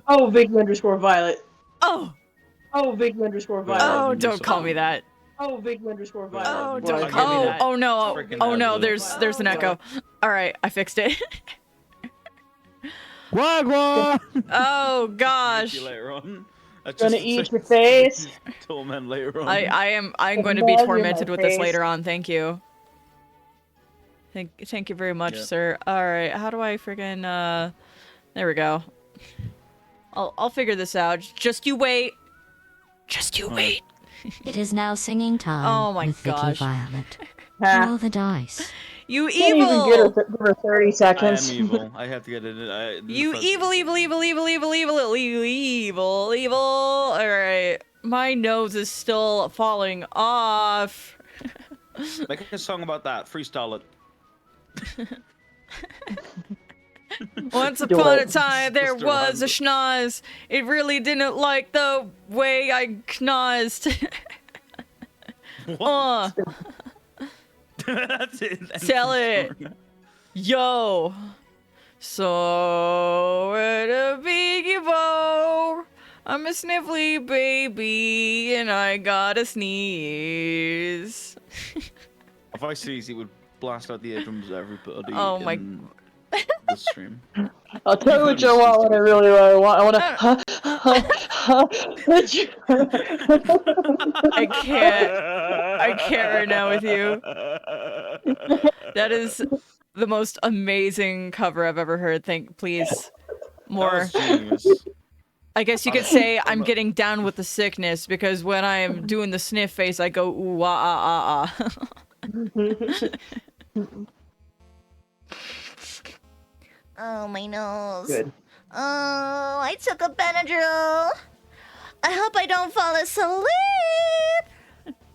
Oh, Vicky_Violet. Oh. Oh, Vicky_Violet. Oh, don't call me that. Oh, Vicky_Violet. Oh, Boy. don't call me that. Oh no. Freaking Oh no, hazard. there's an echo. Alright, I fixed it. Wagwan! Oh gosh. See you later on. Gonna eat your face. Torment later on. I'm going to be tormented with this later on, thank you. Thank you very much, sir. Alright, how do I friggin' there we go. I'll figure this out. Just you wait. Just you wait. It is now singing time. Oh my with gosh. Vicky Violet. Ha. Roll the dice. You Can't even evil! get her 30 I seconds. am evil. I have to get it. You evil. Alright. My nose is still falling off. Make a song about that. Freestyle it. Once upon a time, there was a schnoz. It really didn't like the way I schnozzed. That's it. Tell it. Yo. So, at a biggie bow, I'm a sniffly baby, and I gotta sneeze. If I sneeze, it would blast out the eardrums of everybody. Oh my- in the stream. I'll tell you what you want when I really want. I want to. I can't right now with you. That is the most amazing cover I've ever heard. Please, more. I guess you could say I'm getting down with the sickness because when I am doing the sniff face, I go ooh ah ah ah ah. Oh, my nose. Good. Oh, I took a Benadryl. I hope I don't fall asleep.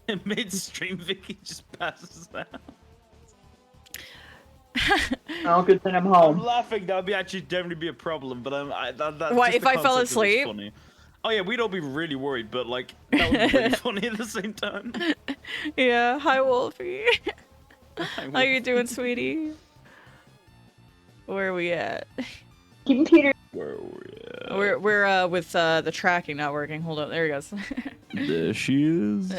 In midstream, Vicky just passes out. Oh, good thing I'm I'm home. laughing. That would actually definitely be a problem, but that's What, just if the I fell concept of it's asleep? funny. Oh yeah, we'd all be really worried, but like that would be really funny at the same time. Yeah, hi Wolfie. How you doing, sweetie? Where are we at? Keeping Peter. Where are we at? We're with the tracking not working. Hold up, there he goes. There she is.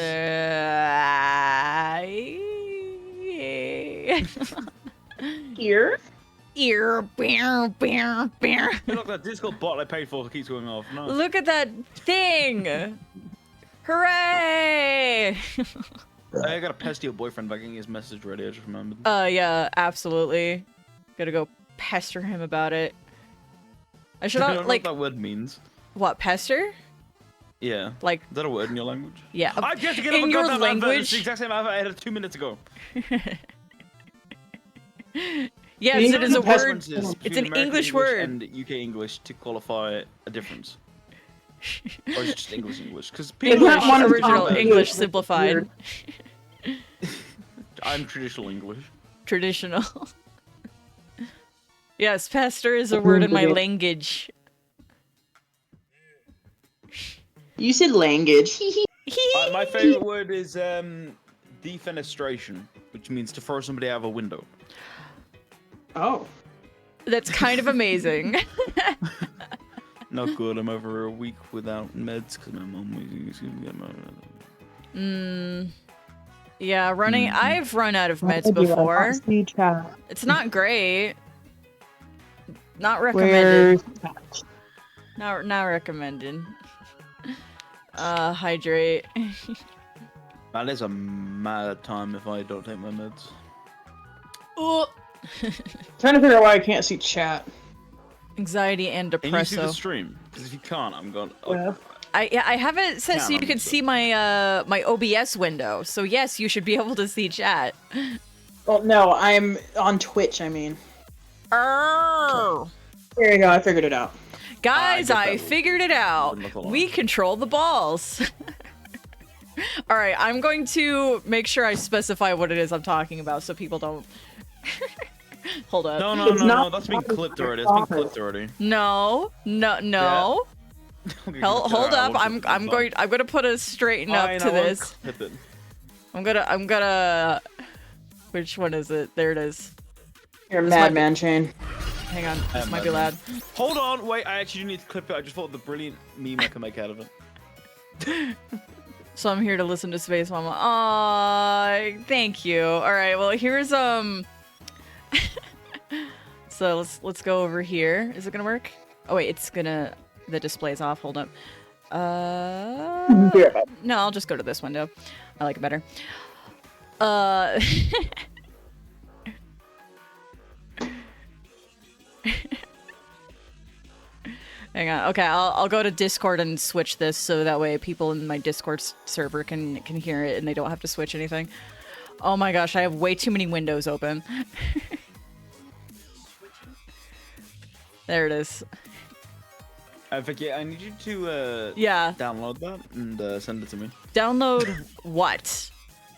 Here. Ear, bear, bear, bear. Hey, look, that Discord bot I paid for keeps going off. Nice. Look at that thing! Hooray! I gotta pester your boyfriend by getting his message ready. I just remembered. Yeah, absolutely. Gotta go pester him about it. I should I not don't like know what that word means. what pester? Yeah. Like Is that a word in your language? yeah. I get to get In up a your goddamn advert. It's language? the exact same advert I had 2 minutes ago. Yes, it is a word. Differences It's between an American English word. and UK English to qualify a difference. Or is it just English? Because It's people not one of the original top English two. simplified. Weird. I'm traditional English. Traditional. Yes, pester is a word in my Weird. language. You said language. My favorite word is defenestration, which means to throw somebody out of a window. Oh. That's kind of amazing. Not good. I'm over a week without meds because my mom was gonna get my. Yeah, running. Mm-hmm. I've run out of meds before. Chat. It's not great. Not recommended. Where's Not recommended. Hydrate. That is a mad time if I don't take my meds. Ooh. Trying to figure out why I can't see chat. Anxiety and Can you see the depresso. stream? Because if you can't, I'm going. Yeah. I have it set so you Yeah, can see my my OBS window. So yes, you should be able to see chat. Well, no, I'm on Twitch. I mean. Oh. There you go. I figured it out. Guys, I get I that. figured it out. Wouldn't look a lot. We control the balls. All right, I'm going to make sure I specify what it is I'm talking about so people don't. Hold up. No, It's not that's been clipped already. It's been clipped already. No. Hold up. I'm going to put a straighten up to this. I'm gonna. Which one is it? There it is. You're a madman, Shane. hang on. This might be loud. Hold on, wait. I actually need to clip it. I just thought of the brilliant meme I can make out of it. So I'm here to listen to Space Mama. Aw, thank you. All right, well here's So let's go over here. Is it gonna work? Oh wait, the display's off. Hold up. No, I'll just go to this window. I like it better. Hang on. Okay, I'll go to Discord and switch this so that way people in my Discord server can hear it and they don't have to switch anything. Oh my gosh, I have way too many windows open. There it is. Vicky, I need you to Yeah. download that and send it to me. Download what?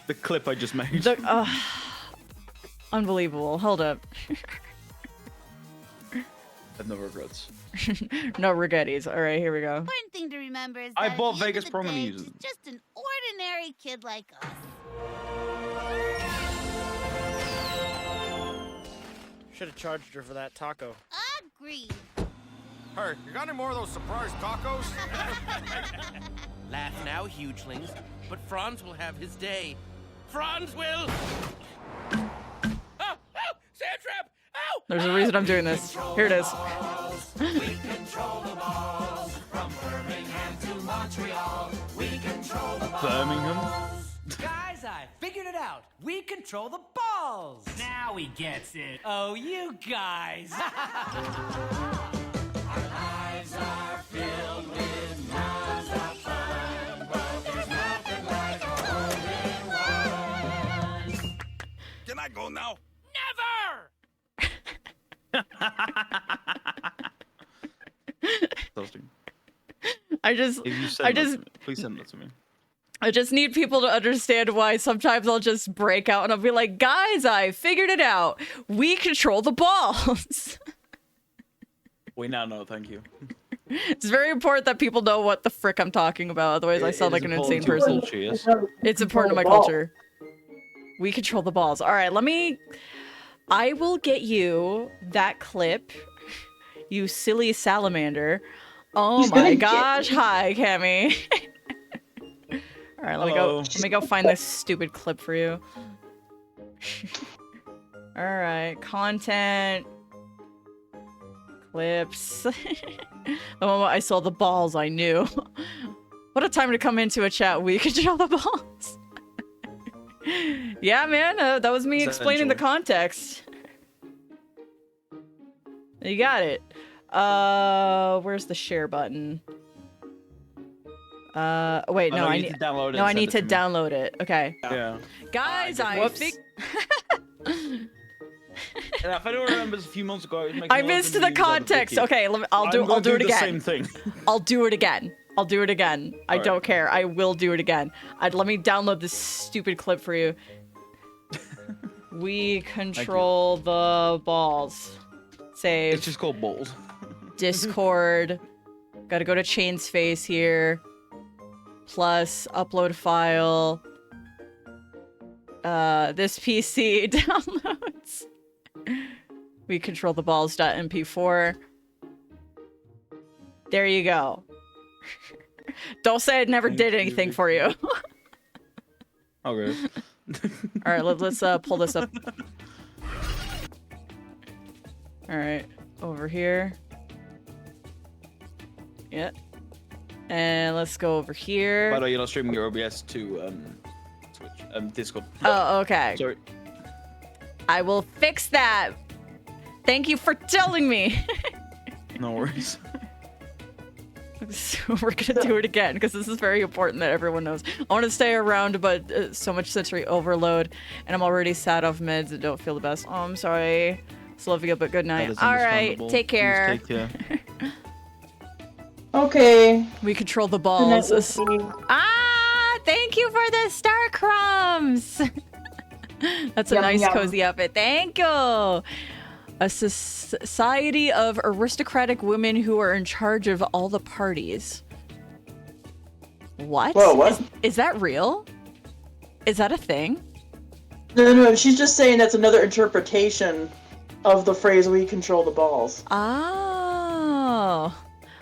The clip I just made. Unbelievable. Hold up. I have no regrets. No regretties. All right, here we go. Important thing to remember is I that bought at the end Vegas of the Pro, I'm gonna day, use she's it. just an ordinary kid like us. Should have charged her for that taco. Agreed. Hey, you got any more of those surprise tacos? Laugh now, hugelings, but Franz will have his day. Franz will... Oh! Oh! Sand trap! Ow! There's a reason I'm doing this. Here it is. Birmingham? Guys, I figured it out. We control the balls. Now he gets it. Oh, you guys. Can I go now? Never! Toasting. I just If you send that to me, please send that to me. I just need people to understand why sometimes I'll just break out and I'll be like, guys, I figured it out. We control the balls. We now know, thank you. It's very important that people know what the frick I'm talking about. Otherwise, I sound like an insane person. It's important to my culture. We control the balls. All right, I will get you that clip, you silly salamander. Oh my gosh. Hi, Cammy. All right, let me go find this stupid clip for you. All right, content. Clips. The moment I saw the balls, I knew. What a time to come into a chat. We control the balls. Yeah, man, that was me explaining the context. You got it. Where's the share button? Wait, no, I need to download it. No, I need to download it. Okay. Yeah. Guys, Yeah, if I don't remember, a few months ago, I missed the context. Okay, I'll do it again. Same thing. I'll do it again. I'll do it again. I don't care. I will do it again. Let me download this stupid clip for you. We control the balls. Save. It's just called balls. Discord. Gotta go to Chain's face here. Plus, upload file. This PC downloads. We control the balls.mp4. There you go. Don't say I never did anything for you. Okay. All right, let's pull this up. All right, over here. Yeah. And let's go over here. By the way, you're not streaming your OBS to Twitch, Discord. Oh, okay. Sorry. I will fix that. Thank you for telling me. No worries. So we're gonna do it again because this is very important that everyone knows. I want to stay around, but so much sensory overload, and I'm already sad off meds and don't feel the best. Oh, I'm sorry. Sylvia, but good night. All right, take care. Please take care. Okay. We control the balls. Ah, thank you for the star crumbs. That's a nice cozy outfit. Thank you. A society of aristocratic women who are in charge of all the parties. What? Whoa, what? Is that real? Is that a thing? No, she's just saying that's another interpretation of the phrase "we control the balls." Oh.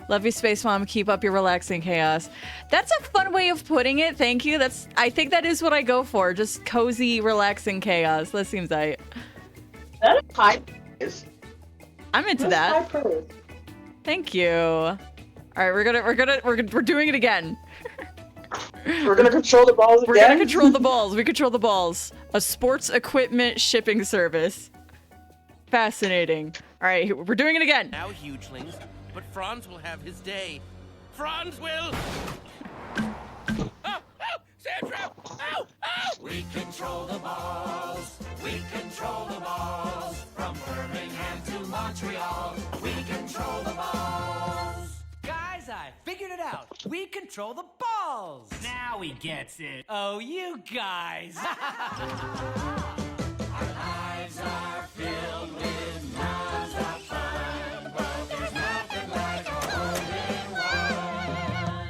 Love you, Space Mom. Keep up your relaxing chaos. That's a fun way of putting it. Thank you. I think that is what I go for. Just cozy, relaxing chaos. That seems right. That is high praise. I'm into That's high that. praise. Thank you. All right, we're doing it again. We're gonna control the balls We're again. gonna control the balls. We control the balls. A sports equipment shipping service. Fascinating. All right, we're doing it again. Now, hugelings, but Franz will have his day. Franz will. Oh, Sandra! Ow! Ow! We control the balls. We control the balls. From Birmingham to Montreal, we control the balls. Guys, I figured it out. We control the balls. Now he gets it. Oh, you guys. Our lives are filled with non-stop fun, but there's nothing like a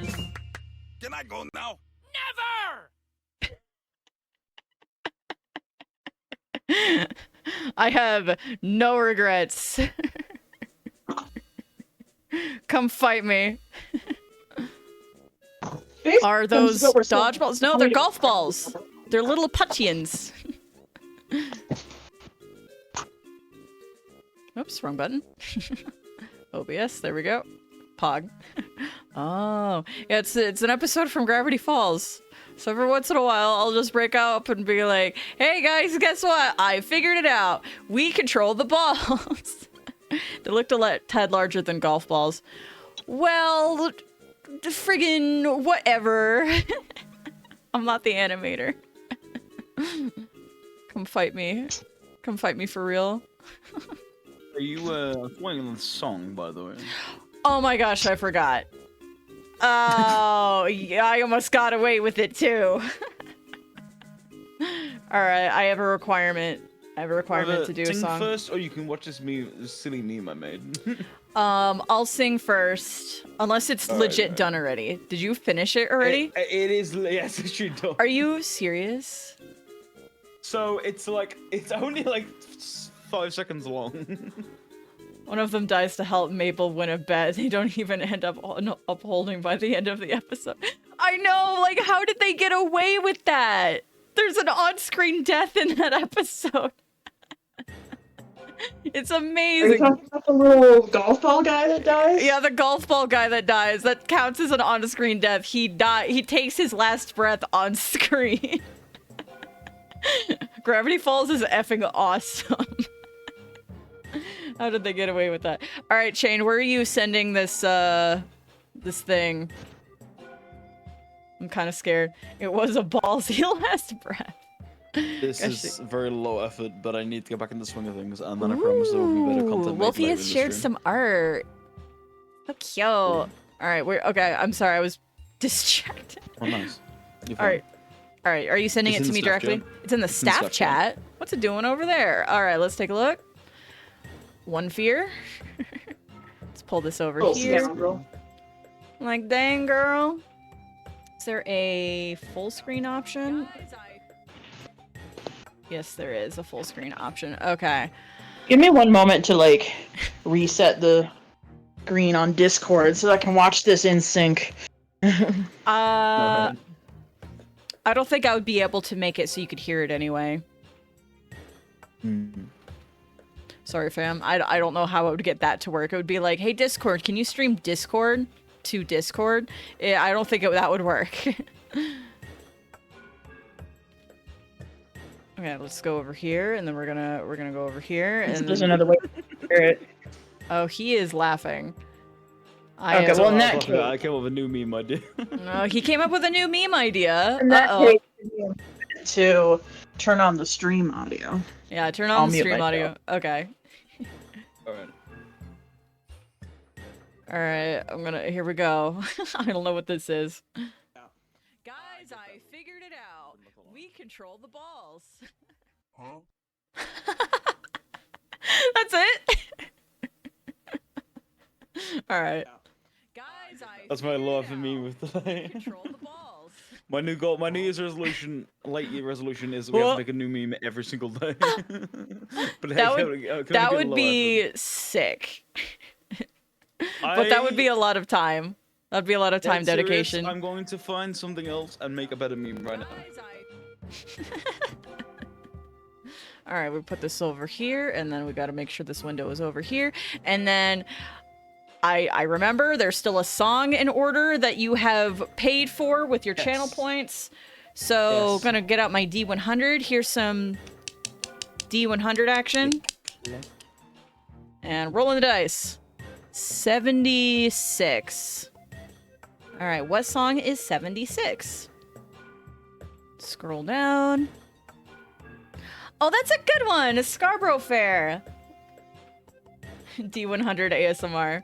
hole-in-one. Can I go now? Never! I have no regrets. Come fight me. Are those dodgeballs? No, they're golf balls. They're little puttians. Oops, wrong button. OBS, there we go. Pog. Oh, yeah, it's an episode from Gravity Falls. So every once in a while, I'll just break up and be like, hey guys, guess what? I figured it out. We control the balls. They looked a tad larger than golf balls. Well, friggin' whatever. I'm not the animator. Come fight me. Come fight me for real. Are you playing on the song, by the way? Oh my gosh, I forgot. Oh, yeah, I almost got away with it too. Alright, I have a requirement. I have a requirement to do a sing song. first, or you can watch this silly meme I made. I'll sing first, unless it's legit done already. Did you finish it already? It is, yes, it's true. Done. Are you serious? So it's only like 5 seconds long. One of them dies to help Mabel win a bet. They don't even end up upholding by the end of the episode. I know, like, how did they get away with that? There's an on-screen death in that episode. It's amazing. Are you talking about the little golf ball guy that dies? Yeah, the golf ball guy that dies. That counts as an on-screen death. He takes his last breath on screen. Gravity Falls is effing awesome. How did they get away with that? All right, Shane, where are you sending this this thing? I'm kind of scared. It was a ballsy last breath. This is very low effort, but I need to get back in the swing of things, and then I promise there will be better content. Wolfie has shared some art. How cute. All right, okay. I'm sorry, I was distracted. Oh, nice. All right. Are you sending it to me directly? Chat. It's in the staff chat. What's it doing over there? All right, let's take a look. One fear. Let's pull this over here. Scoundrel. Like, dang, girl. Is there a full screen option? Yes, there is a full screen option. Okay. Give me one moment to, like, reset the screen on Discord so I can watch this in sync. I don't think I would be able to make it so you could hear it anyway. Sorry, fam. I don't know how I would get that to work. It would be like, hey, Discord, can you stream Discord to Discord? I don't think that would work. Okay, let's go over here, and then we're gonna go over here, and there's another way to hear it. Oh, he is laughing. Okay, well, in that case, I came up with a new meme idea. No, he came up with a new meme idea. in that case, to turn on the stream audio. Yeah, turn on the mute stream audio. myself. Okay. Alright. Alright, here we go. I don't know what this is. Guys, I figured it out. We control the balls. Huh? That's it? Alright. Guys, I That's my figured love it for me out. with the Control the balls. My New Year's resolution, late year resolution, is we have to make a new meme every single day. But that would be sick. But that would be a lot of time. That'd be a lot of time dedication. I'm going to find something else and make a better meme right now. All right, we put this over here, and then we got to make sure this window is over here. And then I remember there's still a song in order that you have paid for with your channel points. So gonna get out my D100. Here's some D100 action. And rolling the dice. 76. All right, what song is 76? Scroll down. Oh, that's a good one. A Scarborough Fair. D100 ASMR.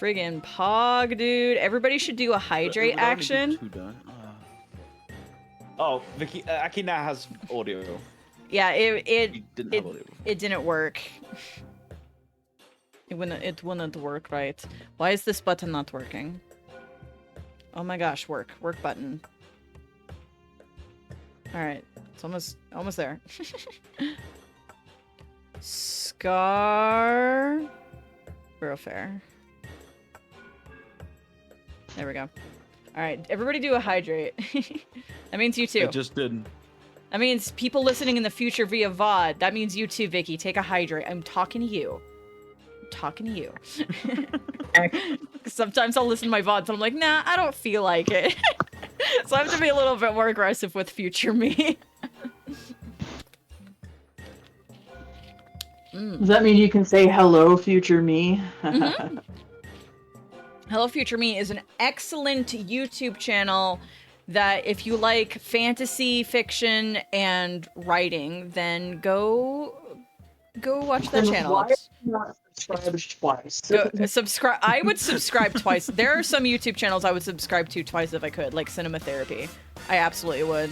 Friggin' pog, dude. Everybody should do a hydrate action. Oh, Vicky, Aki now has audio. Yeah, it didn't have audio. It didn't work. It wouldn't work right. Why is this button not working? Oh my gosh, work button. All right, it's almost there. Scarborough Fair. There we go. All right, everybody do a hydrate. That means you too. I just didn't. That means people listening in the future via VOD. That means you too, Vicky. Take a hydrate. I'm talking to you. I'm talking to you. Sometimes I'll listen to my VODs and I'm like, nah, I don't feel like it. So I have to be a little bit more aggressive with future me. Does that mean you can say hello, future me? Mm-hmm. Hello Future Me is an excellent YouTube channel that if you like fantasy fiction and writing, then go watch that channel. Why not subscribe twice? Subscribe. I would subscribe twice. There are some YouTube channels I would subscribe to twice if I could, like Cinema Therapy. I absolutely would.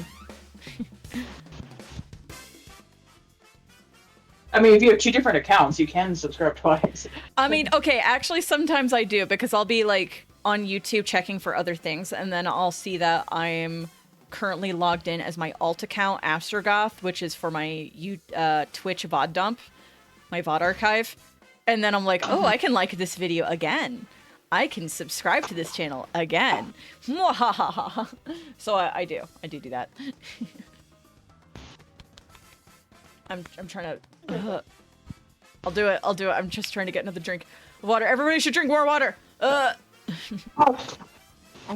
I mean, if you have 2 different accounts, you can subscribe twice. I mean, okay, actually sometimes I do because I'll be like on YouTube checking for other things and then I'll see that I'm currently logged in as my alt account, AstroGoth, which is for my Twitch VOD dump, my VOD archive. And then I'm like, oh, I can like this video again. I can subscribe to this channel again. So I do that. I'm trying to... I'll do it. I'm just trying to get another drink of water. Everybody should drink more water. I'm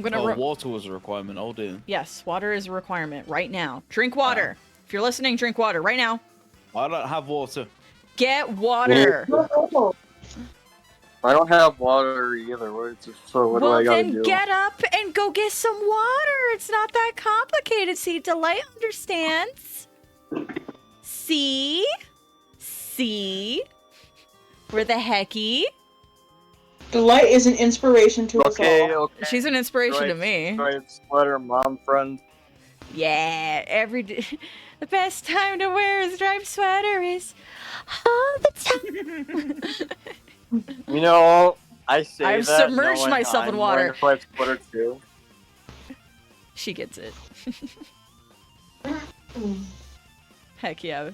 gonna... water was a requirement. Oh, dear. Yes, water is a requirement right now. Drink water. If you're listening, drink water right now. I don't have water. Get water. I don't have water either. So what do I gotta do? Well, then get up and go get some water. It's not that complicated. See, Delight understands. See? Where the hecky? Delight is an inspiration to us all. Okay. She's an inspiration to me. Sweater, mom friend. Yeah, every day. The best time to wear a striped sweater is all the time. You know, I say I've that submerged myself in water. I'm wearing a striped sweater too. She gets it. Heck yeah.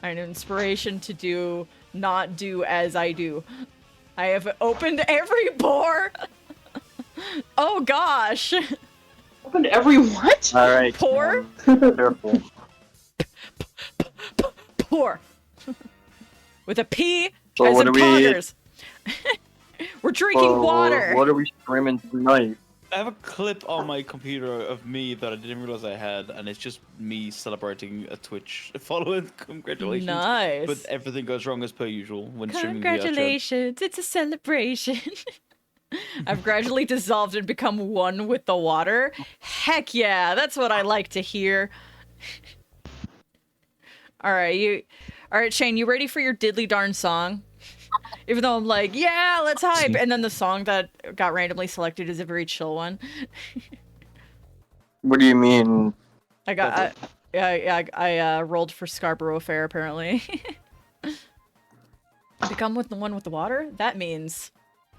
I'm an inspiration to not do as I do. I have opened every pore. Oh gosh. Opened every what? Alright. Pore? Careful. Pore. With a P So as what in do we- poggers. We're drinking water. What are we streaming tonight? I have a clip on my computer of me that I didn't realize I had, and it's just me celebrating a Twitch following. Congratulations. Nice. But everything goes wrong as per usual when streaming the outro. Congratulations, it's a celebration. I've gradually dissolved and become one with the water. Heck yeah, that's what I like to hear. All right, Shane, you ready for your diddly darn song? Even though I'm like, yeah, let's hype, and then the song that got randomly selected is a very chill one. What do you mean? I rolled for Scarborough Fair apparently. Become with the one with the water? That means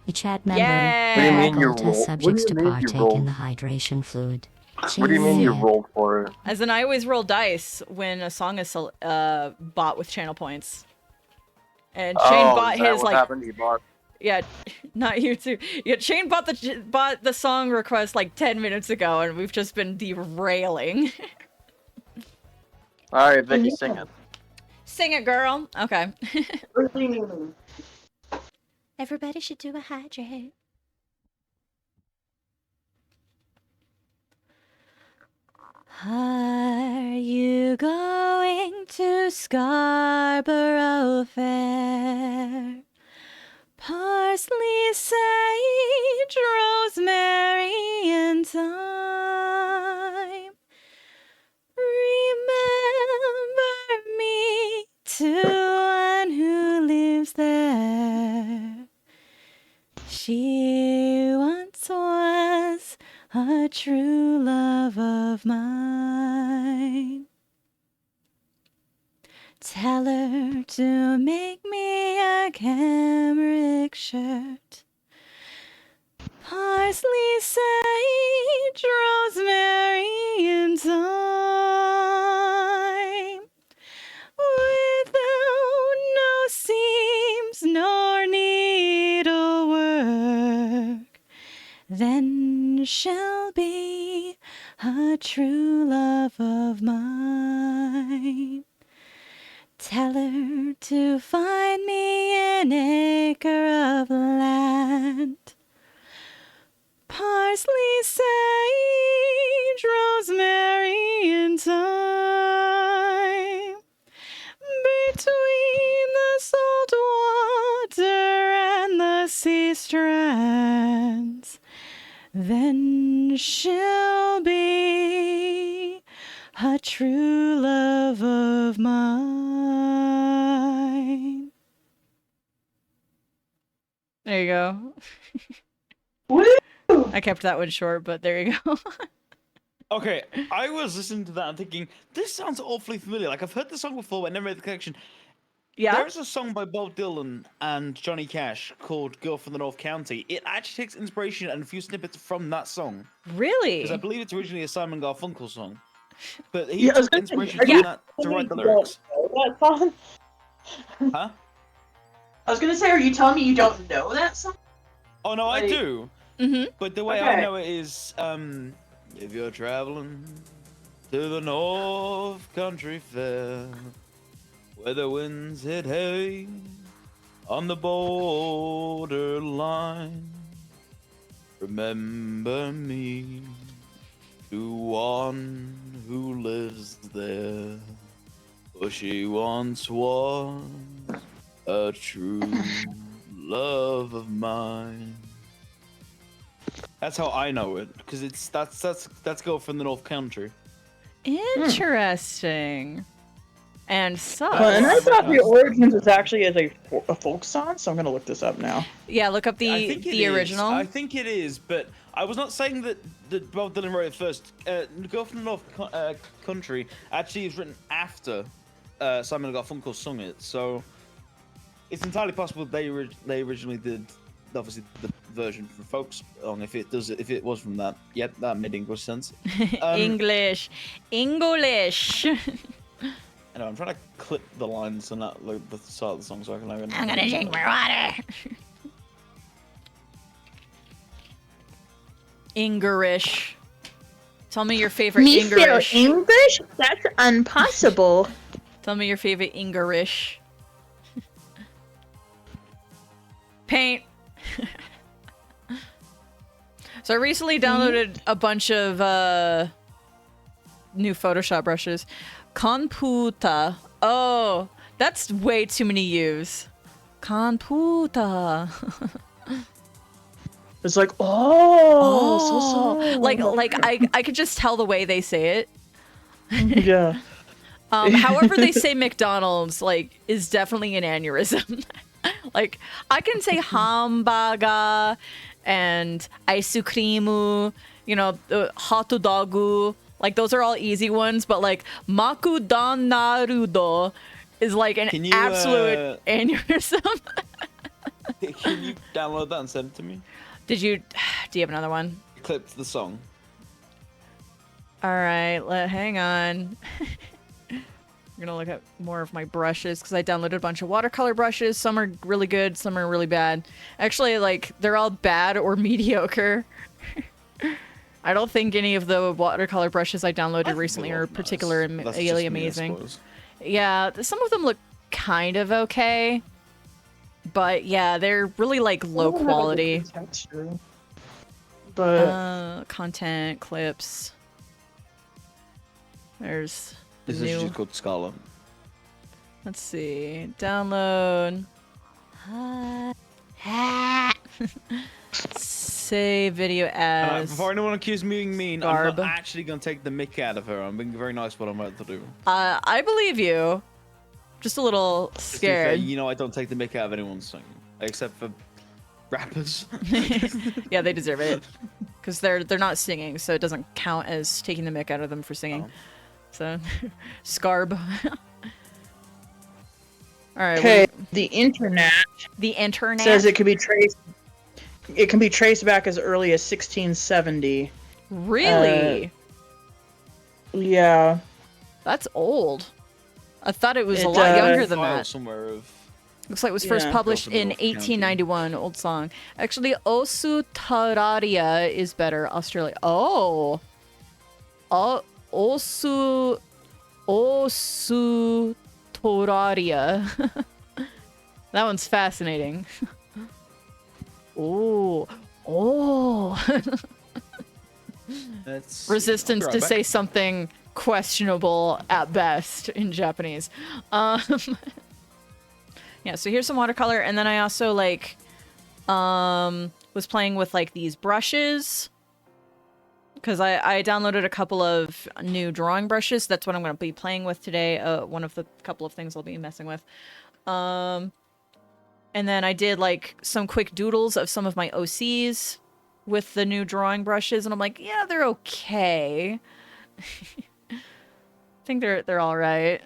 A chat member Yeah! What do you mean you called test roll- subjects what do to you mean you partake roll? in the hydration fluid. What do you mean you rolled for it? As in, I always roll dice when a song is bought with channel points. And Shane bought is that his what like happened? You bought. yeah, not you too. Yeah, Shane bought the song request like 10 minutes ago, and we've just been derailing. All right, Vicky, sing it. Sing it, girl. Okay. Everybody should do a hydrate. Are you going to Scarborough Fair? Parsley, sage, rosemary, and thyme. Remember me to one who lives there. She once was a true love of mine. Tell her to make me a cambric shirt. Parsley, sage, rosemary, and thyme. Without no seams nor needlework, then she'll be a true love of mine. Tell her to find me an acre of land. Parsley, sage, rosemary, and thyme. Between the salt water and the sea strands, then she'll be a true love of mine. There you go. Woo! I kept that one short, but there you go. Okay, I was listening to that and thinking, this sounds awfully familiar. Like, I've heard the song before, but I never made the connection. Yeah? There's a song by Bob Dylan and Johnny Cash called Girl from the North County. It actually takes inspiration and a few snippets from that song. Really? Because I believe it's originally a Simon Garfunkel song. But he Yeah, I was took gonna inspiration say, from that to write the lyrics. That song? Huh? I was gonna say, are you telling me you don't know that song? Oh, no, I do. Mm-hmm. But the way Okay. I know it is, if you're traveling to the North Country Fair, where the winds hit heavy on the borderline, remember me to one who lives there, for she once was a true love of mine. That's how I know it, because that's Girl from the North Country. Interesting. And so. And I thought the origins was actually as a folk song, so I'm gonna look this up now. Yeah, look up I think it the is. original. I think it is, but I was not saying that Bob Dylan wrote it first. Girl from the North Country actually is written after Simon Garfunkel sung it, so it's entirely possible they originally did, obviously, the version from folk song. If it was from that, yep, that made English sense. English. I know, I'm trying to clip the lines on that, like, the start of the song so I can have it. I'm gonna drink more water. English. Tell me your favorite Me feel English. English? That's impossible. Tell me your favorite English. Paint. So I recently downloaded a bunch of new Photoshop brushes. Computa. Oh, that's way too many U's. Computa. It's like, so. Like I could just tell the way they say it. Yeah. However they say McDonald's, like, is definitely an aneurysm. Like, I can say hamburger and ice cream, you know, hot dog. Like, those are all easy ones, but like McDonald's is like an absolute aneurysm. Can you download that and send it to me? Do you have another one? Clip to the song. All right, hang on. I'm gonna look at more of my brushes because I downloaded a bunch of watercolor brushes. Some are really good, some are really bad. Actually, like, they're all bad or mediocre. I don't think any of the watercolor brushes I downloaded recently are particularly amazing. Yeah, some of them look kind of okay. But yeah, they're really like low quality. But content, clips. There's This is just called Scarlet. Let's see. Download. Save video as. Before anyone accuses me being mean, Garb. I'm not actually going to take the mick out of her. I'm being very nice what I'm about to do. I believe you. Just a little scared. You know I don't take the mick out of anyone's singing. Except for rappers. Yeah, they deserve it. Because they're not singing, so it doesn't count as taking the mick out of them for singing. Oh. So, Scarb. Alright. okay, the internet says it can be traced. It can be traced back as early as 1670. Really? Yeah. That's old. I thought it was a lot younger than that. Somewhere of... Looks like it was first published in 1891. Old song. Actually, Osu Tararia is better. Australia. Oh. Osu Toraria. That one's fascinating. Oh. Resistance to say something questionable at best in Japanese. Yeah, so here's some watercolor, and then I also like was playing with like these brushes because I downloaded a couple of new drawing brushes. That's what I'm going to be playing with today. One of the couple of things I'll be messing with. And then I did like some quick doodles of some of my OCs with the new drawing brushes, and I'm like, yeah, they're okay. I think they're all right.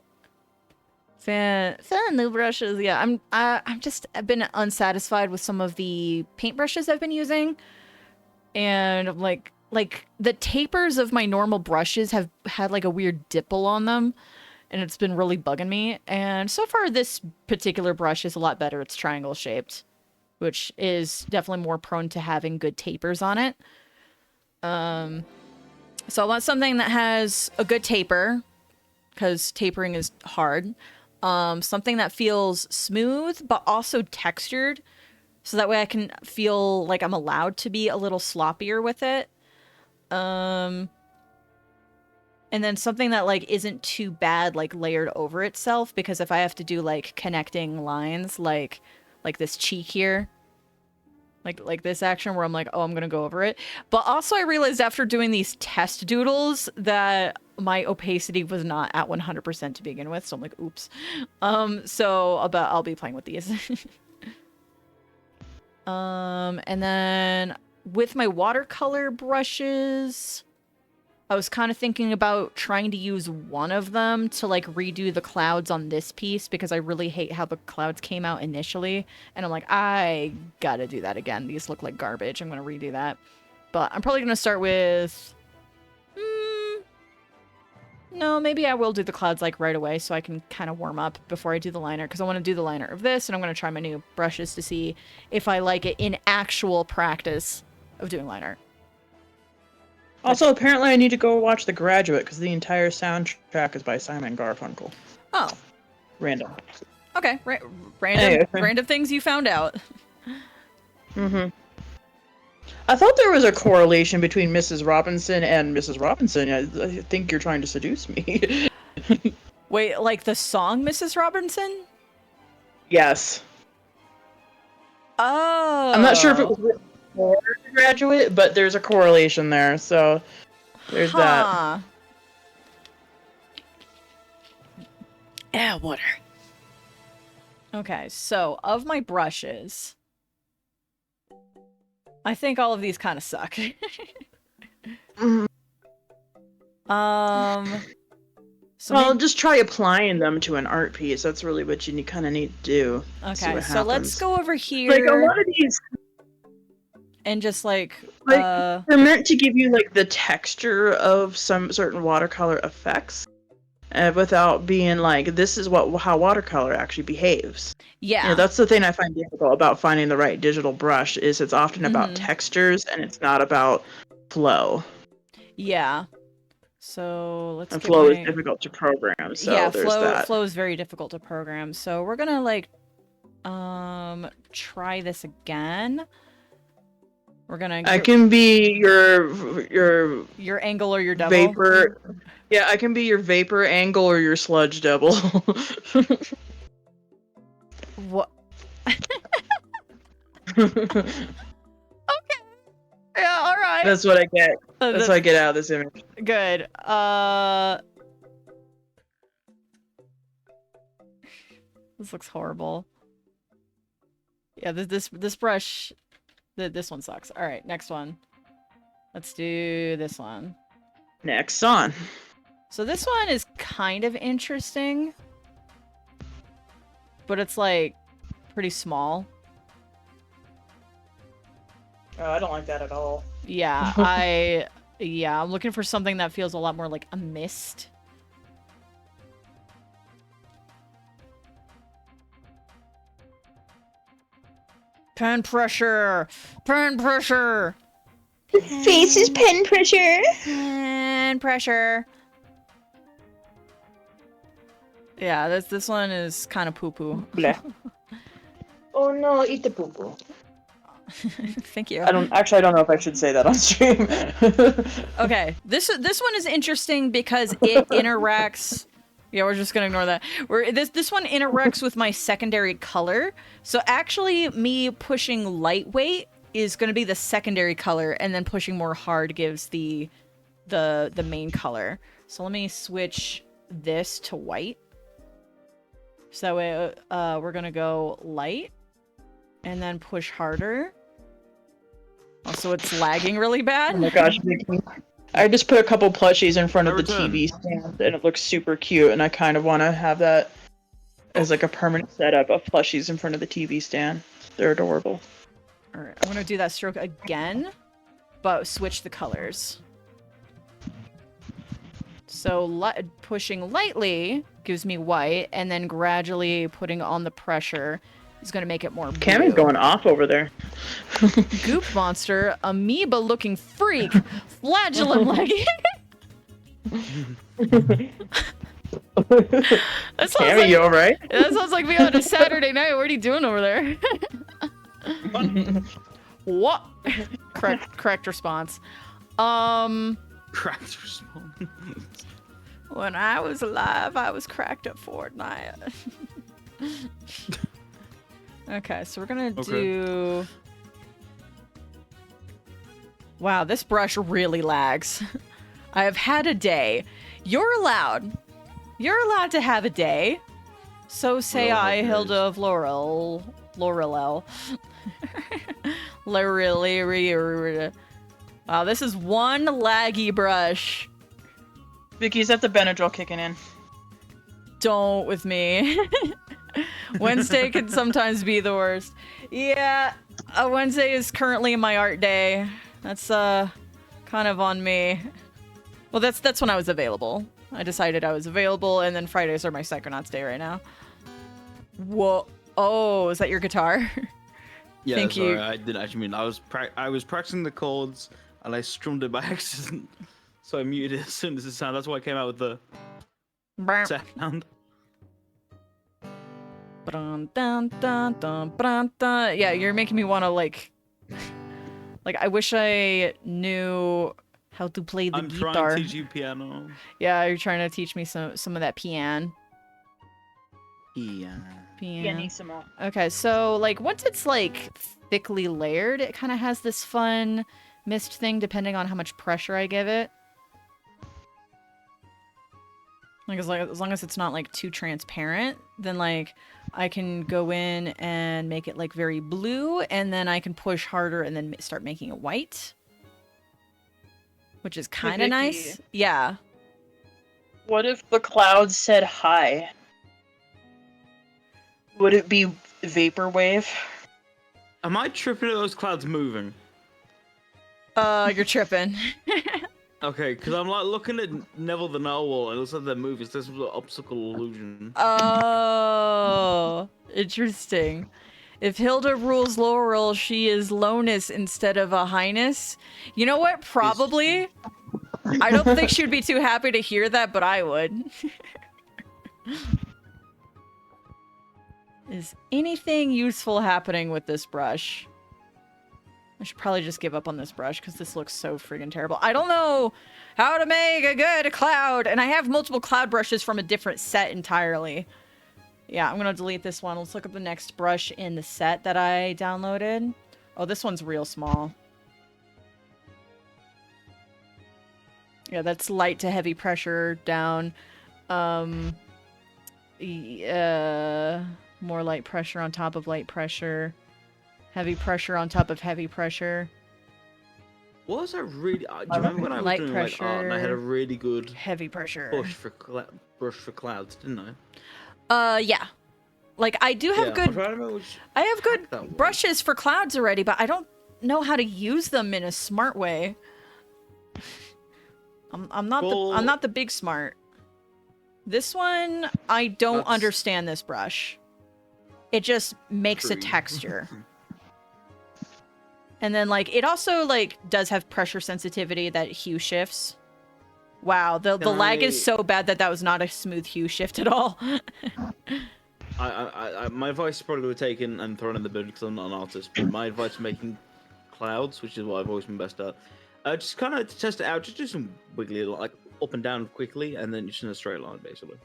Fan new brushes. Yeah, I've been unsatisfied with some of the paint brushes I've been using, and I'm like the tapers of my normal brushes have had like a weird dimple on them, and it's been really bugging me. And so far, this particular brush is a lot better. It's triangle shaped, which is definitely more prone to having good tapers on it. So I want something that has a good taper, because tapering is hard. Something that feels smooth, but also textured, so that way I can feel like I'm allowed to be a little sloppier with it. And then something that like isn't too bad, like layered over itself, because if I have to do like connecting lines, like this cheek here, like this action where I'm like, oh, I'm gonna go over it. But also I realized after doing these test doodles that my opacity was not at 100% to begin with, so I'm like, oops. So I'll be playing with these. And then with my watercolor brushes, I was kind of thinking about trying to use one of them to like redo the clouds on this piece, because I really hate how the clouds came out initially. And I'm like, I gotta do that again. These look like garbage. I'm gonna redo that. But I'm probably gonna start with... No, maybe I will do the clouds like right away so I can kind of warm up before I do the liner, because I want to do the liner of this, and I'm going to try my new brushes to see if I like it in actual practice of doing liner. Also, apparently I need to go watch The Graduate, because the entire soundtrack is by Simon Garfunkel. Oh. Random. Okay, random things you found out. Mm-hmm. I thought there was a correlation between Mrs. Robinson and Mrs. Robinson. I think you're trying to seduce me. Wait, like the song Mrs. Robinson? Yes. Oh. I'm not sure if it was written for The Graduate, but there's a correlation there, so there's that. Yeah, water. Okay, so of my brushes, I think all of these kind of suck. So well, just try applying them to an art piece. That's really what you kind of need to do. Okay, so let's go over here. Like a lot of these. and just like They're meant to give you like the texture of some certain watercolor effects, without being like, this is how watercolor actually behaves. yeah. You know, that's the thing I find difficult about finding the right digital brush, is it's often about Mhm. textures and it's not about flow. Yeah. So let's And get flow my... is difficult to program, so yeah, there's that. flow is very difficult to program. So we're gonna like try this again. We're gonna I can be your angle or your double. vapor. Yeah, I can be your vapor angle or your sludge double. What? Okay. Yeah, all right. That's what I get. That's what I get out of this image. Good. This looks horrible. Yeah, this brush, this one sucks. All right, next one. Let's do this one. Next on. So this one is kind of interesting, but it's like pretty small. Oh, I don't like that at all. Yeah, I'm looking for something that feels a lot more like a mist. Pen pressure! Pen pressure! Face is pen pressure. Pen pressure. Yeah, this one is kind of poo-poo. Oh no, eat the poo-poo. Thank you. I don't know if I should say that on stream. Okay, this one is interesting because it interacts. Yeah, we're just gonna ignore that. This one interacts with my secondary color. So actually, me pushing lightweight is gonna be the secondary color, and then pushing more hard gives the main color. So let me switch this to white. So that way, we're gonna go light, and then push harder. Also, it's lagging really bad. Oh my gosh, Vicky. I just put a couple plushies in front of the TV stand, and it looks super cute, and I kind of want to have that as like a permanent setup of plushies in front of the TV stand. They're adorable. Alright, I'm gonna do that stroke again, but switch the colors. So pushing lightly gives me white, and then gradually putting on the pressure is gonna make it more blue. Cammy's going off over there. Goop monster, amoeba looking freak, flagellum legging. Cammy, you alright? That sounds like me on a Saturday night. What are you doing over there? What? Correct response. Correct response. When I was alive, I was cracked at Fortnite. Okay, so we're gonna do... Wow, this brush really lags. I have had a day. You're allowed to have a day. So say I, Hilda of Laurel. Wow, this is one laggy brush. Vicky, is that the Benadryl kicking in? Don't with me. Wednesday can sometimes be the worst. Yeah, Wednesday is currently my art day. That's kind of on me. Well, that's when I was available. I decided I was available, and then Fridays are my Psychonauts day right now. Whoa! Oh, is that your guitar? Yeah, Thank sorry, you. I didn't actually mean. I was practicing the chords, and I strummed it by accident, so I muted it as soon as it sounded. That's why I came out with the sound. Yeah, you're making me want to like I wish I knew how to play the guitar. I'm trying to teach you piano. Yeah, you're trying to teach me some of that piano. Yeah. Pianissimo. Okay, so like once it's like thickly layered, it kind of has this fun mist thing depending on how much pressure I give it. Like as long as it's not like too transparent, then like I can go in and make it like very blue, and then I can push harder and then start making it white, which is kind of nice. Yeah. What if the clouds said hi? Would it be vaporwave? Am I tripping at those clouds moving? You're tripping. Okay, because I'm like looking at Neville the Narwhal and it looks like they're movies. This was an optical illusion. Oh, interesting. If Hilda rules Laurel, she is Lonus instead of a Highness. You know what? Probably. I don't think she would be too happy to hear that, but I would. Is anything useful happening with this brush? I should probably just give up on this brush because this looks so friggin' terrible. I don't know how to make a good cloud, and I have multiple cloud brushes from a different set entirely. Yeah, I'm gonna delete this one. Let's look up the next brush in the set that I downloaded. Oh, this one's real small. Yeah, that's light to heavy pressure down. More light pressure on top of light pressure. Heavy pressure on top of heavy pressure. What was that really? Do you remember when I was Light doing like art and I had a really good heavy pressure brush for clouds, didn't I? Yeah. Like I do have good. I have good brushes for clouds already, but I don't know how to use them in a smart way. I'm not the big smart. This one, I don't understand this brush. It just makes a texture. And then, like, it also, like, does have pressure sensitivity that hue shifts. Wow, the lag is so bad that was not a smooth hue shift at all. My advice is probably would taken and thrown in the bin because I'm not an artist, but my advice is making clouds, which is what I've always been best at. Just kind of to test it out, just do some wiggly, like, up and down quickly, and then just in a straight line, basically.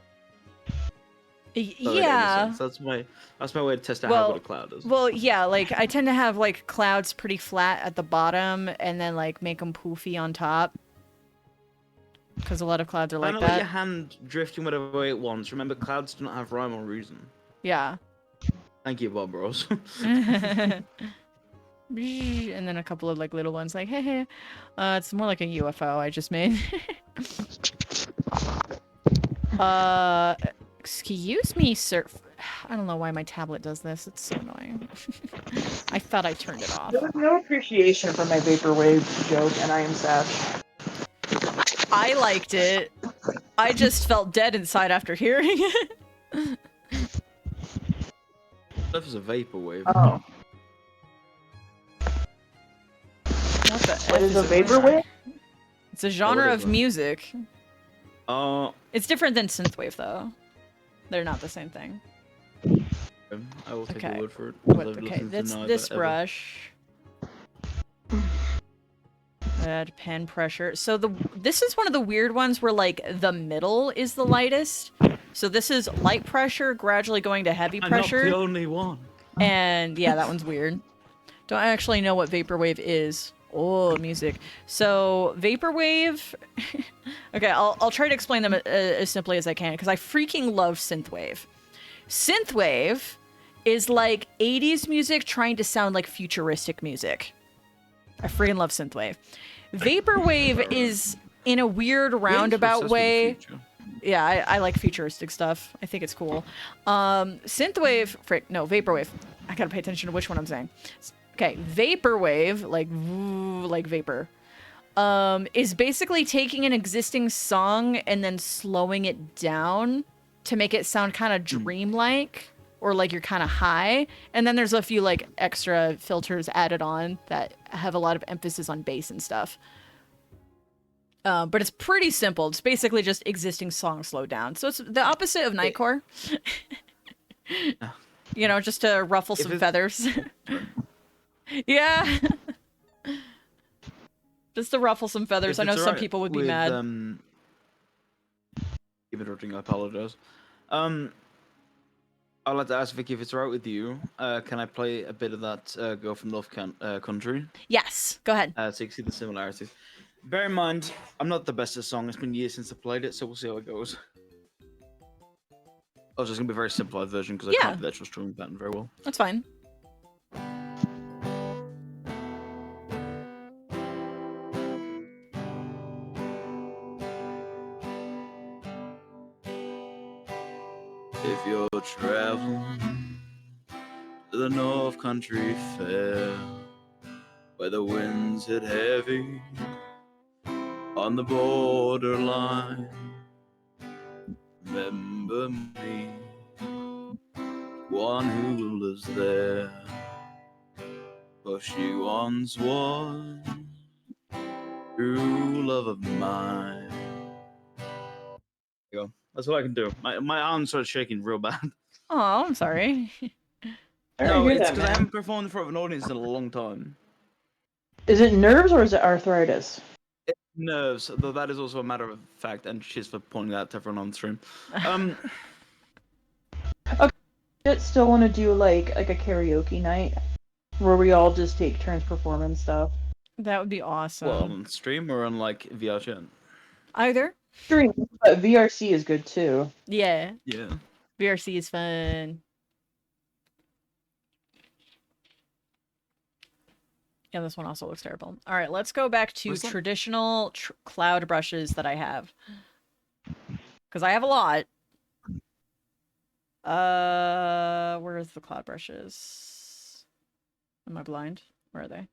Yeah. That's my way to test out how good a cloud is. Well, yeah, like I tend to have like clouds pretty flat at the bottom and then like make them poofy on top. Because a lot of clouds are like that. Let your hand drift in whatever way it wants. Remember, clouds do not have rhyme or reason. Yeah. Thank you, Bob Ross. And then a couple of like little ones like, hey, hey. It's more like a UFO I just made. Excuse me, sir. I don't know why my tablet does this. It's so annoying. I thought I turned it off. There was no appreciation for my vaporwave joke, and I am sad. I liked it. I just felt dead inside after hearing it. That was a vaporwave. Oh. What is a vaporwave? It's a genre of music. It's different than synthwave, though. They're not the same thing. I will take a word for it. Okay, that's this brush. Add pen pressure. So this is one of the weird ones where like the middle is the lightest. So this is light pressure gradually going to heavy pressure. I'm not the only one. And yeah, that one's weird. Don't actually know what vaporwave is. Oh, music. So vaporwave. Okay, I'll try to explain them as simply as I can because I freaking love synthwave. Synthwave is like 80s music trying to sound like futuristic music. I freaking love synthwave. Vaporwave is in a weird roundabout way. Yeah, I like futuristic stuff. I think it's cool. Synthwave, vaporwave. I gotta pay attention to which one I'm saying. Okay, vaporwave, like vapor, is basically taking an existing song and then slowing it down to make it sound kind of dreamlike or like you're kind of high. And then there's a few like extra filters added on that have a lot of emphasis on bass and stuff. But it's pretty simple. It's basically just existing songs slowed down. So it's the opposite of Nightcore. You know, just to ruffle some feathers. Yeah. Just to ruffle some feathers. I know some people would be mad. Keep interrupting, I apologize. I'd like to ask Vicky if it's alright with you. Can I play a bit of that Go From Love Country? Yes, go ahead. So you can see the similarities. Bear in mind, I'm not the best at song. It's been years since I played it, so we'll see how it goes. Oh, it's just gonna be a very simplified version because I can't do the actual strumming pattern very well. That's fine. If you're traveling to the North Country Fair, where the winds hit heavy on the borderline. Remember me, one who lives there, for she once was true love of mine. There you go. That's what I can do. My arms started shaking real bad. Oh, I'm sorry. No, it's because I haven't performed in front of an audience in a long time. Is it nerves or is it arthritis? It's nerves, though that is also a matter of fact, and cheers for pointing that out to everyone on stream. I still want to do like a karaoke night where we all just take turns performing stuff. That would be awesome. Well, on stream or on like VR chat? Either. Stream, but VRC is good too. Yeah. Yeah. VRC is fun. Yeah, this one also looks terrible. All right, let's go back to traditional cloud brushes that I have. Because I have a lot. Where's the cloud brushes? Am I blind? Where are they?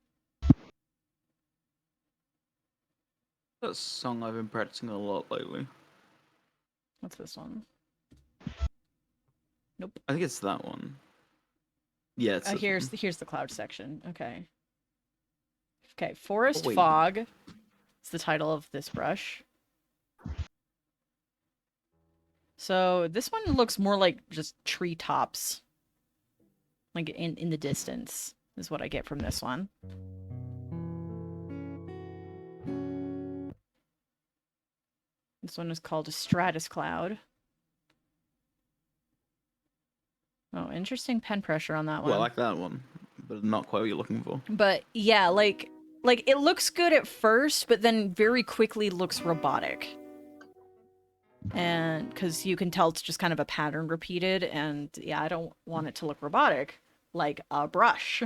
That song I've been practicing a lot lately. What's this one? Nope. I think it's that one. Yeah, it's here's the cloud section. Okay. Okay, Forest wait. Fog is the title of this brush. So this one looks more like just treetops. Like in the distance is what I get from this one. This one is called a Stratus Cloud. Oh, interesting pen pressure on that one. Well, I like that one, but not quite what you're looking for. But yeah, like it looks good at first, but then very quickly looks robotic. And because you can tell it's just kind of a pattern repeated, and yeah, I don't want it to look robotic like a brush.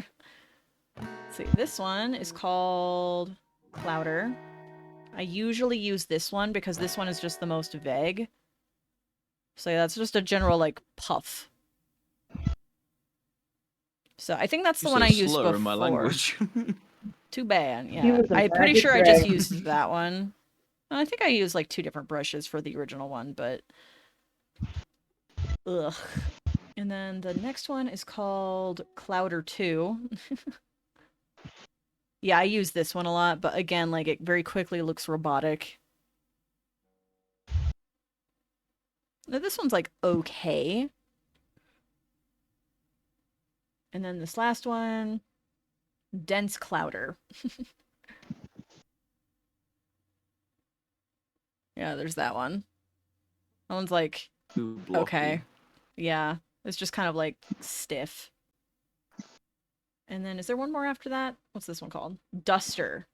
Let's see, this one is called Clouder. I usually use this one because this one is just the most vague. So yeah, that's just a general like puff. So I think that's the one I used before. In my language. Too bad. Yeah, I'm pretty sure I just used that one. I think I used like 2 different brushes for the original one, but ugh. And then the next one is called Clouder 2. Yeah, I use this one a lot, but again, like it very quickly looks robotic. Now this one's like okay. And then this last one, Dense Clouder. Yeah, there's that one. That one's like, okay. Yeah, it's just kind of like stiff. And then is there one more after that? What's this one called? Duster.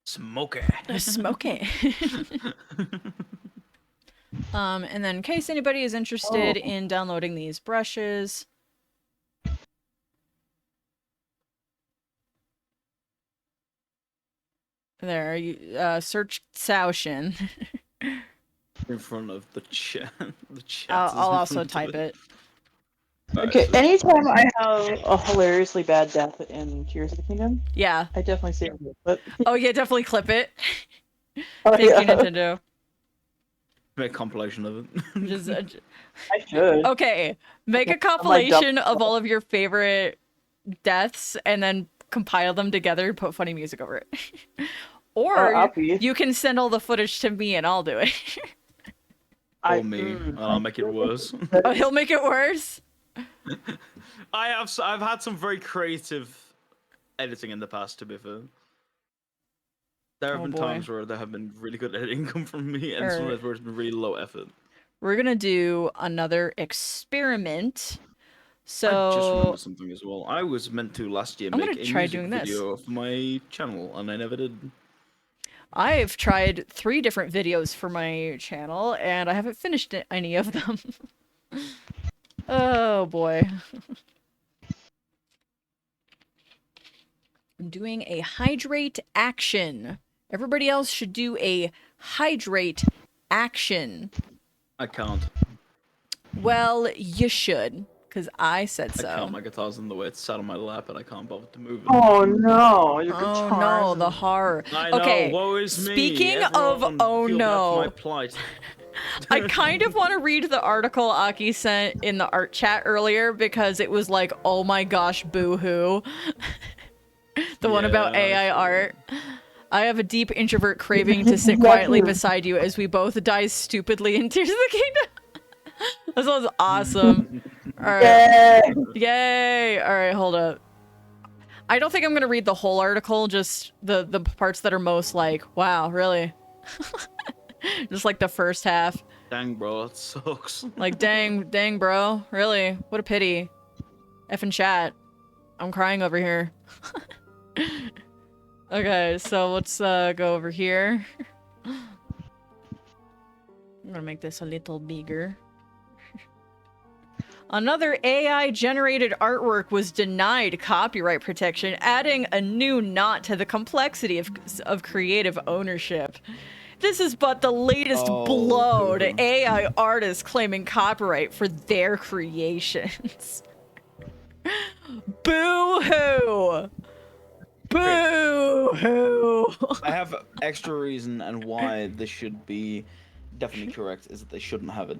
Smoky. Smoky. And then in case anybody is interested in downloading these brushes, there, you search Saoshin. In front of the chat. The chat. I'll also type it. Okay, anytime I have a hilariously bad death in Tears of the Kingdom, yeah, I definitely say it. Oh yeah, definitely clip it. Oh, Thank yeah. you, Nintendo. Make a compilation of it. I should. Okay, make a compilation of all of your favorite deaths and then compile them together and put funny music over it. Or you can send all the footage to me and I'll do it. Or me, and I'll make it worse. Oh, he'll make it worse? I've had some very creative editing in the past, to be fair. There have been times where there have been really good editing come from me, and sometimes where it's been really low effort. We're gonna do another experiment. So I just remembered something as well. I was meant to last year make a music video for my channel, and I never did. I've tried 3 different videos for my channel, and I haven't finished any of them. Oh boy. I'm doing a hydrate action. Everybody else should do a hydrate action. I can't. Well, you should. Because I said I can't. so. My guitar's in the way. It's sat on my lap, and I can't bother to move it. Oh no! Your Oh guitar's no, the in- horror. I know. Okay, Woe is me. speaking of Everyone oh feel bad for my no, plight. I kind of want to read the article Aki sent in the art chat earlier because it was like, oh my gosh, boo-hoo. The one about AI art. I have a deep introvert craving to sit quietly beside you as we both die stupidly in Tears of the Kingdom. This one's awesome. Alright. Yay! Alright, hold up. I don't think I'm gonna read the whole article, just the parts that are most like, wow, really? Just like the first half. Dang, bro, that sucks. Like, dang, bro. Really? What a pity. Effing chat. I'm crying over here. Okay, so let's go over here. I'm gonna make this a little bigger. Another AI-generated artwork was denied copyright protection, adding a new knot to the complexity of creative ownership. This is but the latest blow to AI artists claiming copyright for their creations. Boo-hoo! Boo-hoo! I have extra reason and why this should be definitely correct is that they shouldn't have it.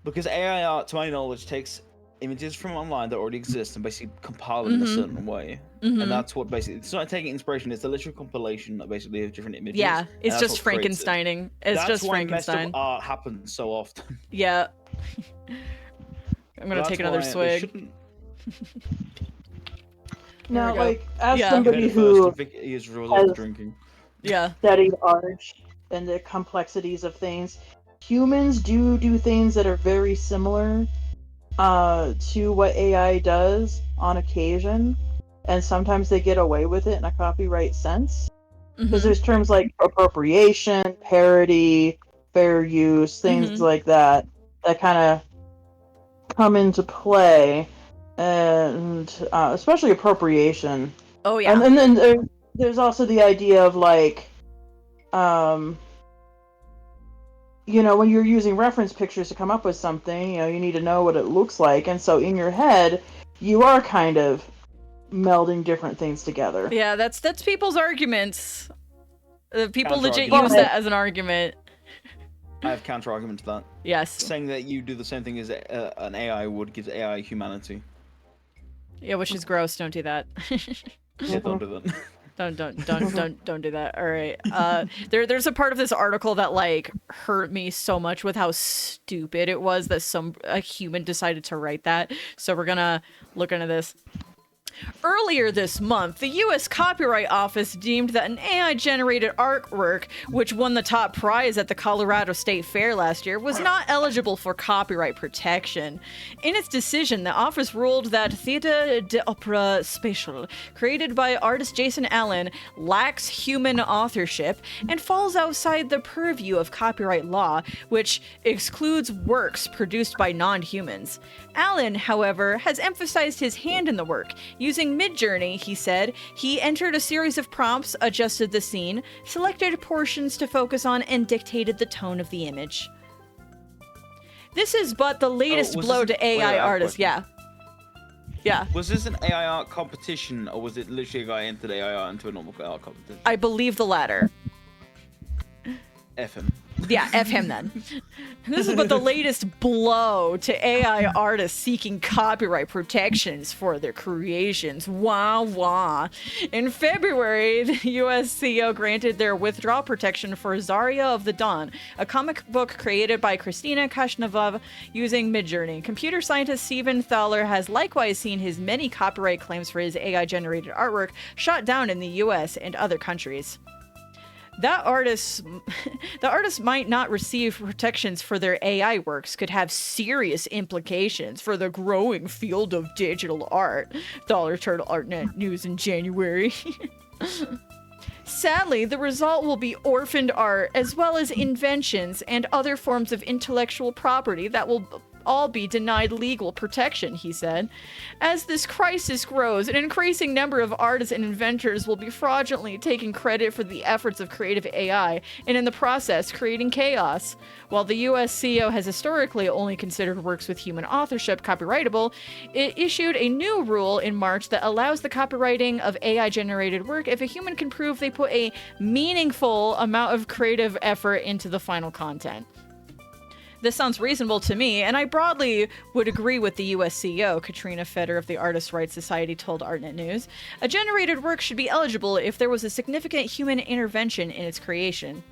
Because AI art, to my knowledge, takes images from online that already exist and basically compile them in a certain way. And that's what basically, it's not taking inspiration, it's a literal compilation of basically of different images. Yeah, it's just Frankensteining. It's that's just why Frankenstein. messed up art happens so often. Yeah. I'm gonna take another swig. Now, There we like, as Yeah. somebody who is has drinking. Yeah. studied art and the complexities of things, humans do things that are very similar to what AI does on occasion, and sometimes they get away with it in a copyright sense. Because there's terms like appropriation, parody, fair use, things like that kind of come into play, and especially appropriation. Oh yeah. And then there's also the idea of like, you know, when you're using reference pictures to come up with something, you know, you need to know what it looks like, and so in your head, you are kind of melding different things together. Yeah, that's people's arguments. People legit Counter-argument. use that as an argument. I have counter argument to that. Yes. Saying that you do the same thing as an AI would gives AI humanity. Yeah, which is gross. Don't do that. Yeah, don't do that. Don't do that. All right. There's a part of this article that like hurt me so much with how stupid it was that a human decided to write that. So we're gonna look into this. Earlier this month, the U.S. Copyright Office deemed that an AI-generated artwork, which won the top prize at the Colorado State Fair last year, was not eligible for copyright protection. In its decision, the office ruled that Theatre d'Opera Spatial, created by artist Jason Allen, lacks human authorship and falls outside the purview of copyright law, which excludes works produced by non-humans. Allen, however, has emphasized his hand in the work. Using Midjourney, he said, he entered a series of prompts, adjusted the scene, selected portions to focus on, and dictated the tone of the image. This is but the latest blow to AI artists. Yeah. Yeah. Was this an AI art competition, or was it literally a guy entered AI art into a normal art competition? I believe the latter. F him. Yeah, F him then. This is but the latest blow to AI artists seeking copyright protections for their creations. Wah wah. In February, the USCO granted their withdrawal protection for Zarya of the Dawn, a comic book created by Christina Kashnavov using Midjourney. Computer scientist Steven Thaler has likewise seen his many copyright claims for his AI-generated artwork shot down in the US and other countries. The artists might not receive protections for their AI works could have serious implications for the growing field of digital art. Dollar Turtle ArtNet News in January. Sadly, the result will be orphaned art as well as inventions and other forms of intellectual property that will all be denied legal protection, he said. As this crisis grows, an increasing number of artists and inventors will be fraudulently taking credit for the efforts of creative AI, and in the process, creating chaos. While the USCO has historically only considered works with human authorship copyrightable, it issued a new rule in March that allows the copywriting of AI-generated work if a human can prove they put a meaningful amount of creative effort into the final content. This sounds reasonable to me, and I broadly would agree with the USCO, Katrina Feder of the Artists' Rights Society told Artnet News. A generated work should be eligible if there was a significant human intervention in its creation.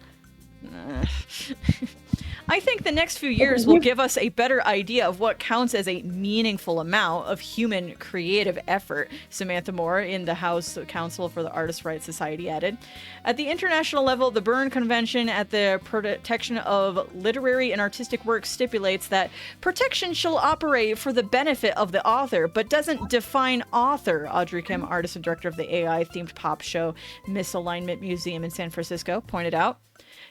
I think the next few years will give us a better idea of what counts as a meaningful amount of human creative effort, Samantha Moore in the House Council for the Artists' Rights Society added. At the international level, the Berne Convention at the Protection of Literary and Artistic Works stipulates that protection shall operate for the benefit of the author, but doesn't define author, Audrey Kim, artist and director of the AI-themed pop show Misalignment Museum in San Francisco, pointed out.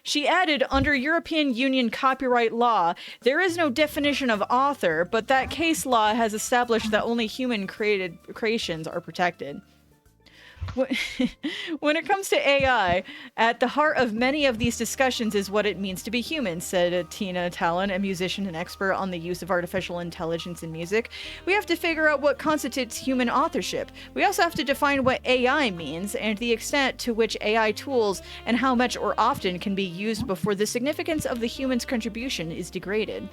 She added, under European Union copyright law, there is no definition of author, but that case law has established that only human created creations are protected. When it comes to AI, at the heart of many of these discussions is what it means to be human, said Tina Talon, a musician and expert on the use of artificial intelligence in music. We have to figure out what constitutes human authorship. We also have to define what AI means and the extent to which AI tools and how much or often can be used before the significance of the human's contribution is degraded.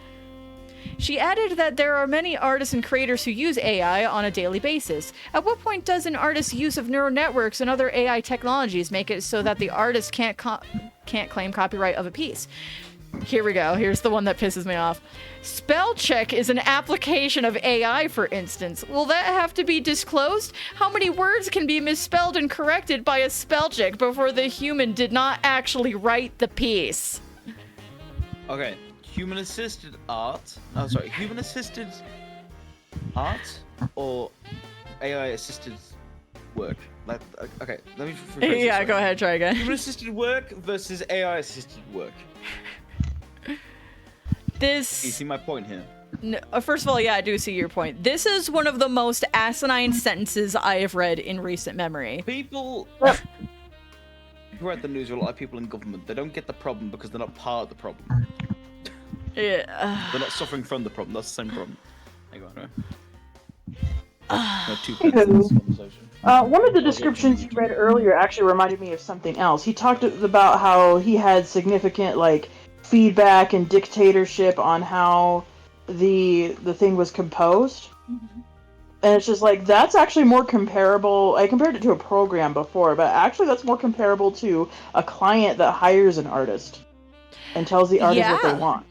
She added that there are many artists and creators who use AI on a daily basis. At what point does an artist's use of neural networks and other AI technologies make it so that the artist can't claim copyright of a piece? Here we go. Here's the one that pisses me off. Spell check is an application of AI, for instance. Will that have to be disclosed? How many words can be misspelled and corrected by a spell check before the human did not actually write the piece? Okay. Human-assisted art? Oh, sorry. Human-assisted art or AI-assisted work? Like, okay, let me rephrase Yeah, this, go ahead, try again. Human-assisted work versus AI-assisted work. This... You see my point here? No, first of all, yeah, I do see your point. This is one of the most asinine sentences I have read in recent memory. People... who are at the news are a lot of people in government. They don't get the problem because they're not part of the problem. Yeah. They're not suffering from the problem. That's the same problem. Hang on, right? No, 2 pence in this conversation. One of the descriptions you read earlier actually reminded me of something else. He talked about how he had significant feedback and dictatorship on how the thing was composed. Mm-hmm. And it's just that's actually more comparable. I compared it to a program before, but actually that's more comparable to a client that hires an artist and tells the artist what they want.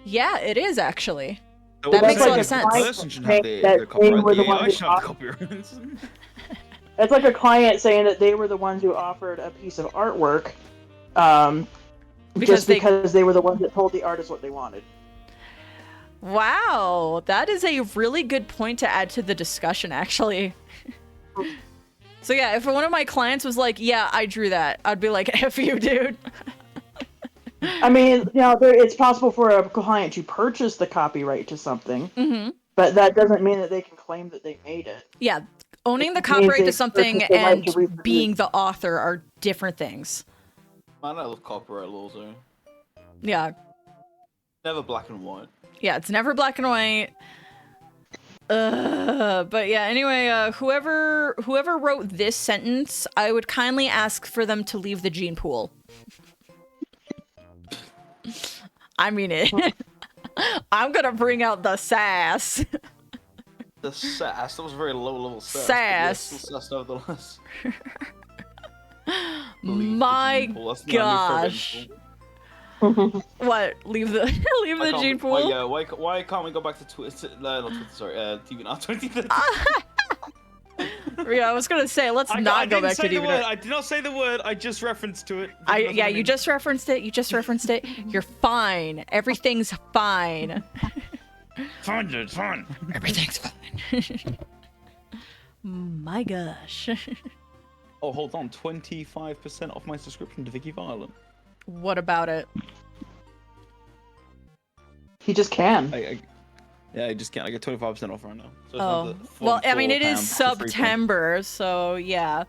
Yeah, it is actually. So that makes a lot of sense. sense. The person should have the copyright. The AI should have the copyright. It's like a client saying that they were the ones who offered a piece of artwork, because they were the ones that told the artist what they wanted. Wow, that is a really good point to add to the discussion, actually. So yeah, if one of my clients was like, yeah, I drew that, I'd be like, F you, dude. I mean, it's possible for a client to purchase the copyright to something, but that doesn't mean that they can claim that they made it. Yeah, owning the copyright to something and being the author are different things. Man, I love copyright laws, though. Yeah. Never black and white. Yeah, it's never black and white. But yeah, anyway, whoever wrote this sentence, I would kindly ask for them to leave the gene pool. I mean it. I'm gonna bring out the sass. The sass? That was a very low-level sass. Sass. Yes, nevertheless. My gosh. What? Leave the gene pool? Why can't we go back to Twitter? Not Twitter, sorry. DeviantArt 2013. Yeah, I was gonna say, let's not go back to DeviantArt. I did not say the word. I just referenced to it. Yeah, you just referenced it. You're fine. Everything's fine. Fine, dude, fine. Everything's fine. My gosh. Oh, hold on. 25% off my subscription to Vicky Violent. What about it? He just can. Yeah, I just can't. I get 25% off right now. So it's Oh, another well, I mean, £44 it is for £3. September, so yeah,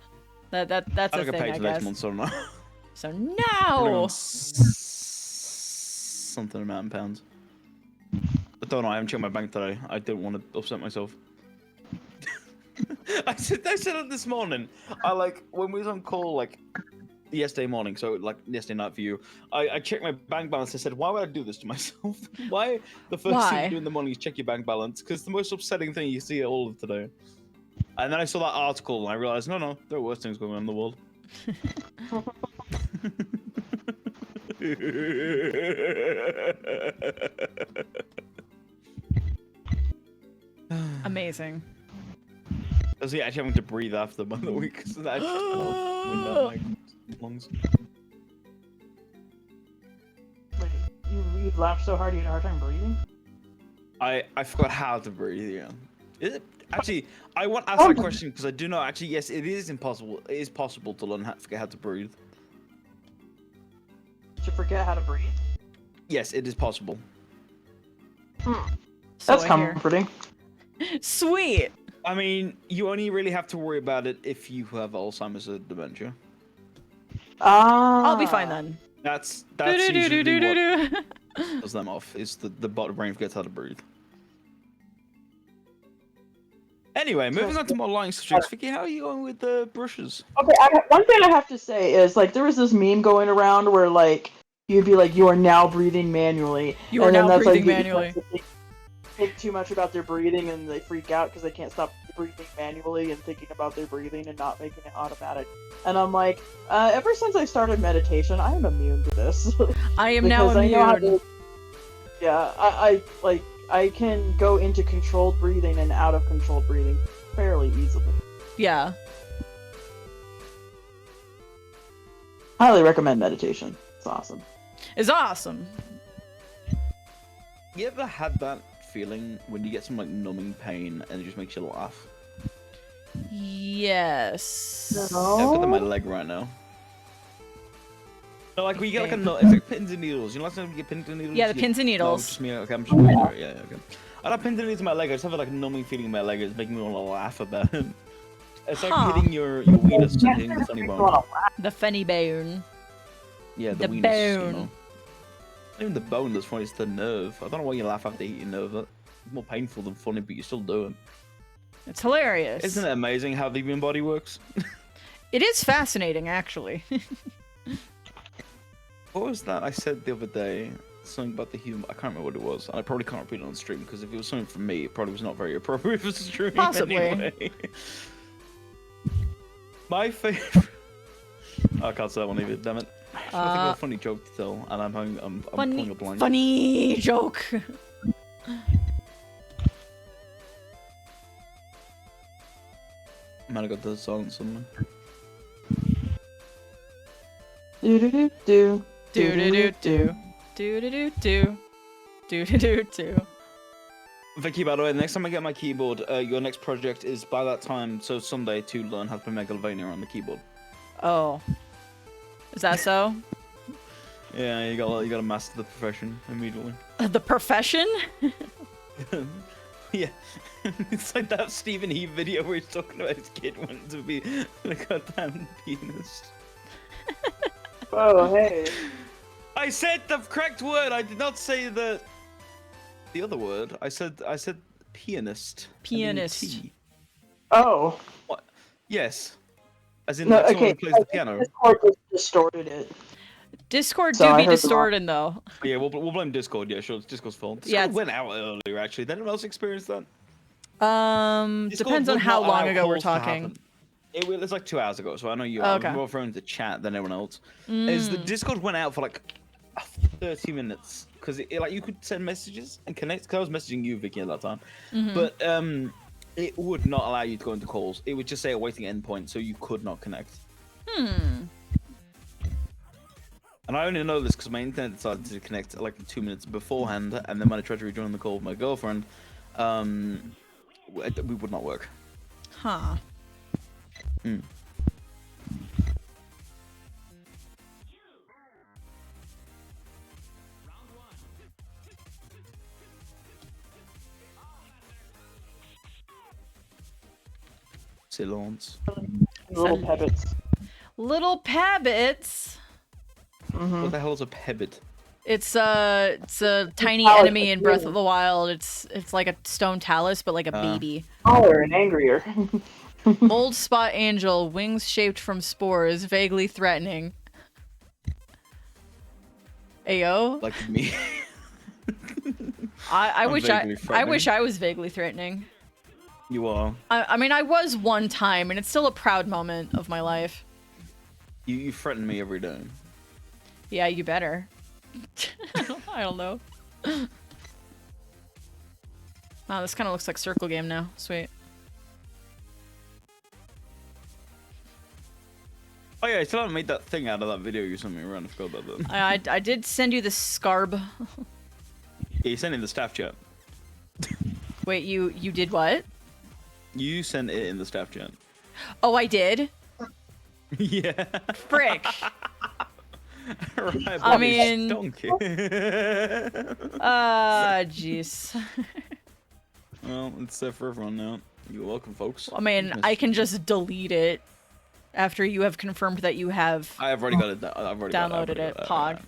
that's I a don't thing, get paid I till next guess. month, so no. So Probably now, around something amount in pounds. I don't know. I haven't checked my bank today. I don't want to upset myself. I said it this morning. I like when we was on call like yesterday morning, so like yesterday night for you. I checked my bank balance. I said, why would I do this to myself? Why the first thing you do in the morning is check your bank balance? Because the most upsetting thing you see all of today. And then I saw that article and I realized, no, there are worse things going on in the world. amazing. I was actually having to breathe after, by the way, because that wind out my lungs. Wait, you laughed so hard you had a hard time breathing? I forgot how to breathe. Yeah. Is it actually? I want to ask that question because I do know. Actually, yes, it is impossible. It is possible to learn forget how to breathe. To forget how to breathe? Yes, it is possible. That's I hear. comforting. Sweet. I mean, you only really have to worry about it if you have Alzheimer's or dementia. I'll be fine then. That's usually what does them off. Is the brain forgets how to breathe. Anyway, moving on to more lying subjects. Vicky, how are you going with the brushes? Okay, one thing I have to say is, like, there was this meme going around where, like, you'd be like, you are now breathing manually. You are now breathing manually. Think too much about their breathing and they freak out because they can't stop breathing manually and thinking about their breathing and not making it automatic. And I'm like, ever since I started meditation, I am immune to this. I am now immune. I can go into controlled breathing and out of controlled breathing fairly easily. Yeah. Highly recommend meditation. It's awesome. It's awesome. You ever had that feeling when you get some like numbing pain and it just makes you laugh? Yes. Yeah, I've got them in my leg right now. No, like when you get like it's like pins and needles. You know, last time you get pins and needles. Yeah, the pins and needles. No, just me. Okay, I'm just waiting for it. Yeah, okay. I have pins and needles in my leg. I just have like a numbing feeling in my leg. It's making me want to laugh about it. It's like hitting your weenus and hitting the funny bone. The funny bone. Yeah, the weenus, bone. You know. Not even the bone that's funny, it's the nerve. I don't know why you laugh after eating nerve. It's more painful than funny, but you still do it. It's hilarious. Isn't it amazing how the human body works? It is fascinating, actually. What was that I said the other day? Something about the human... I can't remember what it was. And I probably can't repeat it on the stream, because if it was something from me, it probably was not very appropriate for the stream. Possibly. Anyway. My favorite... I can't say that one either, damn it. I think of a funny joke to tell, and I'm pulling a blank. Funny joke. Man, I got the silence somewhere. Do do do do do do do do do do do do do do. Vicky, by the way, the next time I get my keyboard, your next project is by that time, so Sunday, to learn how to play Megalovania on the keyboard. Oh. Is that so? Yeah, you gotta master the profession immediately. The profession? Yeah. It's like that Stephen Heath video where he's talking about his kid wanting to be a goddamn pianist. Oh, hey. I said the correct word. I did not say the other word. I said pianist. Pianist. Oh. What? Yes. As in, No, like, someone okay. who plays the piano. Discord just distorted it. Discord So do I be heard distorting, though. Yeah, we'll blame Discord. Yeah, sure. It's Discord's fault. Discord Yeah, went out earlier, actually. Did anyone else experience that? Depends on would how not long allow ago we're calls to talking. happen. It was like 2 hours ago, so I know you Oh, are okay. more prone to chat than everyone else. Is the Discord went out for like 30 minutes because like you could send messages and connect. Because I was messaging you, Vicky, at that time, but it would not allow you to go into calls. It would just say awaiting endpoint, so you could not connect. And I only know this because my internet decided to connect like 2 minutes beforehand, and then when I tried to rejoin the call with my girlfriend, we would not work. Huh. Silence. Little pebbits. Little Pabbits. What the hell is a pebbit? It's a tiny Talus, enemy in Breath of the Wild. It's like a stone talus, but like a baby. Smaller and angrier. Mold spot angel, wings shaped from spores, vaguely threatening. Ayo. Like me. I wish vaguely I threatening. wish I was vaguely threatening. You are. I mean, I was one time, and it's still a proud moment of my life. You threaten me every day. Yeah, you better. I don't know. Wow, this kind of looks like Circle Game now. Sweet. Oh yeah, I still haven't made that thing out of that video you sent me around. I forgot about that. I did send you the scarb. Yeah, you sent it in the staff chat. Wait, you did what? You sent it in the staff chat. Oh, I did? Yeah. Frick. Right, I mean... donkey. Jeez. Well, it's there for everyone now. You're welcome, folks. I mean, I can just delete it after you have confirmed that you have... I have already got it. I've already downloaded it. Pog.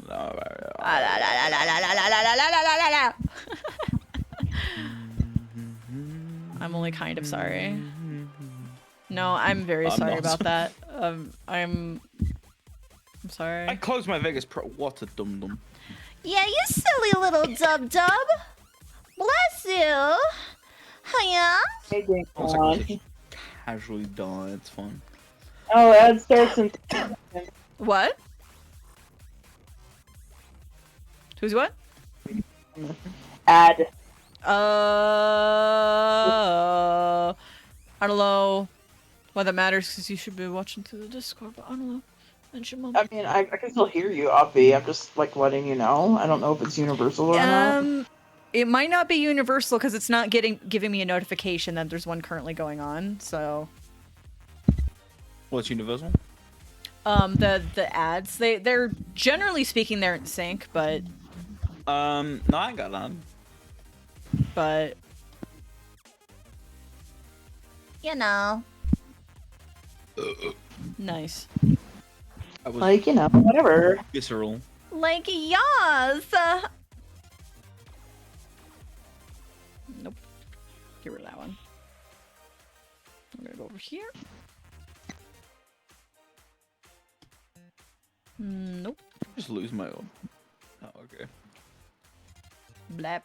I'm only kind of sorry. No, I'm very sorry not. about that. I'm sorry. I closed my Vegas Pro. What a dum dum. Yeah, you silly little dub-dub. Bless you. Hiya. Casually die. It's fine. Oh, ad starts in. What? Who's what? Ad. I don't know why that matters, because you should be watching through the Discord, but I don't know. I mean, I can still hear you, Obvi. I'm just, like, letting you know. I don't know if it's universal or not. It might not be universal, because it's not giving me a notification that there's one currently going on, so... What's universal? The ads, they're generally speaking, they're in sync, but... No, I ain't got none. But... You know. Nice. Like, you know, whatever. Visceral. Like, yas. Nope. Get rid of that one. I'm gonna go over here. Nope. Just lose my own. Oh, okay. Blap.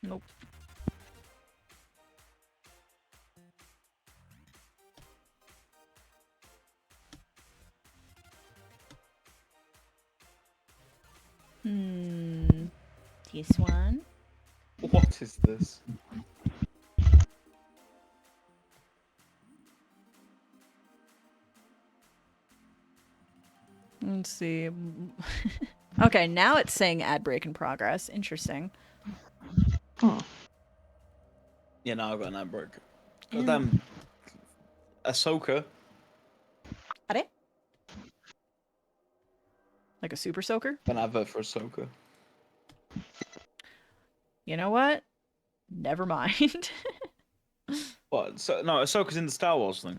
Nope. This one. What is this? Let's see. Okay, now it's saying ad break in progress. Interesting. Hmm. Yeah, now I've got an ad break. Goddamn. Ahsoka. Are like a super soaker? An advert for Ahsoka. You know what? Never mind. What? So, no, Ahsoka's in the Star Wars thing.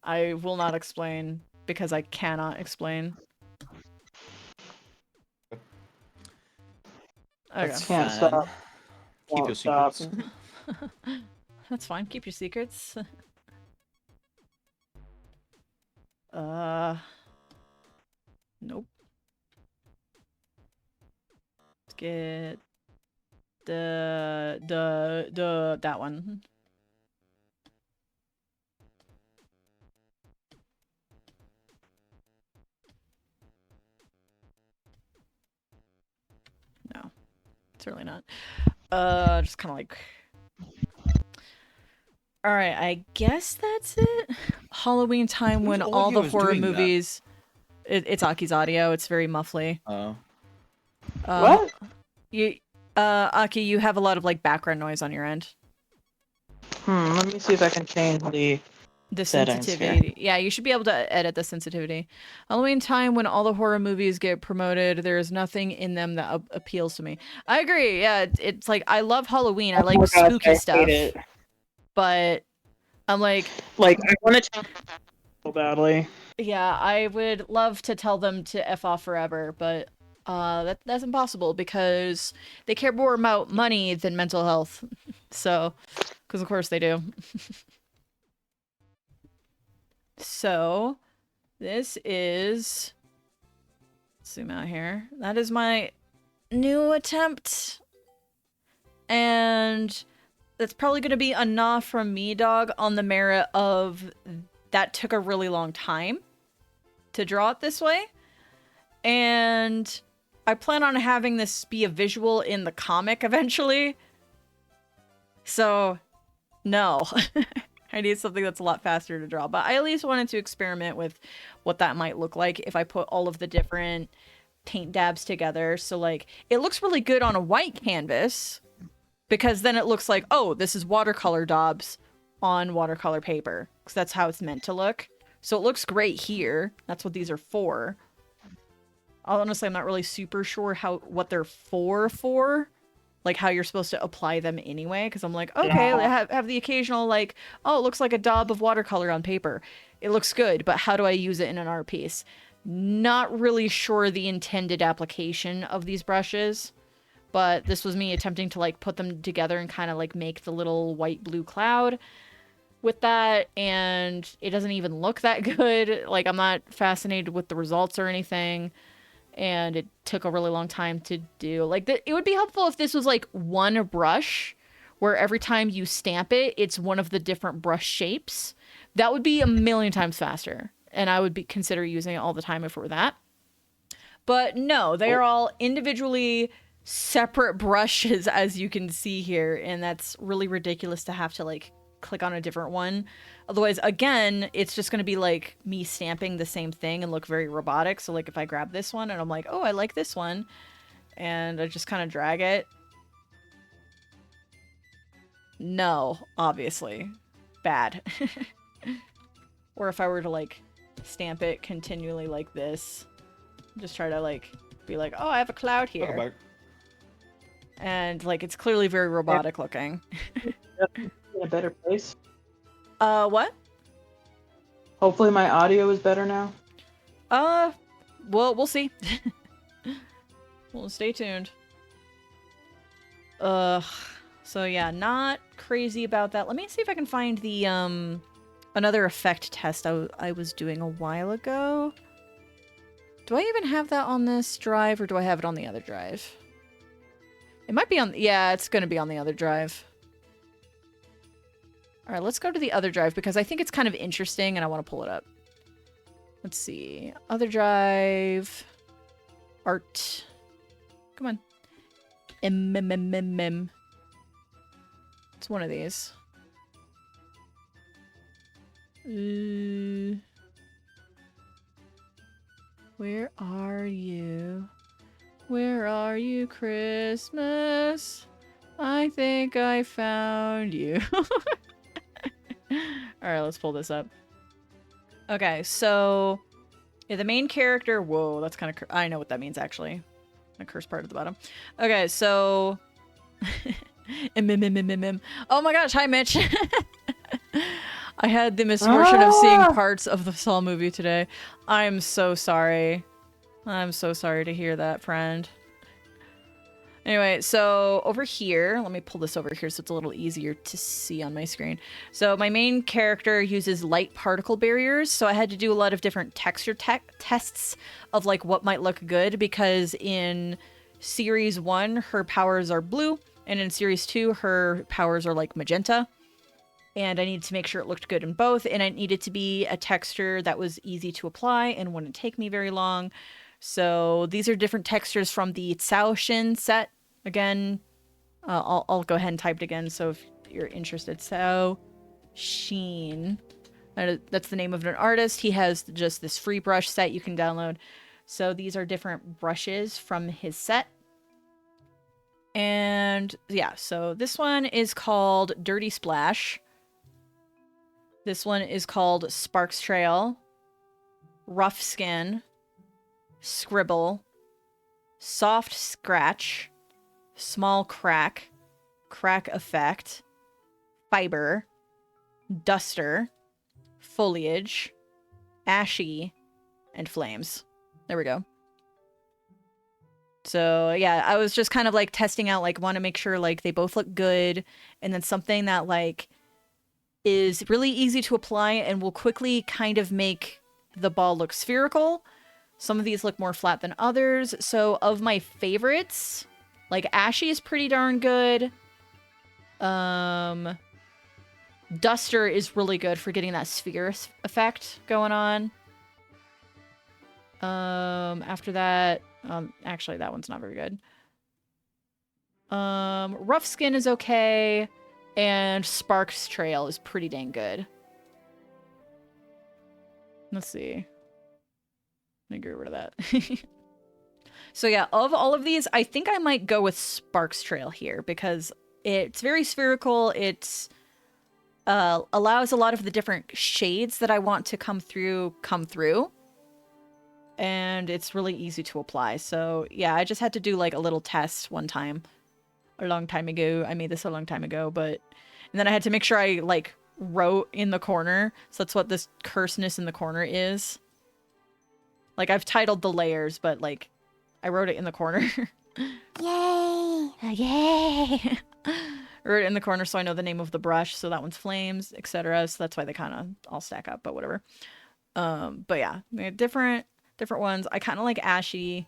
I will not explain because I cannot explain. Okay. That's Can't fine. stop. Keep your Won't stop. secrets. That's fine. Keep your secrets. Nope. Let's get that one. No, certainly not. Just kind of like. All right, I guess that's it. Halloween time when all the horror movies. It's Aki's audio. It's very muffly. Oh. What? Aki, you have a lot of like background noise on your end. Let me see if I can change the The settings sensitivity. Yeah, you should be able to edit the sensitivity. Halloween time, when all the horror movies get promoted, there is nothing in them that appeals to me. I agree. Yeah, it's like I love Halloween. I Oh like my gosh, spooky I stuff. hate it. But I'm like I want to talk so badly. yeah, I would love to tell them to F off forever, but that's impossible because they care more about money than mental health. So, because of course they do. So, this is, zoom out here. That is my new attempt. And that's probably going to be a nah from me, dog, on the merit of that took a really long time to draw it this way. And I plan on having this be a visual in the comic eventually. So, no. I need something that's a lot faster to draw. But I at least wanted to experiment with what that might look like if I put all of the different paint dabs together. So, like, it looks really good on a white canvas because then it looks like, oh, this is watercolor daubs on watercolor paper. Because that's how it's meant to look. So it looks great here. That's what these are for. Honestly, I'm not really super sure what they're for. Like, how you're supposed to apply them anyway. Because I'm like, okay, have the occasional, like, oh, it looks like a daub of watercolor on paper. It looks good, but how do I use it in an art piece? Not really sure the intended application of these brushes. But this was me attempting to, like, put them together and kind of, like, make the little white-blue cloud with that. And it doesn't even look that good. Like, I'm not fascinated with the results or anything. And it took a really long time to do. Like, it would be helpful if this was, like, one brush, where every time you stamp it, it's one of the different brush shapes. That would be a million times faster. And I would consider using it all the time if it were that. But no, they are all individually separate brushes, as you can see here. And that's really ridiculous to have to, like, click on a different one. Otherwise, again, it's just going to be like me stamping the same thing and look very robotic. So, like, if I grab this one and I'm like, oh, I like this one, and I just kind of drag it. No, obviously. Bad. Or if I were to, like, stamp it continually like this, just try to, like, be like, oh, I have a cloud here. And, like, it's clearly very robotic looking. In a better place. What? Hopefully my audio is better now. Well, we'll see. Well, stay tuned. So yeah, not crazy about that. Let me see if I can find the, another effect test I was doing a while ago. Do I even have that on this drive, or do I have it on the other drive? It might be on, yeah, it's gonna be on the other drive. All right, let's go to the other drive because I think it's kind of interesting and I want to pull it up. Let's see. Other drive. Art. Come on. It's one of these. Where are you? Where are you, Christmas? I think I found you. Alright, let's pull this up. Okay, so yeah, the main character... Whoa, that's kind of... I know what that means, actually. A curse part at the bottom. Okay, so... Oh my gosh, hi, Mitch! I had the misfortune of seeing parts of the Saw movie today. I'm so sorry. I'm so sorry to hear that, friend. Anyway, so over here, let me pull this over here so it's a little easier to see on my screen. So my main character uses light particle barriers, so I had to do a lot of different texture tests of like what might look good, because in Series 1, her powers are blue, and in Series 2, her powers are like magenta. And I needed to make sure it looked good in both, and it needed to be a texture that was easy to apply and wouldn't take me very long. So these are different textures from the Cao Xin set. Again, I'll go ahead and type it again, so if you're interested. Cao Xin. That's the name of an artist. He has just this free brush set you can download. So these are different brushes from his set. And yeah, so this one is called Dirty Splash. This one is called Sparks Trail, Rough Skin, Scribble, Soft Scratch, Small Crack, Crack Effect, Fiber, Duster, Foliage, Ashy, and Flames. There we go. So yeah, I was just kind of like testing out, like want to make sure like they both look good, and then something that like is really easy to apply and will quickly kind of make the ball look spherical. Some of these look more flat than others. So of my favorites, like Ashy is pretty darn good. Duster is really good for getting that sphere effect going on. After that, actually that one's not very good. Rough Skin is okay, and Sparks Trail is pretty dang good. Let's see. Let me get rid of that. So yeah, of all of these, I think I might go with Sparks Trail here because it's very spherical. It's allows a lot of the different shades that I want to come through. And it's really easy to apply. So yeah, I just had to do like a little test one time a long time ago. I made this a long time ago, and then I had to make sure I like wrote in the corner. So that's what this cursedness in the corner is. Like I've titled the layers, but like I wrote it in the corner. Yay! Yay! I wrote it in the corner so I know the name of the brush. So that one's Flames, etc. So that's why they kind of all stack up, but whatever. But yeah, different ones. I kind of like Ashy.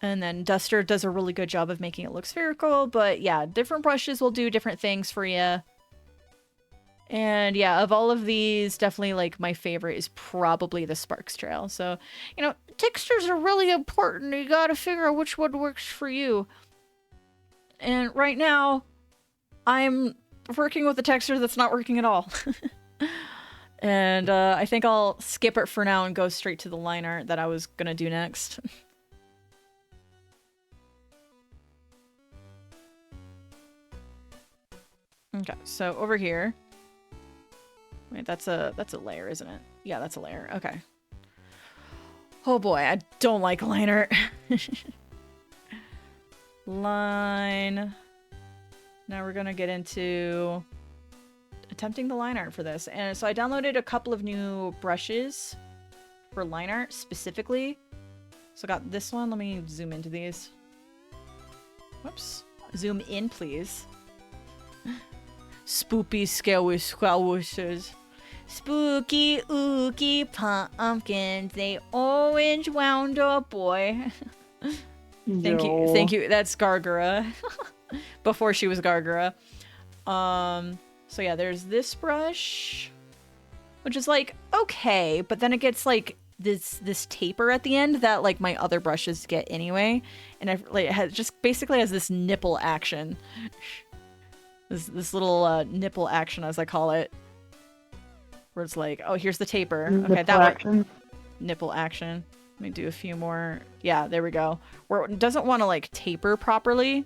And then Duster does a really good job of making it look spherical. But yeah, different brushes will do different things for you. And yeah, of all of these, definitely like my favorite is probably the Sparks Trail. So, you know, textures are really important. You gotta figure out which one works for you. And right now, I'm working with a texture that's not working at all. And I think I'll skip it for now and go straight to the line art that I was gonna do next. Okay, so over here. Wait, that's a layer, isn't it? Yeah, that's a layer. Okay. Oh boy, I don't like line art. Line. Now we're gonna get into attempting the line art for this. And so I downloaded a couple of new brushes for line art specifically. So I got this one. Let me zoom into these. Whoops. Zoom in, please. Spoopy scary squawishers. Spooky ooky pumpkins. They orange wound up, boy. Thank you. That's Gargara. Before she was Gargara. So yeah, there's this brush, which is like okay, but then it gets like this taper at the end that like my other brushes get anyway, and it has just basically has this nipple action. This little nipple action, as I call it, where it's like, oh, here's the taper. Okay, that one. Nipple action. Let me do a few more. Yeah, there we go. Where it doesn't want to like taper properly.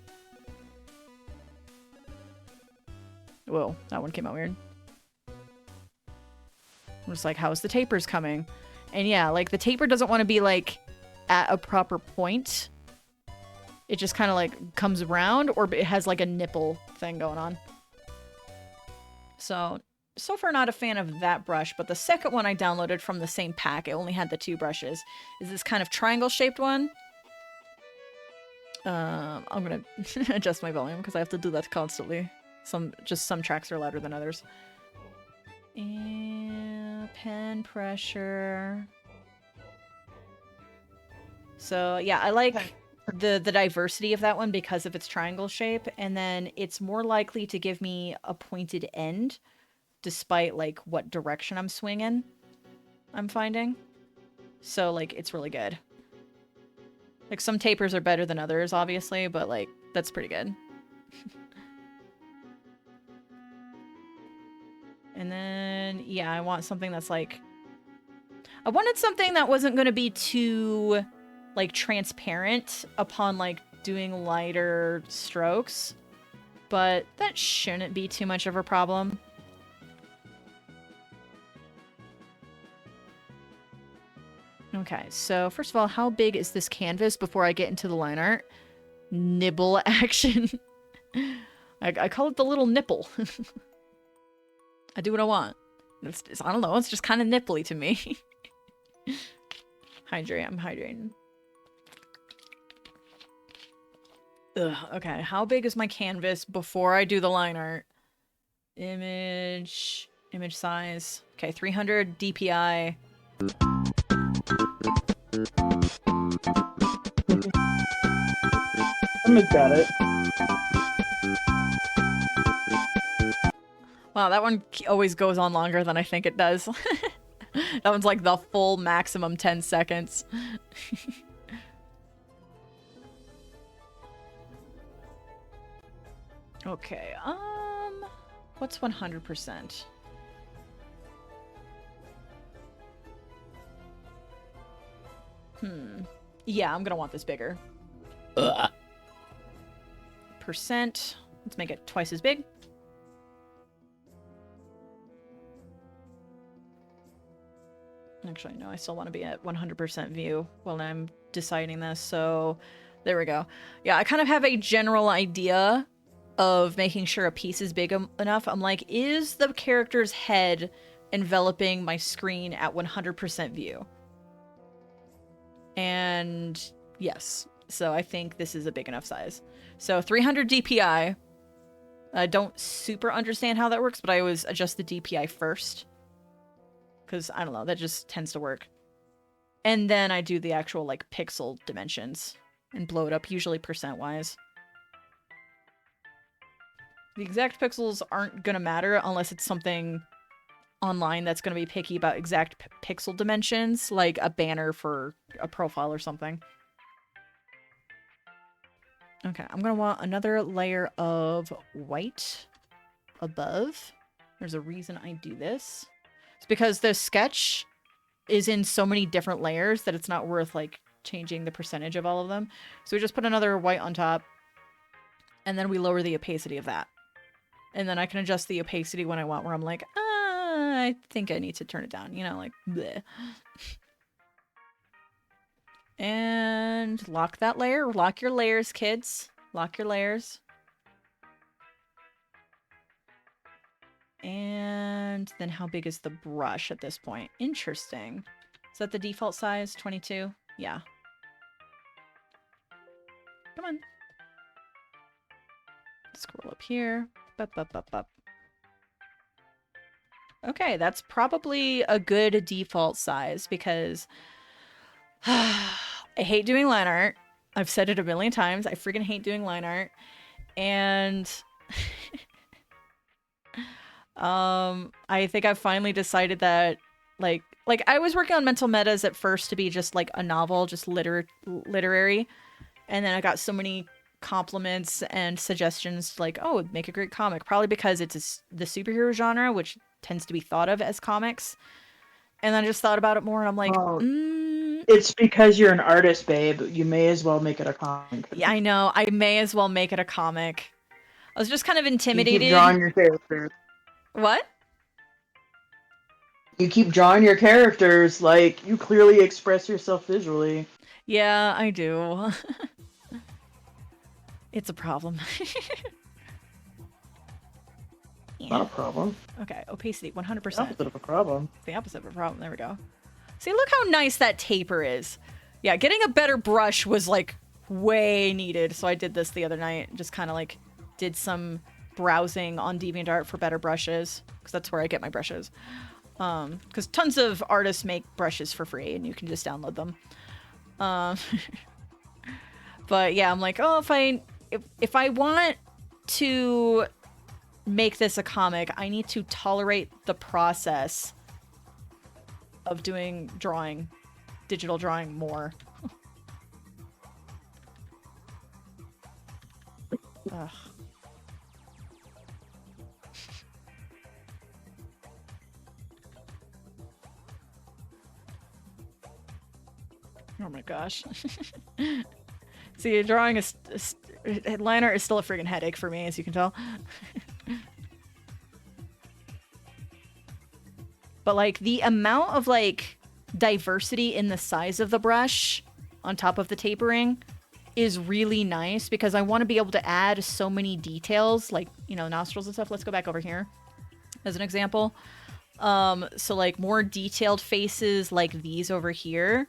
Whoa, that one came out weird. I'm just like, how's the tapers coming? And yeah, like the taper doesn't want to be like at a proper point. It just kind of like comes around, or it has like a nipple thing going on. So far not a fan of that brush, but the second one I downloaded from the same pack, it only had the two brushes, is this kind of triangle shaped one. I'm gonna adjust my volume because I have to do that constantly. Some tracks are louder than others. And pen pressure. So yeah, I like the diversity of that one because of its triangle shape, and then it's more likely to give me a pointed end despite like what direction I'm swinging, I'm finding. So like it's really good. Like some tapers are better than others, obviously, but like that's pretty good. And then, yeah, I want something that's like... I wanted something that wasn't going to be too, like, transparent upon, like, doing lighter strokes. But that shouldn't be too much of a problem. Okay, so first of all, how big is this canvas before I get into the line art? Nibble action. I call it the little nipple. I do what I want. I don't know, it's just kind of nipply to me. Hydrate, I'm hydrating. Ugh, okay, how big is my canvas before I do the line art? Image size. Okay, 300 DPI. Someone's got it. Wow, that one always goes on longer than I think it does. That one's like the full maximum 10 seconds. Okay, what's 100%? Yeah, I'm gonna want this bigger. Percent. Let's make it twice as big. Actually, no, I still want to be at 100% view while I'm deciding this, so there we go. Yeah, I kind of have a general idea of making sure a piece is big enough. I'm like, is the character's head enveloping my screen at 100% view? And yes, so I think this is a big enough size. So 300 DPI. I don't super understand how that works, but I always adjust the DPI first. Because, I don't know, that just tends to work. And then I do the actual, like, pixel dimensions and blow it up, usually percent-wise. The exact pixels aren't gonna matter unless it's something online that's gonna be picky about exact pixel dimensions, like a banner for a profile or something. Okay, I'm gonna want another layer of white above. There's a reason I do this. It's because the sketch is in so many different layers that it's not worth, like, changing the percentage of all of them. So we just put another white on top, and then we lower the opacity of that. And then I can adjust the opacity when I want, where I'm like, I think I need to turn it down, you know, like, bleh. And lock that layer. Lock your layers, kids. Lock your layers. And then how big is the brush at this point? Interesting. Is that the default size? 22? Yeah. Come on. Scroll up here. Bup. Okay, that's probably a good default size because I hate doing line art. I've said it a million times. I freaking hate doing line art. And I think I've finally decided that like I was working on mental metas at first to be just like a novel, just literary. And then I got so many compliments and suggestions like, oh, it'd make a great comic. Probably because it's the superhero genre, which tends to be thought of as comics. And then I just thought about it more and I'm like, It's because you're an artist, babe. You may as well make it a comic. Yeah, I know. I may as well make it a comic. I was just kind of intimidated. You keep drawing your characters. What? You keep drawing your characters, like, you clearly express yourself visually. Yeah, I do. It's a problem. Yeah. Not a problem. Okay, opacity, 100%. The opposite of a problem. It's the opposite of a problem. There we go. See, look how nice that taper is. Yeah, getting a better brush was, like, way needed. So I did this the other night. Just kind of, like, did some browsing on DeviantArt for better brushes. Because that's where I get my brushes. Because tons of artists make brushes for free, and you can just download them. But, yeah, I'm like, oh, if I want to make this a comic, I need to tolerate the process of doing digital drawing more. Ugh. Oh my gosh. See, drawing line art is still a friggin' headache for me, as you can tell. But, like, the amount of, like, diversity in the size of the brush on top of the tapering is really nice because I want to be able to add so many details, like, you know, nostrils and stuff. Let's go back over here as an example. So like more detailed faces like these over here.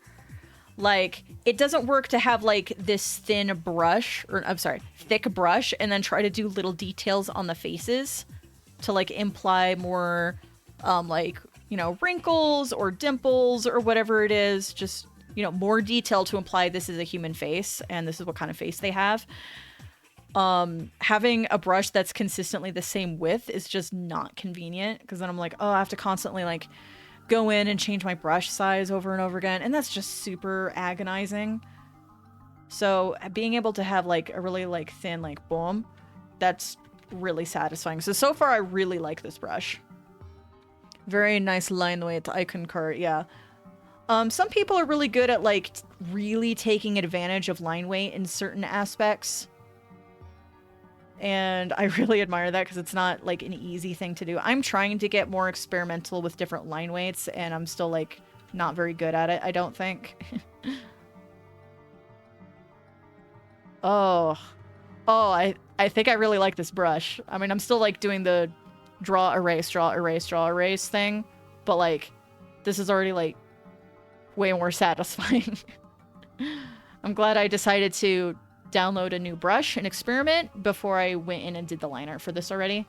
Like, it doesn't work to have like this thin brush, or I'm sorry, thick brush, and then try to do little details on the faces to like imply more like, you know, wrinkles or dimples or whatever it is. Just, you know, more detail to imply this is a human face and this is what kind of face they have. Having a brush that's consistently the same width is just not convenient, because then I'm like, oh, I have to constantly like go in and change my brush size over and over again, and that's just super agonizing. So being able to have like a really like thin like boom, that's really satisfying. So far I really like this brush. Very nice line weight, I concur. Yeah. Some people are really good at like really taking advantage of line weight in certain aspects, and I really admire that because it's not like an easy thing to do. I'm trying to get more experimental with different line weights, and I'm still like not very good at it, I don't think. Oh, I think I really like this brush. I mean, I'm still like doing the draw, erase, draw, erase, draw, erase thing, but like this is already like way more satisfying. I'm glad I decided to download a new brush and experiment before I went in and did the line art for this already.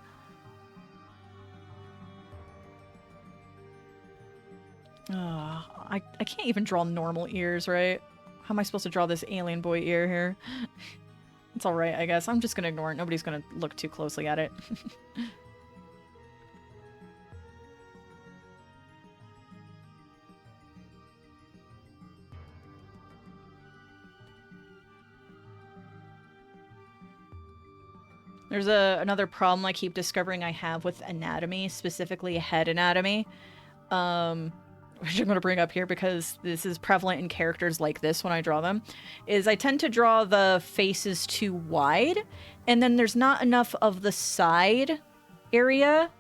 I can't even draw normal ears, right? How am I supposed to draw this alien boy ear here? It's alright, I guess. I'm just gonna ignore it. Nobody's gonna look too closely at it. There's another problem I keep discovering I have with anatomy, specifically head anatomy, which I'm going to bring up here because this is prevalent in characters like this when I draw them, is I tend to draw the faces too wide, and then there's not enough of the side area.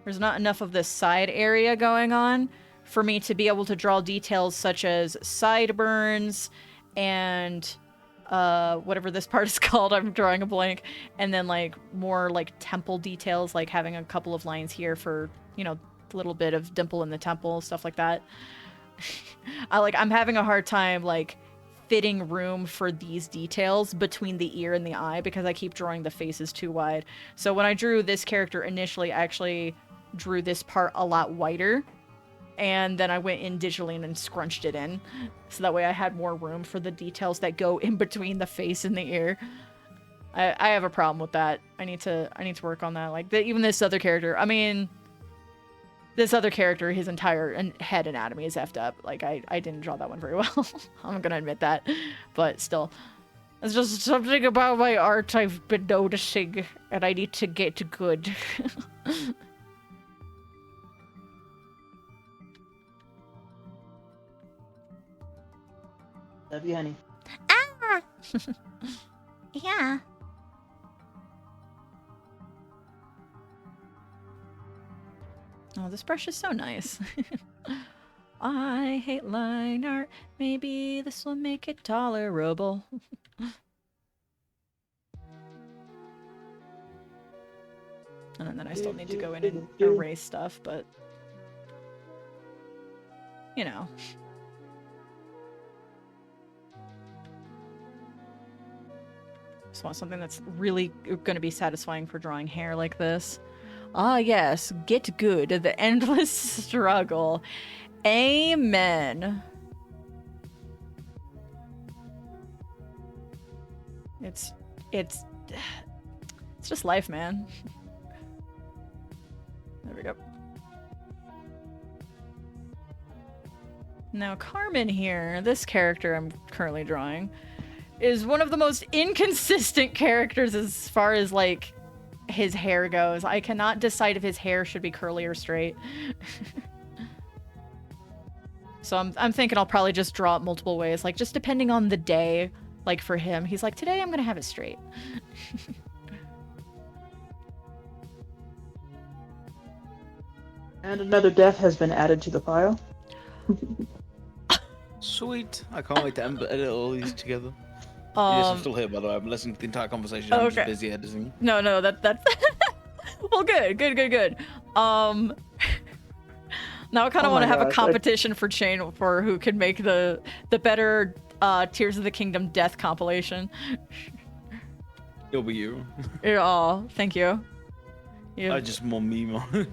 There's not enough of the side area going on for me to be able to draw details such as sideburns and whatever this part is called, I'm drawing a blank, and then like more like temple details, like having a couple of lines here for, you know, a little bit of dimple in the temple, stuff like that. I'm having a hard time like fitting room for these details between the ear and the eye because I keep drawing the faces too wide. So when I drew this character initially, I actually drew this part a lot wider, and then I went in digitally and scrunched it in, so that way I had more room for the details that go in between the face and the ear. I have a problem with that. I need to work on that. Like even this other character. I mean, this other character, his entire head anatomy is effed up. Like I didn't draw that one very well. I'm gonna admit that, but still, it's just something about my art I've been noticing, and I need to get good. Love you, honey. Ah! Yeah. Oh, this brush is so nice. I hate line art. Maybe this will make it tolerable. And then I still need to go in and erase stuff, but you know. Just want something that's really going to be satisfying for drawing hair like this. Ah, yes, get good. The endless struggle. Amen. It's just life, man. There we go. Now, Carmen here, this character I'm currently drawing, is one of the most inconsistent characters as far as, like, his hair goes. I cannot decide if his hair should be curly or straight. So I'm thinking I'll probably just draw it multiple ways, like, just depending on the day. Like, for him, he's like, today I'm gonna have it straight. And another death has been added to the file. Sweet. I can't wait to edit all these together. Yes, I'm still here, by the way. I'm listening to the entire conversation. I'm just busy editing. No, that's well, good. Now I kind of want to have a competition for chain for who can make the better Tears of the Kingdom death compilation. It'll be you. Oh, thank you. I just more meme on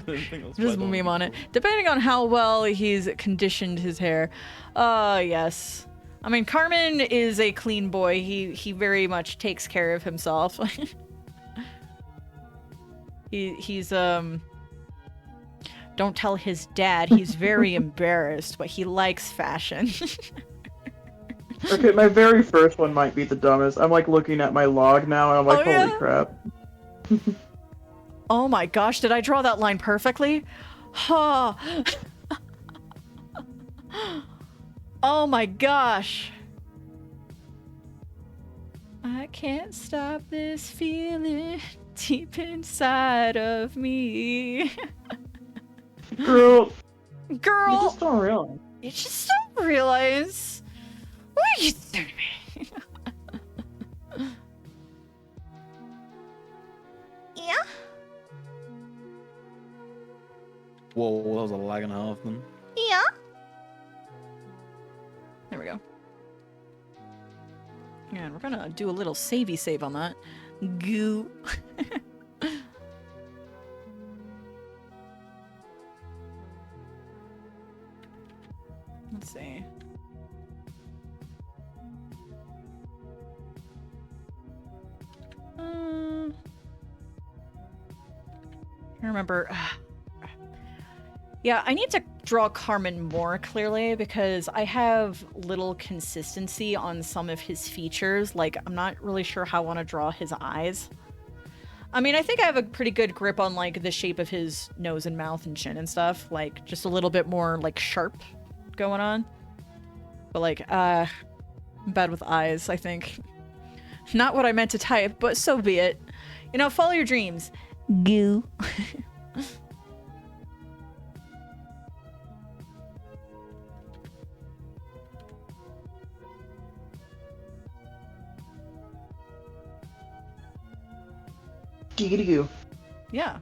it. Just meme on it. Depending on how well he's conditioned his hair. Yes. I mean, Carmen is a clean boy. He very much takes care of himself. He's don't tell his dad. He's very embarrassed, but he likes fashion. Okay, my very first one might be the dumbest. I'm like looking at my log now and I'm like, holy crap. Oh my gosh, did I draw that line perfectly? Huh. Oh my gosh. I can't stop this feeling deep inside of me. Girl. You just don't realize. You just don't realize. What are you doing to me? Yeah? Whoa, that was a lag and a half then. Yeah? There we go. And we're gonna do a little savey save on that. Goo. Let's see. I remember. Yeah, I need to draw Carmen more clearly because I have little consistency on some of his features. Like, I'm not really sure how I want to draw his eyes. I mean, I think I have a pretty good grip on, like, the shape of his nose and mouth and chin and stuff. Like, just a little bit more, like, sharp going on. But, like, I'm bad with eyes, I think. Not what I meant to type, but so be it. You know, follow your dreams. Goo. Giggity-goo. Yeah.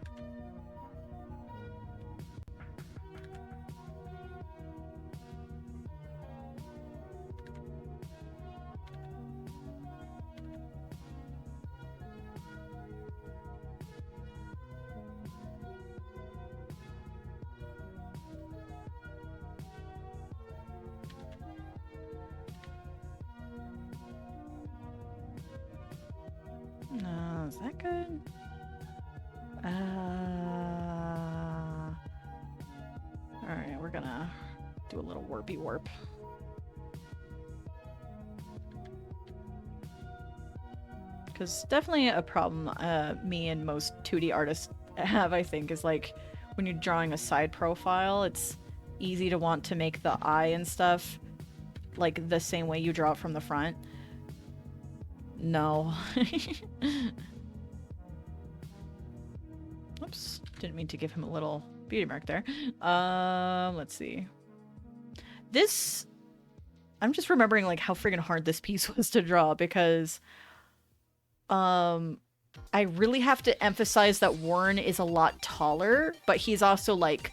No, is that good? Alright, we're gonna do a little warpy warp. Because definitely a problem me and most 2D artists have, I think, is like when you're drawing a side profile, it's easy to want to make the eye and stuff like the same way you draw it from the front. No. Oops, didn't mean to give him a little beauty mark there. Let's see. This, I'm just remembering like how friggin' hard this piece was to draw because I really have to emphasize that Warren is a lot taller, but he's also like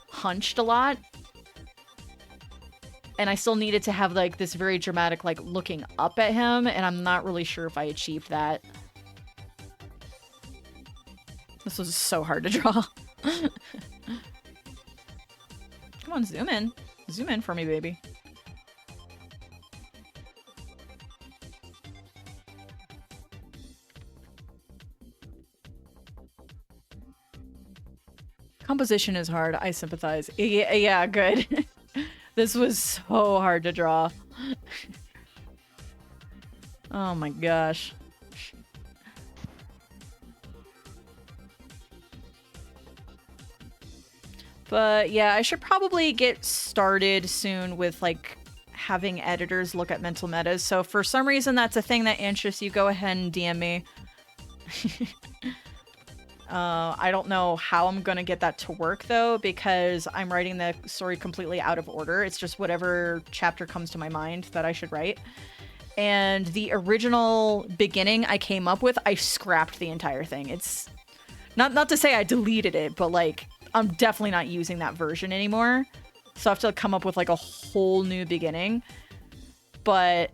hunched a lot. And I still needed to have like this very dramatic like looking up at him, and I'm not really sure if I achieved that. This was so hard to draw. Come on, zoom in. Zoom in for me, baby. Composition is hard. I sympathize. Yeah, good. This was so hard to draw. Oh my gosh. But yeah, I should probably get started soon with like having editors look at mental metas. So if for some reason that's a thing that interests you, go ahead and DM me. I don't know how I'm gonna get that to work though, because I'm writing the story completely out of order. It's just whatever chapter comes to my mind that I should write. And the original beginning I came up with, I scrapped the entire thing. It's not to say I deleted it, but like I'm definitely not using that version anymore. So I have to come up with like a whole new beginning. But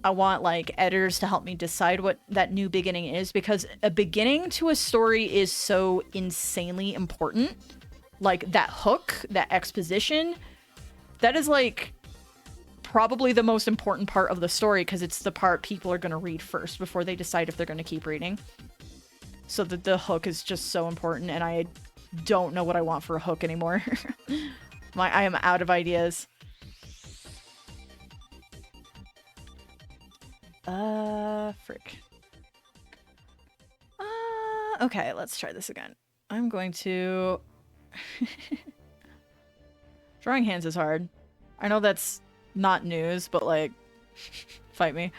I want like editors to help me decide what that new beginning is, because a beginning to a story is so insanely important. Like that hook, that exposition, that is like probably the most important part of the story, because it's the part people are going to read first before they decide if they're going to keep reading. So that the hook is just so important, and I don't know what I want for a hook anymore. I am out of ideas. Frick. Okay, let's try this again. I'm going to... Drawing hands is hard. I know that's not news, but like, fight me.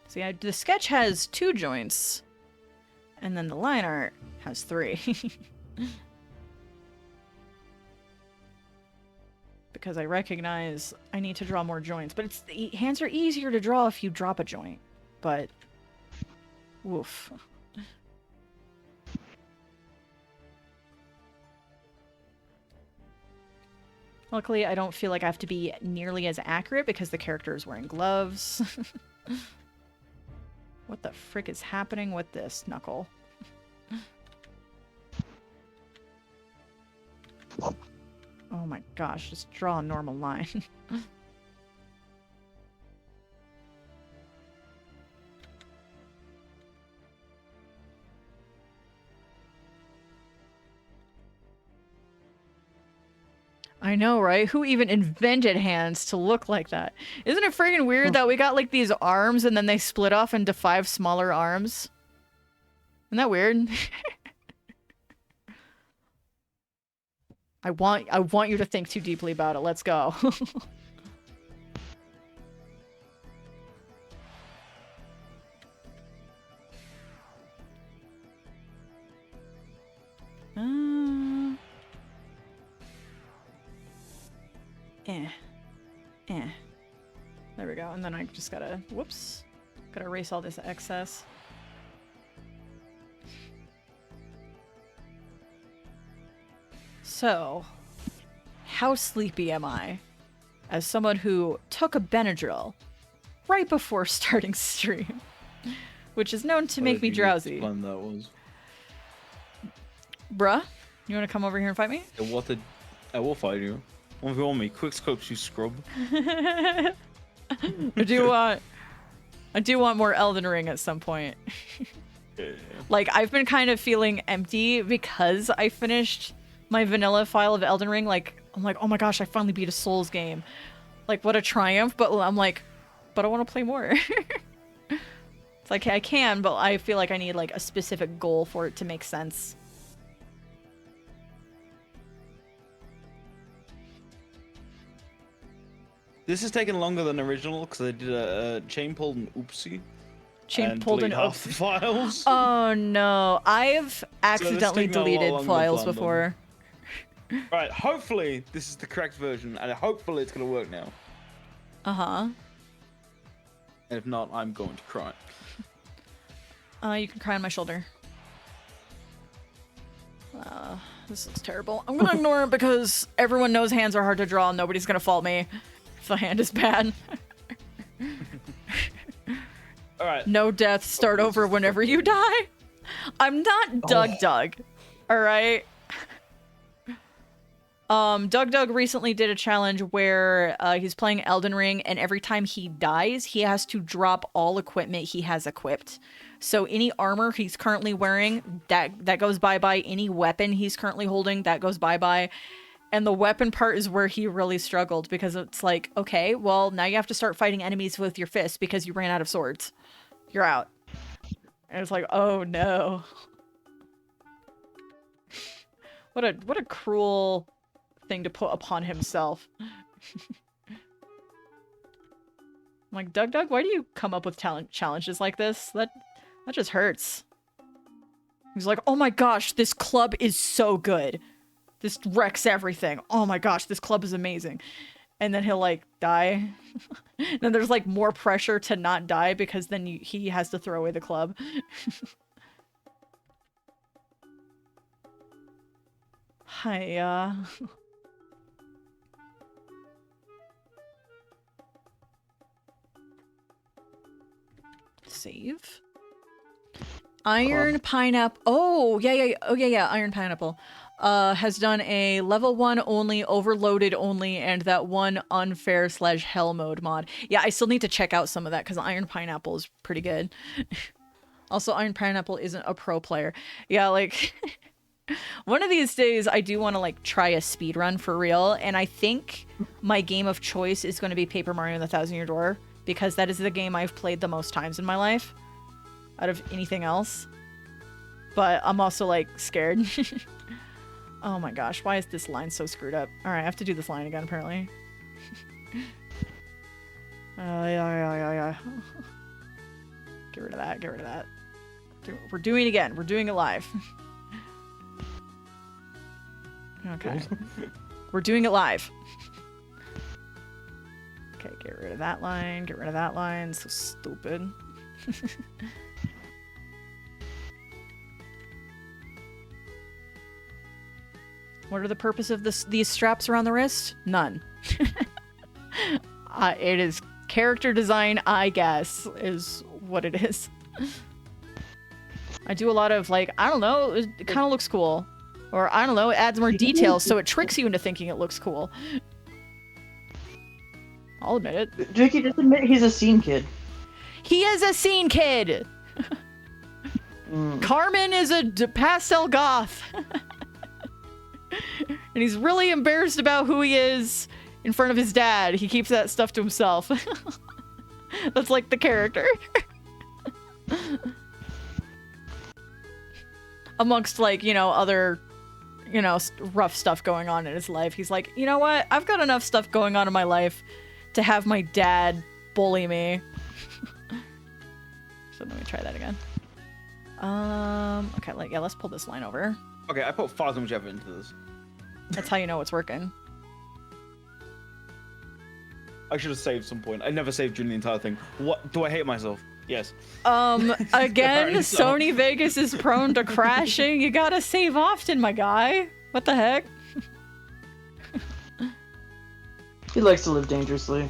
See, the sketch has 2 joints, and then the line art has 3. Because I recognize I need to draw more joints, but hands are easier to draw if you drop a joint, but woof. Luckily, I don't feel like I have to be nearly as accurate because the character is wearing gloves. What the frick is happening with this knuckle? Oh my gosh, just draw a normal line. I know, right? Who even invented hands to look like that? Isn't it friggin' weird that we got like these arms and then they split off into 5 smaller arms? Isn't that weird? I want you to think too deeply about it. Let's go. There we go. And then I just gotta, whoops. Gotta erase all this excess. So, how sleepy am I? As someone who took a Benadryl right before starting stream, which is known to make me drowsy. Fun that was. Bruh, you want to come over here and fight me? I will fight you. 1v1 me. Quick scopes, you scrub. I do want more Elden Ring at some point. Yeah. Like, I've been kind of feeling empty because I finished my vanilla file of Elden Ring. Like, I'm like, oh my gosh, I finally beat a Souls game. Like, what a triumph. But I'm like, but I want to play more. It's like, I can, but I feel like I need like a specific goal for it to make sense. This has taken longer than original because I did a chain pulled and oopsie. Chain pulled and half the files. Oh no, I've accidentally deleted files before. Right, hopefully this is the correct version, and hopefully it's gonna work now. Uh-huh. And if not, I'm going to cry. You can cry on my shoulder. This looks terrible. I'm gonna ignore it because everyone knows hands are hard to draw and nobody's gonna fault me if the hand is bad. Alright. No death, start over whenever you die. I'm not Doug. Alright? Doug recently did a challenge where he's playing Elden Ring, and every time he dies, he has to drop all equipment he has equipped. So any armor he's currently wearing, that goes bye-bye. Any weapon he's currently holding, that goes bye-bye. And the weapon part is where he really struggled, because it's like, okay, well, now you have to start fighting enemies with your fists because you ran out of swords. You're out. And it's like, oh no. What a cruel thing to put upon himself. like, Doug, why do you come up with challenges like this? That just hurts. He's like, oh my gosh, this club is so good. This wrecks everything. Oh my gosh, this club is amazing. And then he'll, like, die. Then there's, like, more pressure to not die because then he has to throw away the club. Hiya. Save. Iron Pineapple. Oh, yeah. Oh, yeah. Iron Pineapple. Has done a level 1 only, overloaded only, and that one unfair / hell mode mod. Yeah, I still need to check out some of that because Iron Pineapple is pretty good. Also, Iron Pineapple isn't a pro player. Yeah, like, one of these days I do want to, like, try a speed run for real, and I think my game of choice is going to be Paper Mario and the Thousand Year Door, because that is the game I've played the most times in my life out of anything else. But I'm also, like, scared. Oh my gosh, why is this line so screwed up? Alright, I have to do this line again, apparently. Yeah. Get rid of that. We're doing it again. We're doing it live. Okay. We're doing it live. Okay, get rid of that line. So stupid. What are the purpose of these straps around the wrist? None. It is character design, I guess, is what it is. I do a lot of, like, I don't know, it kind of looks cool. Or, I don't know, it adds more details, so it tricks you into thinking it looks cool. I'll admit it. Jakey, just admit he's a scene kid. He is a scene kid! Carmen is a pastel goth. And he's really embarrassed about who he is in front of his dad. He keeps that stuff to himself. That's like the character. Amongst, like, you know, other, you know, rough stuff going on in his life. He's like, you know what? I've got enough stuff going on in my life to have my dad bully me. So let me try that again. Okay, like, yeah, let's pull this line over. Okay, I put far too much effort into this. That's how you know it's working. I should have saved some point. I never saved during the entire thing. What? Do I hate myself? Yes. Again, Sony Vegas is prone to crashing. You gotta save often, my guy. What the heck? He likes to live dangerously.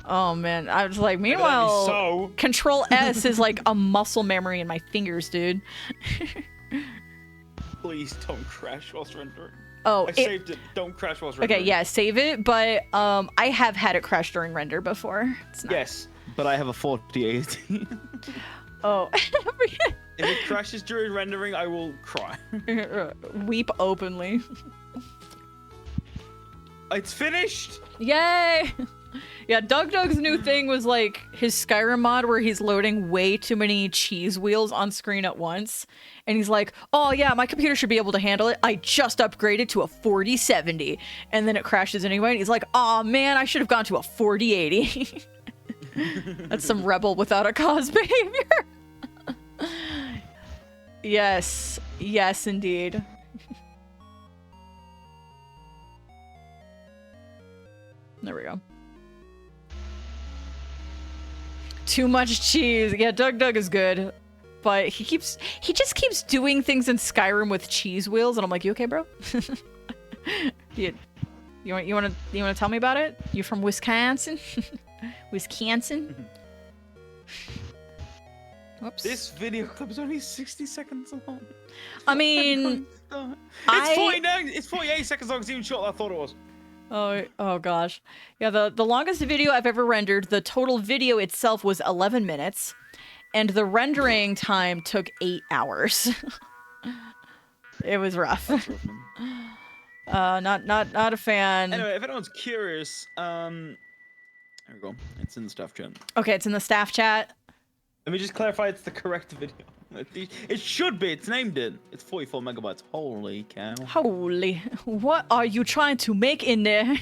Oh man, I was like, meanwhile, Control S is like a muscle memory in my fingers, dude. Please don't crash whilst rendering. Oh, I saved it. Don't crash whilst rendering. Okay, yeah, save it, but I have had it crash during render before. It's not... Yes, but I have a 4080. Oh. If it crashes during rendering, I will cry. Weep openly. It's finished! Yay! Yeah, Doug's new thing was like his Skyrim mod where he's loading way too many cheese wheels on screen at once. And he's like, oh yeah, my computer should be able to handle it. I just upgraded to a 4070. And then it crashes anyway. And he's like, oh man, I should have gone to a 4080. That's some rebel without a cause behavior. Yes. Yes, indeed. There we go. Too much cheese. Yeah, Doug is good, but he just keeps doing things in Skyrim with cheese wheels, and I'm like, you okay, bro? you want to tell me about it? You from Wisconsin? Wisconsin? Whoops. This video clip is only 60 seconds long. I mean, it's 49. It's 48 seconds long. It's even shorter than I thought it was. Oh gosh. Yeah, the longest video I've ever rendered, the total video itself was 11 minutes, and the rendering time took 8 hours. It was rough. Not a fan. Anyway, if anyone's curious, there we go. It's in the staff chat. Okay, it's in the staff chat. Let me just clarify it's the correct video. It should be. It's named it. It's 44 megabytes. Holy cow. Holy. What are you trying to make in there?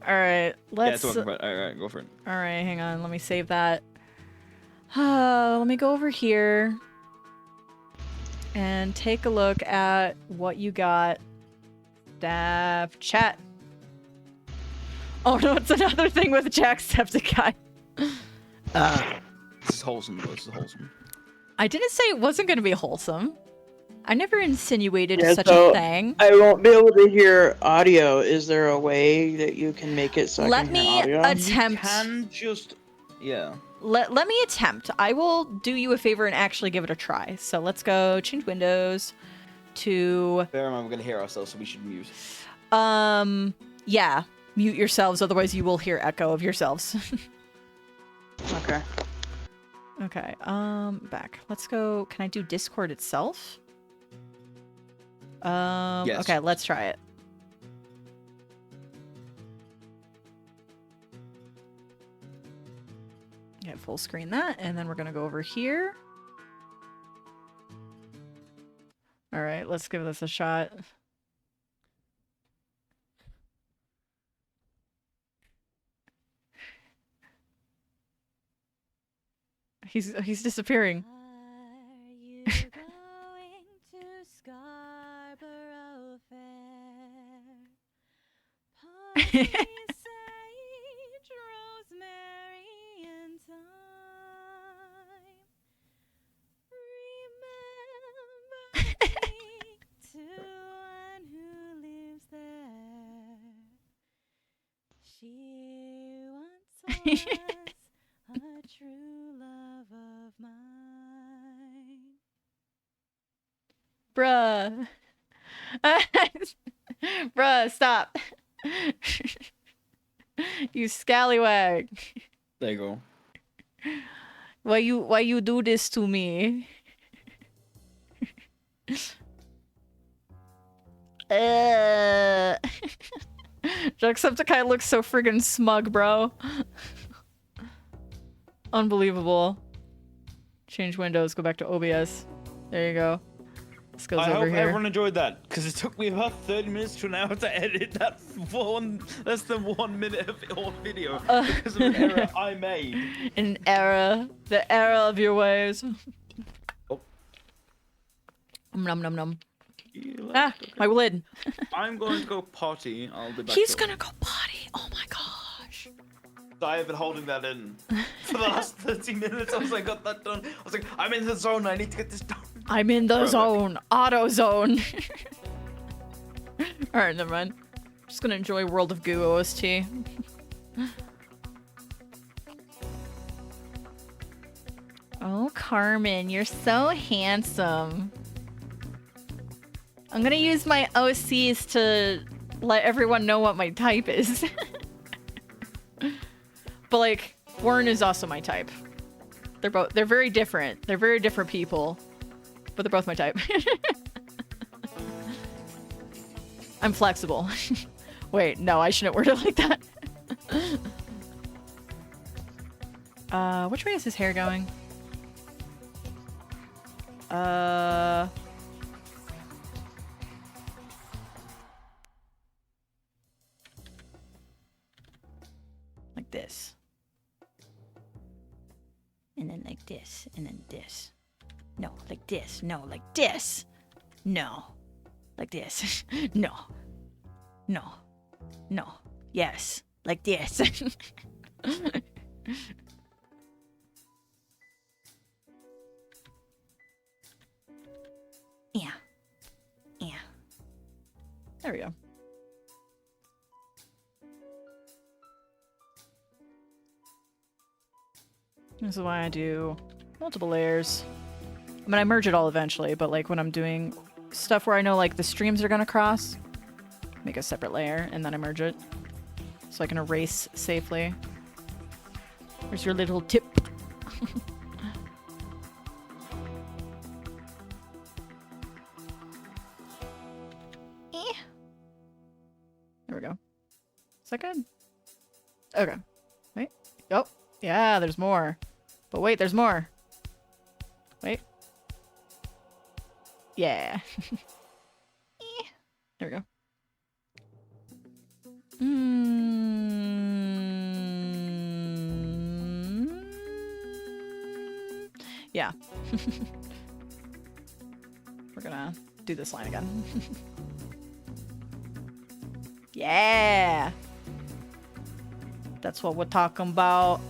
Alright, let's... Yeah, talking about it. Alright, go for it. Alright, hang on. Let me save that. Let me go over here and take a look at what you got. Staff chat. Oh no, it's another thing with Jacksepticeye. This is wholesome, though. This is wholesome. I didn't say it wasn't going to be wholesome. I never insinuated Yeah, such so a thing. I won't be able to hear audio. Is there a way that you can make it so I Let can me hear audio? attempt. You can just... Yeah. Let me attempt. I will do you a favor and actually give it a try. So let's go change windows to... Bear in mind, we're going to hear ourselves, so we should mute. Yeah. Mute yourselves, otherwise you will hear echo of yourselves. Okay. Okay, back. Let's go. Can I do Discord itself? Yes. Okay, let's try it. Yeah, full screen that, and then we're gonna go over here. All right, let's give this a shot. He's disappearing. Are you going to Scarborough Fair? Parsley, sage, rosemary, and thyme. Remember me to one who lives there. She once was a true love of mine. Bruh. Bruh, stop. You scallywag. There you go. Why you do this to me? Jacksepticeye looks so friggin' smug, bro. Unbelievable. Change windows, go back to OBS. There you go. This goes I over hope here. everyone enjoyed that, because it took me about 30 minutes to an hour to edit that less than 1 minute of old video because of an error I made. An error. The error of your ways. Oh. Num num num. Okay. My lid. I'm going to go potty. I'll be back. He's up. gonna go potty. Oh my gosh. I have been holding that in for the last 30 minutes. I was like, got that done. I was like, I'm in the zone. I need to get this done. I'm in the zone. Auto zone. Alright, never mind. Just gonna enjoy World of Goo OST. Oh, Carmen, you're so handsome. I'm gonna use my OCs to let everyone know what my type is. But like, Warren is also my type. They're very different. They're very different people. But they're both my type. I'm flexible. Wait, no, I shouldn't word it like that. Which way is his hair going? Like this. And then like this, and then this. No, like this. No, like this. No. Like this. No. No. No. Yes. Like this. Yeah. Yeah. There we go. This is why I do multiple layers. I mean, I merge it all eventually, but like when I'm doing stuff where I know like the streams are gonna cross, make a separate layer and then I merge it so I can erase safely. Here's your little tip. There we go. Is that good? Okay. Wait. Oh, yeah, there's more. But wait, there's more. Wait. Yeah. There we go. Yeah. We're gonna do this line again. Yeah! That's what we're talking about.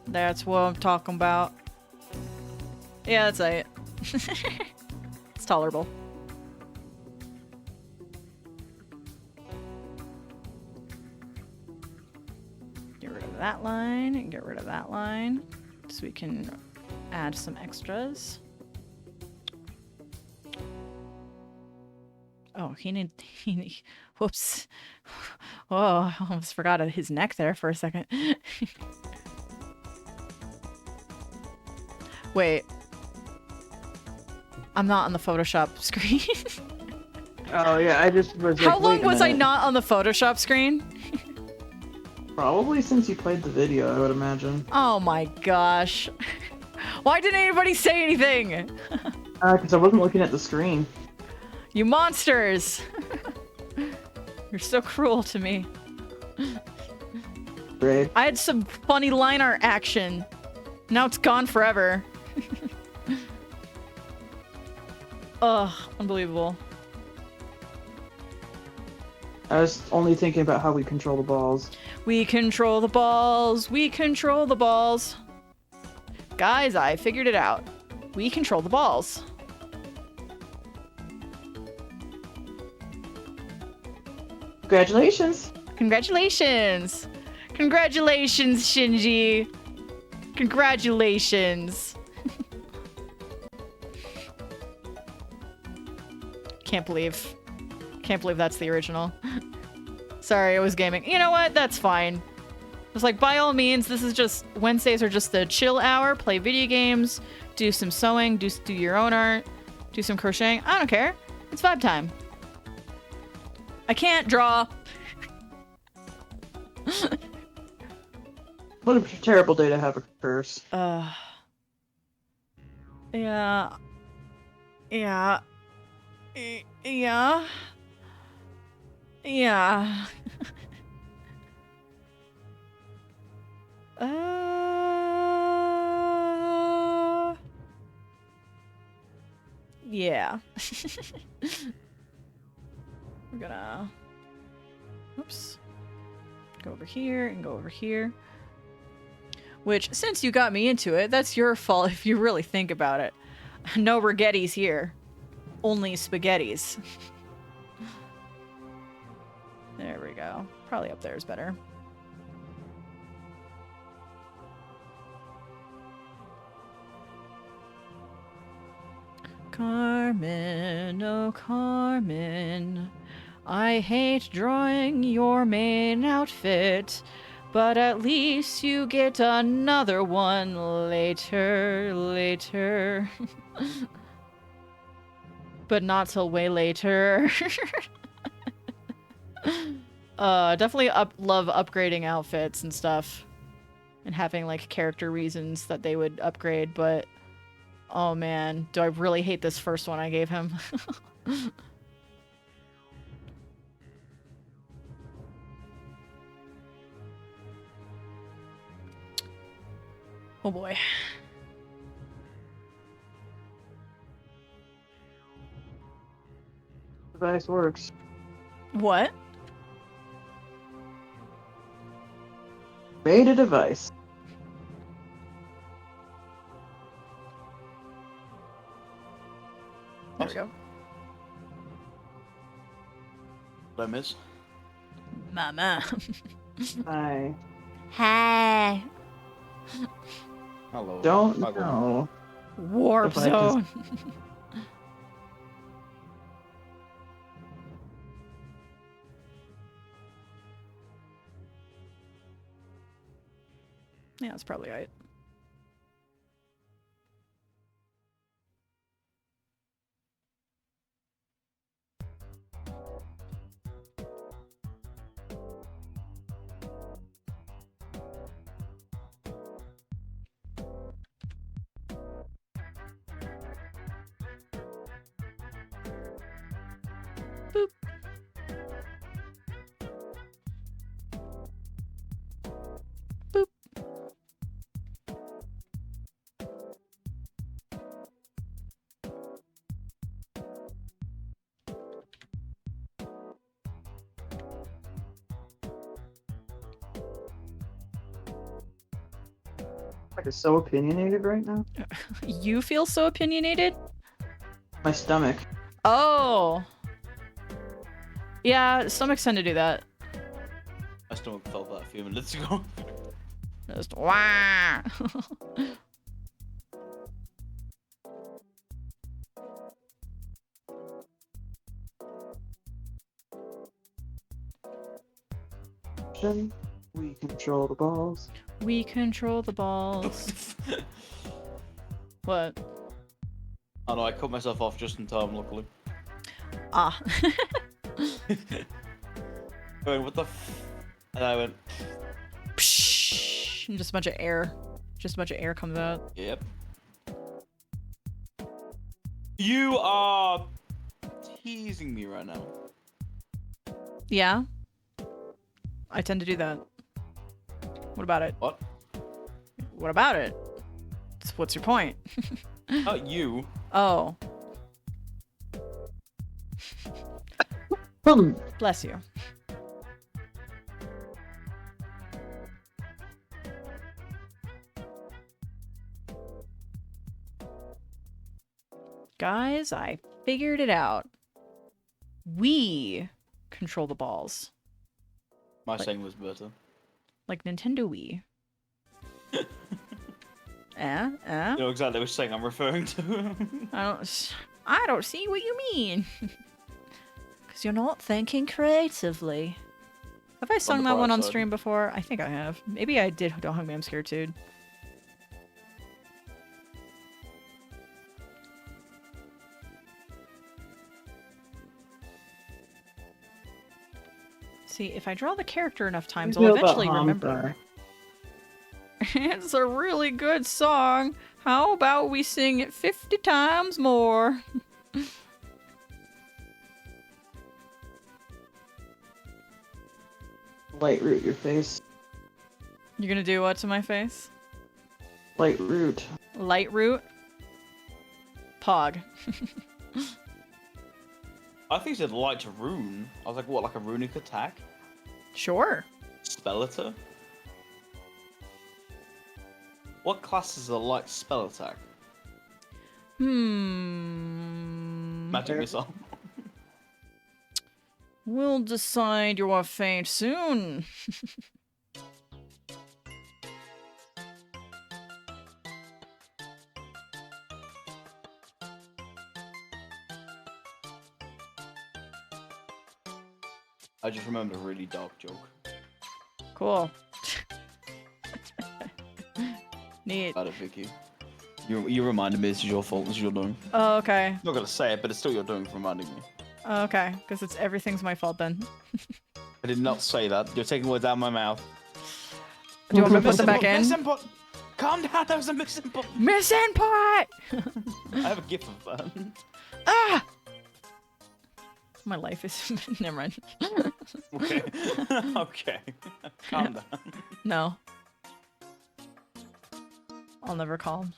That's what I'm talking about. Yeah, that's it. It's tolerable. Get rid of that line and get rid of that line so we can add some extras. Oh, whoops. Oh, I almost forgot his neck there for a second. Wait. I'm not on the Photoshop screen. Oh yeah, I just was. How like, long wait a was I minute. not on the Photoshop screen? Probably since you played the video, I would imagine. Oh my gosh. Why didn't anybody say anything? Because I wasn't looking at the screen. You monsters! You're so cruel to me. Great. I had some funny line art action. Now it's gone forever. Ugh, unbelievable. I was only thinking about how we control the balls. We control the balls. We control the balls. Guys, I figured it out. We control the balls. Congratulations! Congratulations! Congratulations, Shinji! Congratulations! Can't believe that's the original. Sorry, I was gaming. You know what? That's fine. It's like, by all means, this is just... Wednesdays are just the chill hour. Play video games. Do some sewing. Do your own art. Do some crocheting. I don't care. It's vibe time. I can't draw. What a terrible day to have a curse. Yeah. Yeah. Yeah. Yeah. Yeah. We're gonna... Oops. Go over here and go over here. Which, since you got me into it, that's your fault if you really think about it. No rigettis here. Only spaghettis. There we go. Probably up there is better. Carmen, oh Carmen, I hate drawing your main outfit, but at least you get another one later. But not till way later. Definitely love upgrading outfits and stuff. And having, like, character reasons that they would upgrade, but... Oh man, do I really hate this first one I gave him. Oh boy. Device works. What? Made a device. There we go. Did I miss? Mama. Hi. Hi. Hello. Don't Hello. know. Warp If I just- zone. Yeah, that's probably right. Boop. Boop. Like, so opinionated right now. You feel so opinionated? My stomach. Oh. Yeah, stomachs tend to do that. My stomach felt that a few minutes ago. Just wah. We control the balls. We control the balls. What? Oh no, I cut myself off just in time, luckily. Ah. Going, what the f... And I went... Psh, just a bunch of air. Just a bunch of air comes out. Yep. You are teasing me right now. Yeah. I tend to do that. What about it? What? What about it? What's your point? Not you. Oh. Bless you. Guys, I figured it out. We control the balls. My saying was better. Like Nintendo Wii. You know exactly which thing I'm referring to. I don't see what you mean. Because you're not thinking creatively. Have I sung that one on stream before? I think I have. Maybe I did Don't Hug Me, I'm Scared Too. See, if I draw the character enough times, I'll eventually remember. It's a really good song. How about we sing it 50 times more? Light root your face. You're gonna do what to my face? Light root. Light root? Pog. I think you said light rune. I was like, what, like a runic attack? Sure. Spelliter? What class is a light spell attack? Magic missile. We'll decide your fate soon. I just remembered a really dark joke. Cool. Neat. About it, Vicky. You reminded me this is your fault, this is your doing. Oh, okay. I'm not gonna say it, but it's still your doing for reminding me. Oh, okay, because it's everything's my fault then. I did not say that. You're taking words out of my mouth. Do you want me to put them back in? Misinput! Calm down, that was a misinput! Misinput! I have a gif of that. Ah! My life is... Never mind. Okay. Okay. Calm down. No. I'll never calm.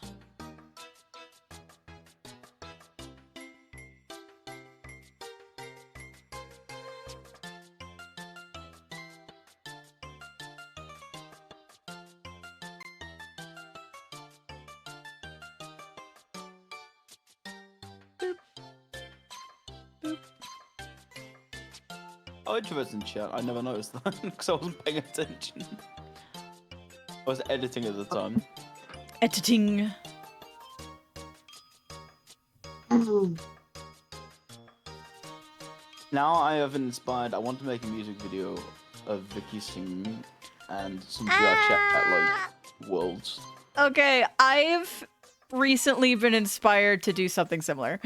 Oh, introverts in chat. I never noticed that because I wasn't paying attention. I was editing at the time. Editing. Now I have inspired. I want to make a music video of Vicky singing and some VR chat at like worlds. Okay, I've recently been inspired to do something similar.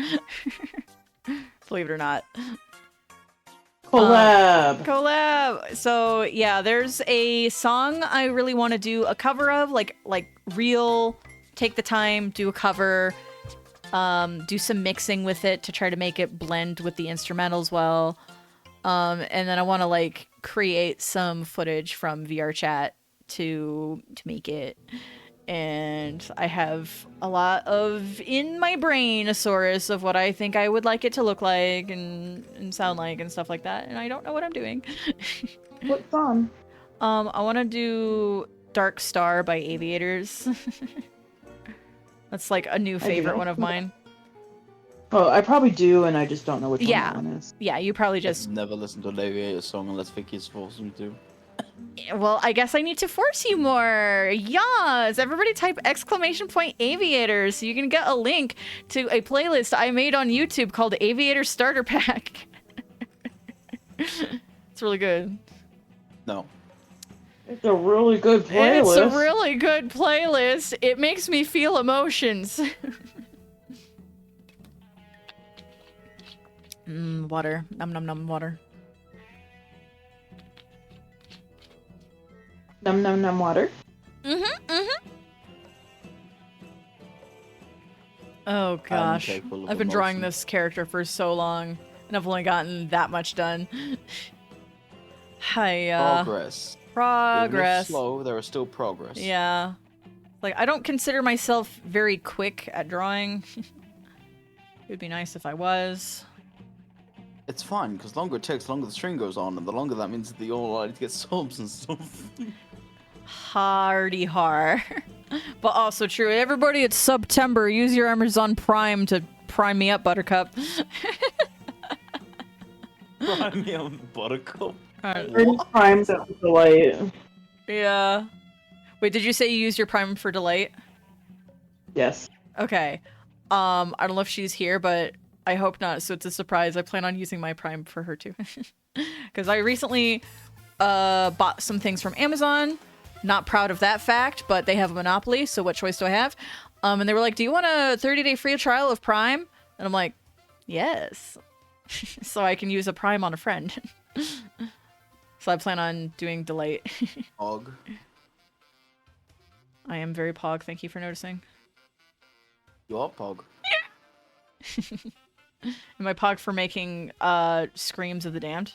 Believe it or not. Collab! Collab! So, yeah, there's a song I really want to do a cover of, like real, take the time, do a cover, do some mixing with it to try to make it blend with the instrumentals well. And then I want to, like, create some footage from VR chat to make it. And I have a lot of in my brain a source of what I think I would like it to look like and sound like and stuff like that, and I don't know what I'm doing. What song? I want to do Dark Star by Aviators. That's like a new favorite one of mine. Oh, I probably do, and I just don't know which Yeah. one that one is. Yeah, you probably just... I've never listened to an Aviator song unless Vicky's forced me to. Well, I guess I need to force you more. Yes! Everybody type !Aviators so you can get a link to a playlist I made on YouTube called Aviator Starter Pack. It's really good. No. It's a really good playlist. It's a really good playlist. It makes me feel emotions. Water. Num num num water. Num num num water. Oh gosh. capable of I've been drawing emotion. this character for so long, and I've only gotten that much done. Hiya. Progress. Even if Progress. slow, there is still progress. Yeah. Like, I don't consider myself very quick at drawing. It would be nice if I was. It's fine, because the longer it takes, the longer the stream goes on, and the longer that means that you're all allowed to get subs and stuff. Hardy har. But also true. Everybody, it's September. Use your Amazon Prime to prime me up, Buttercup. Prime me on Buttercup. Primes at Delight. Yeah. Wait, did you say you used your Prime for Delight? Yes. Okay. I don't know if she's here, but I hope not, so it's a surprise. I plan on using my Prime for her too. Because I recently bought some things from Amazon. Not proud of that fact, but they have a monopoly, so what choice do I have? And they were like, do you want a 30-day free trial of Prime? And I'm like, yes. So I can use a Prime on a friend. So I plan on doing Delight. Pog. I am very pog, thank you for noticing. You're Pog. Am I pog for making Screams of the Damned?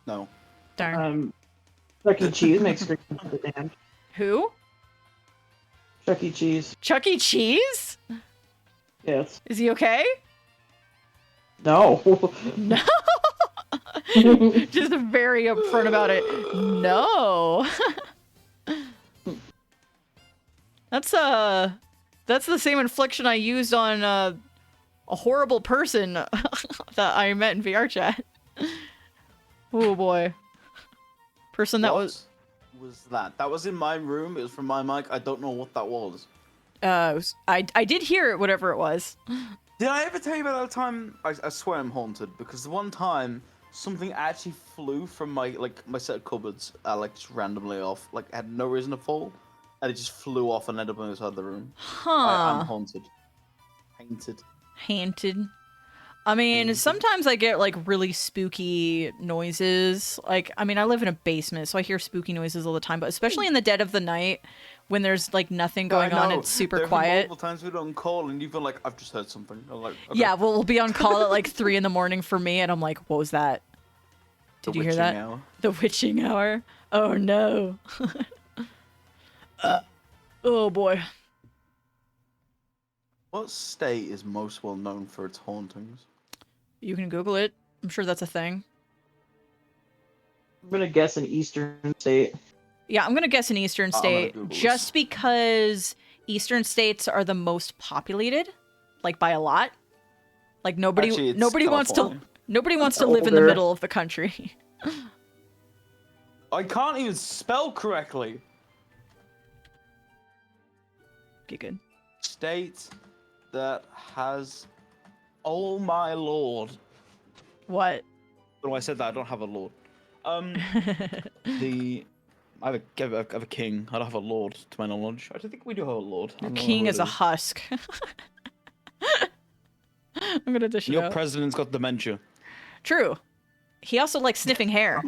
No. Darn. Chuck E. Cheese makes Screams of the Damned. Who? Chuck E. Cheese. Chuck E. Cheese? Yes. Is he okay? No. No. Just very upfront about it. No. That's the same infliction I used on a horrible person that I met in VR chat. Oh boy. Person that was that? That was in my room. It was from my mic. I don't know what that was. I did hear it, whatever it was. Did I ever tell you about that time? I swear I'm haunted because the one time something actually flew from my set of cupboards, just randomly off. Like it had no reason to fall, and it just flew off and ended up on the side of the room. Huh. I'm haunted. Haunted. Haunted. I mean, sometimes I get like really spooky noises. Like, I mean, I live in a basement, so I hear spooky noises all the time. But especially in the dead of the night, when there's like nothing going on, it's super there quiet. There have been multiple times we've been on call, and you've been like, "I've just heard something." I'm like, okay. Yeah, well, we'll be on call at like 3 in the morning for me, and I'm like, "What was that? Did you hear that? Hour. The witching hour? Oh no!" Oh boy. What state is most well known for its hauntings? You can Google it. I'm sure that's a thing. I'm gonna guess an eastern state. Yeah, I'm gonna guess an eastern state just because eastern states are the most populated, like by a lot. Like nobody wants to live in the middle of the country. I can't even spell correctly. Okay, good. State that has, oh my lord. What? When I said that, I don't have a lord. I have a king. I don't have a lord, to my knowledge. I don't think we do have a lord. Your king is a husk. I'm gonna dish it out. Your president's got dementia. True. He also likes sniffing hair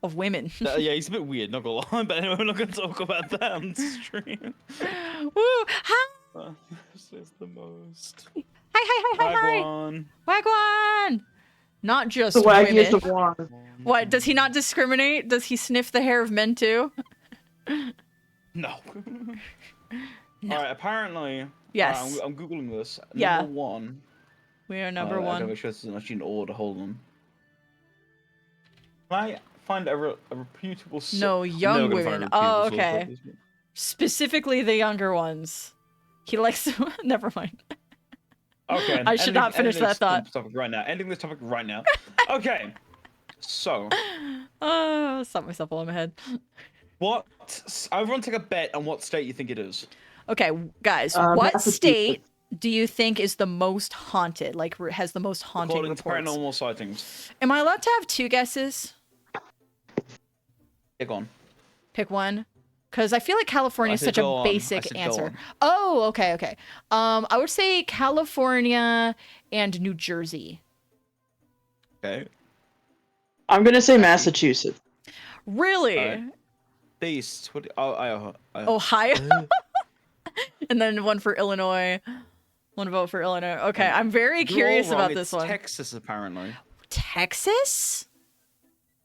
of women. Yeah, he's a bit weird, not gonna lie. But anyway, we're not gonna talk about that on stream. Woo! Hi! This is the most. Hi! Wagwan! Not just The waggiest women. of wands. What, does he not discriminate? Does he sniff the hair of men too? No. Alright, apparently. Yes. I'm googling this. Yeah. Number one. We are number I one. gotta make sure this isn't actually in order. Hold on. Can I find a reputable source. No, young gonna find a women. Oh, reputable source okay. like this. Specifically the younger ones. He likes. Never mind. Okay. I should not finish ending that this thought. Topic right now. Ending this topic right now. Okay. So, Stop myself while I'm ahead. what? Everyone take a bet on what state you think it is. Okay, guys, what state do you think is the most haunted? Like, has the most haunting According to reports? paranormal sightings. Am I allowed to have 2 guesses? Pick one. Pick one. Because I feel like California is such a basic answer. on. Oh, okay. I would say California and New Jersey. Okay. I'm gonna say Massachusetts. Really? Alright. Beast. What? Oh, Iowa. Ohio? And then one for Illinois. One vote for Illinois. Okay, I'm very curious You're all wrong. about this It's one. Texas, apparently. Texas?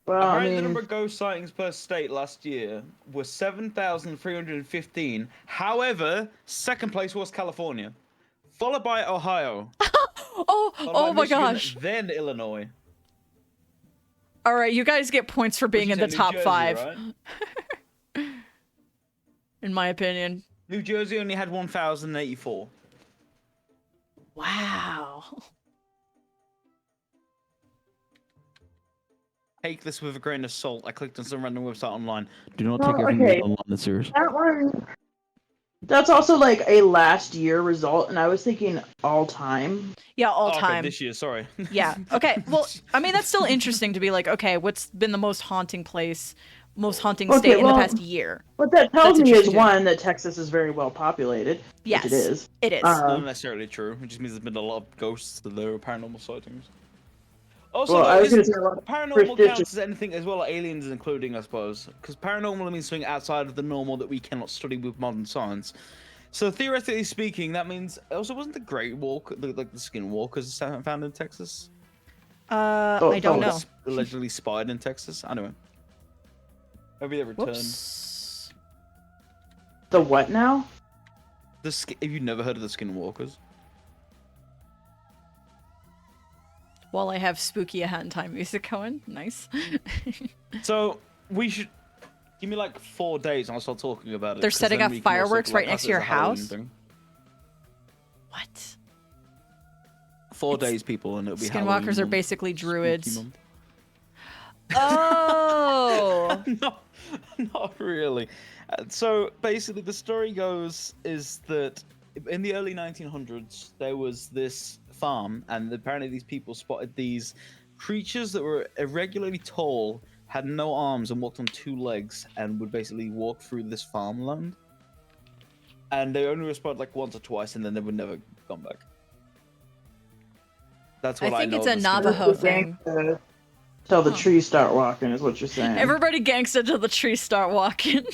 Well, Apparently, the number of ghost sightings per state last year was 7,315. However, second place was California, followed by Ohio. Oh followed by my Michigan, gosh. Then Illinois. All right, you guys get points for being in the New top Jersey, 5. Right? In my opinion. New Jersey only had 1,084. Wow. Take this with a grain of salt. I clicked on some random website online. Do not Well, take everything okay. online that's serious. That one. That's also like a last year result, and I was thinking all time. Yeah, all Okay, time. this year, sorry. Yeah. Okay. Well, I mean, that's still interesting to be like, okay, what's been the most haunting place, most haunting Okay, state in the well, past year? What that tells That's me is interesting. one that Texas is very well populated. Yes, which it is. It is. Not necessarily true. It just means there's been a lot of ghosts that there are paranormal sightings. Also, Well, I was is gonna say, like, paranormal prestigious- counts as anything as well, aliens including, I suppose, because paranormal means something outside of the normal that we cannot study with modern science. So theoretically speaking, that means also wasn't the Great Walk, like the Skinwalkers found in Texas? I don't know. Allegedly spied in Texas. Anyway, maybe they returned. Whoops. The what now? Have you never heard of the Skinwalkers? While I have spooky hat and time music going. Nice. So we should give me like 4 days and I'll start talking about it. They're 'cause setting then off we can also, fireworks right like, next have to your it as a Halloween house? thing. What? 4 days, people, and it'll be Skinwalkers Halloween are month. basically Spooky druids. month. Oh. Not really. So basically, the story goes is that in the early 1900s there was this farm, and apparently these people spotted these creatures that were irregularly tall, had no arms, and walked on 2 legs, and would basically walk through this farmland. And they only were spotted like once or twice, and then they would never come back. That's what I think know it's of a the story. Navajo thing. Till the trees start walking is what you're saying. Everybody gangsta till the trees start walking.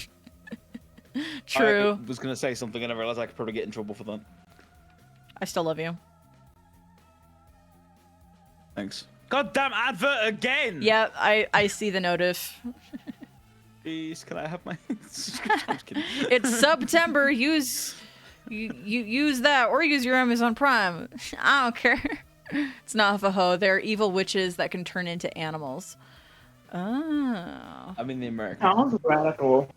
True. I was gonna say something and I realized I could probably get in trouble for that. I still love you. Thanks. Goddamn advert again! Yeah, I see the notif. Please, can I have my? I'm just kidding. It's September. Use that or use your Amazon Prime. I don't care. It's Navajo. They're evil witches that can turn into animals. Oh. I'm in the American. Sounds radical.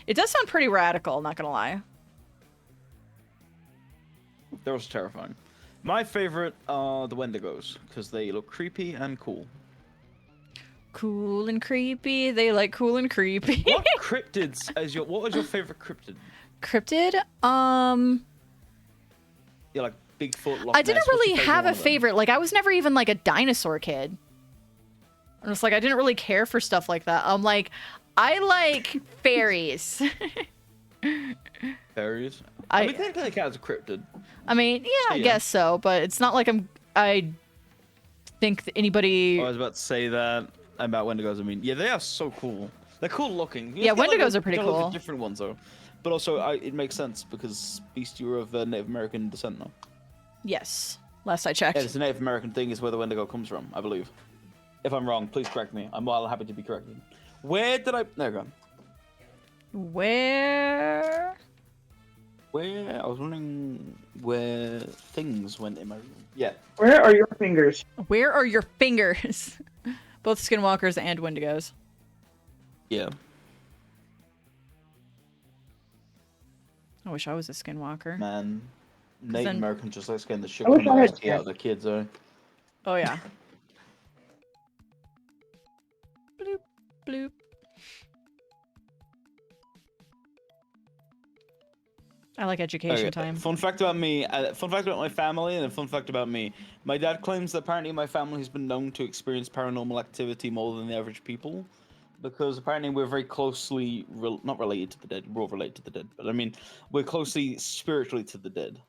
It does sound pretty radical, not gonna lie. They're also terrifying. My favorite are the Wendigos because they look creepy and cool. Cool and creepy. They like cool and creepy. What cryptids is your? What was your favorite cryptid? Cryptid? Yeah, like Bigfoot. Loch I didn't Ness. What's your really have a one of them? favorite. Like, I was never even like a dinosaur kid. I'm just like, I didn't really care for stuff like that. I'm like, I like fairies. Fairies. I mean, technically they count as a cryptid. I mean, yeah, I Yeah. guess so, but it's not like I think that anybody. I was about to say that about Wendigos. I mean, yeah, they are so cool. They're cool looking. Yeah, Wendigos are pretty gotta look at cool. different ones though, but also it makes sense because Beast, you were of Native American descent now. Yes, last I checked. Yeah, it's a Native American thing. Is where the Wendigo comes from, I believe. If I'm wrong, please correct me. I'm well happy to be corrected. Where did I? There we go. Where? Where? I was wondering where things went in my room. Yeah. Where are your fingers? Where are your fingers? Both skinwalkers and wendigos. Yeah. I wish I was a skinwalker. Man, Native then- Americans just like getting the shit I wish I had out of their kids, though. Oh yeah. Bloop, bloop. I like education Okay, time. Fun fact about me. Fun fact about my family, and a fun fact about me. My dad claims that apparently my family has been known to experience paranormal activity more than the average people, because apparently we're very closely not related to the dead. We're all related to the dead, but I mean we're closely spiritually to the dead.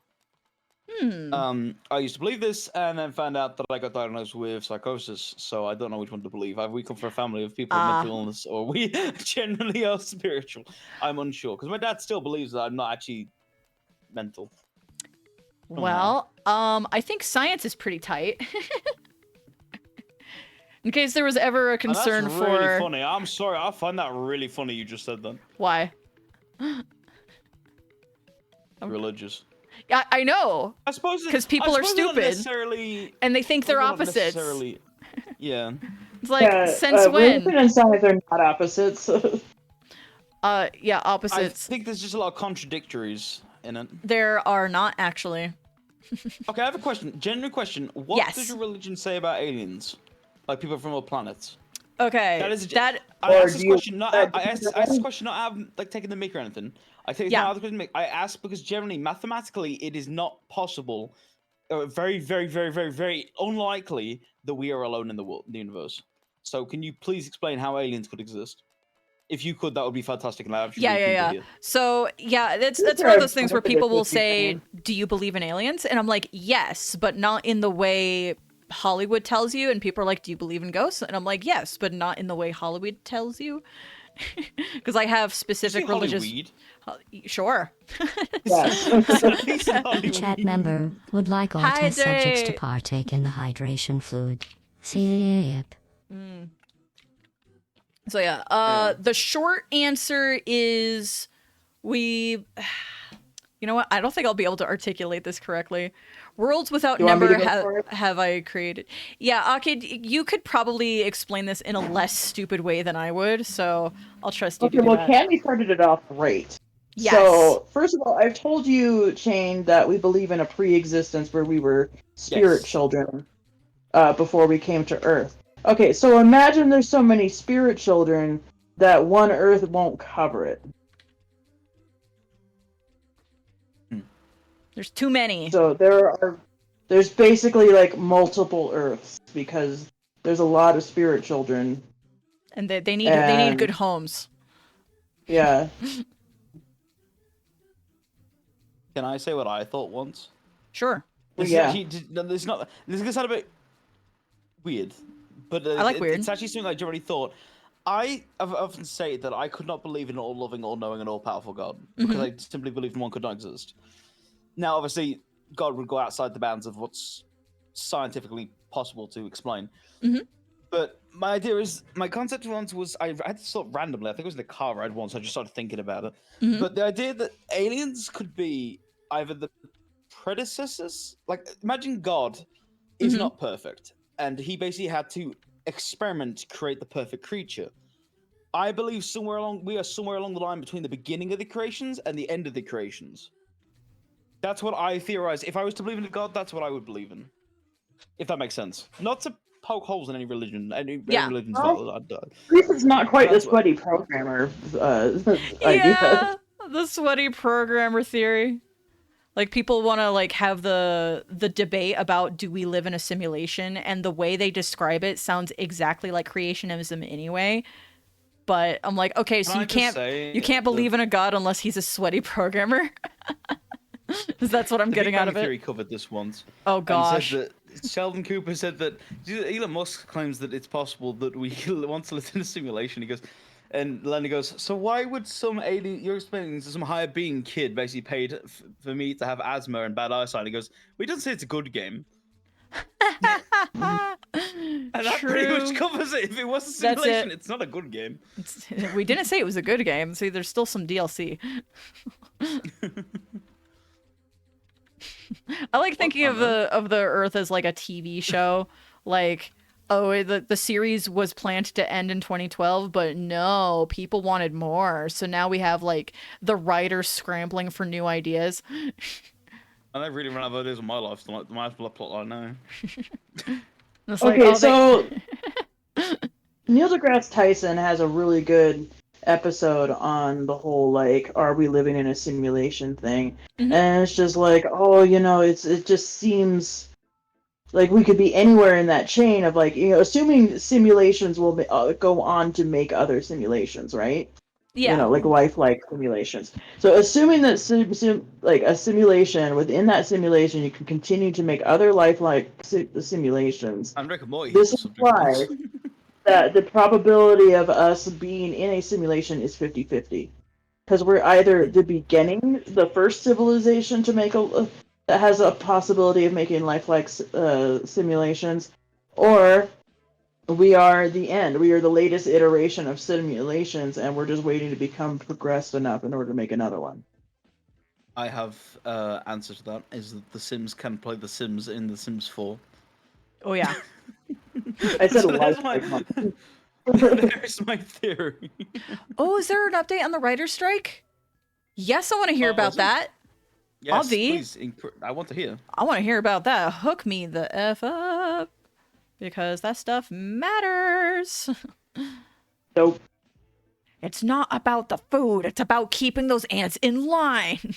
I used to believe this, and then found out that I got diagnosed with psychosis. So I don't know which one to believe. Either we come from a family of people with mental illness, or we generally are spiritual. I'm unsure, because my dad still believes that I'm not actually mental. Well, I think science is pretty tight. In case there was ever a concern that's for. really funny. I'm sorry. I find that really funny. You just said that. Why? Religious. I know. I suppose because people are stupid, and they think they're opposites. Yeah. It's like since when? Religion and science are not opposites. Yeah, opposites. I think there's just a lot of contradictories in it. There are not actually. Okay, I have a question. Genuine question. What does your religion say about aliens? Like people from other planets? Okay. I asked this question not out of like taking the mic or anything. I asked because generally, mathematically, it is not possible, or very, very, very, very, very unlikely that we are alone in the universe. So, can you please explain how aliens could exist? If you could, that would be fantastic. And Yeah. So yeah, that's one of those things where people will say, "Do you believe in aliens?" And I'm like, "Yes, but not in the way Hollywood tells you." And people are like, "Do you believe in ghosts?" And I'm like, "Yes, but not in the way Hollywood tells you." Because I have specific religious. Sure. A chat member would like all test subjects to partake in the hydration fluid. Yep. So yeah, the short answer is you know what? I don't think I'll be able to articulate this correctly. Worlds without number have I created. Yeah, Arcade, you could probably explain this in a less stupid way than I would, so I'll trust you to do that. Candy started it off right. Yes. So, first of all, I've told you, Shane, that we believe in a pre-existence where we were spirit children before we came to Earth. Okay, so imagine there's so many spirit children that one Earth won't cover it. There's too many. So there's basically like multiple Earths because there's a lot of spirit children. And they need good homes. Yeah. Can I say what I thought once? Sure. This is going to sound a bit weird, but I like weird. It's actually something I already thought. I have often said that I could not believe in an all-loving, all-knowing, and all-powerful God because I simply believed one could not exist. Now, obviously, God would go outside the bounds of what's scientifically possible to explain. But my concept once was, I had this thought randomly, I think it was in the car ride once, I just started thinking about it. But the idea that aliens could be either the predecessors, like imagine God is not perfect, and he basically had to experiment to create the perfect creature. I believe we are somewhere along the line between the beginning of the creations and the end of the creations. That's what I theorize. If I was to believe in a God, that's what I would believe in. If that makes sense. Not to poke holes in any religion. Any religion's valid. This is not quite the sweaty programmer idea. The sweaty programmer theory. Like people want to like have the debate about do we live in a simulation, and the way they describe it sounds exactly like creationism anyway. But I'm like, okay, so you can't believe in a God unless he's a sweaty programmer. Because that's what I'm getting out of it. Theory covered this once. Oh gosh. Said that Sheldon Cooper said that Elon Musk claims that it's possible that we want to live in a simulation. He goes, and Lenny goes, so why would some alien? You're explaining to some higher being kid basically paid for me to have asthma and bad eyesight. He goes, well, he doesn't say it's a good game. And that pretty much covers it. If it was a simulation, it's not a good game. We didn't say it was a good game. See, there's still some DLC. I like thinking of the Earth as like a TV show. Like oh, the series was planned to end in 2012, but no, people wanted more. So now we have like the writers scrambling for new ideas. I really run out of ideas on my life. So my plot line now. It's Okay, like, so Neil deGrasse Tyson has a really good episode on the whole like, are we living in a simulation thing? And it's just like, oh, it just seems like we could be anywhere in that chain of like, assuming simulations will go on to make other simulations, right? yeah. Like lifelike simulations. So assuming that like a simulation, within that simulation, you can continue to make other lifelike simulations. And Rick and Morty. This implies that the probability of us being in a simulation is 50-50. Because we're either the beginning, the first civilization to make that has a possibility of making lifelike simulations, or we are the end. We are the latest iteration of simulations, and we're just waiting to become progressed enough in order to make another one. I have answer to that. Is that the Sims can play the Sims in the Sims 4. Oh yeah. I said So there's my theory. Oh, is there an update on the writer's strike? Yes, I want to hear about that. Yes, Avi, please. I want to hear. I want to hear about that. Hook me the F up. Because that stuff matters. Nope. It's not about the food. It's about keeping those ants in line.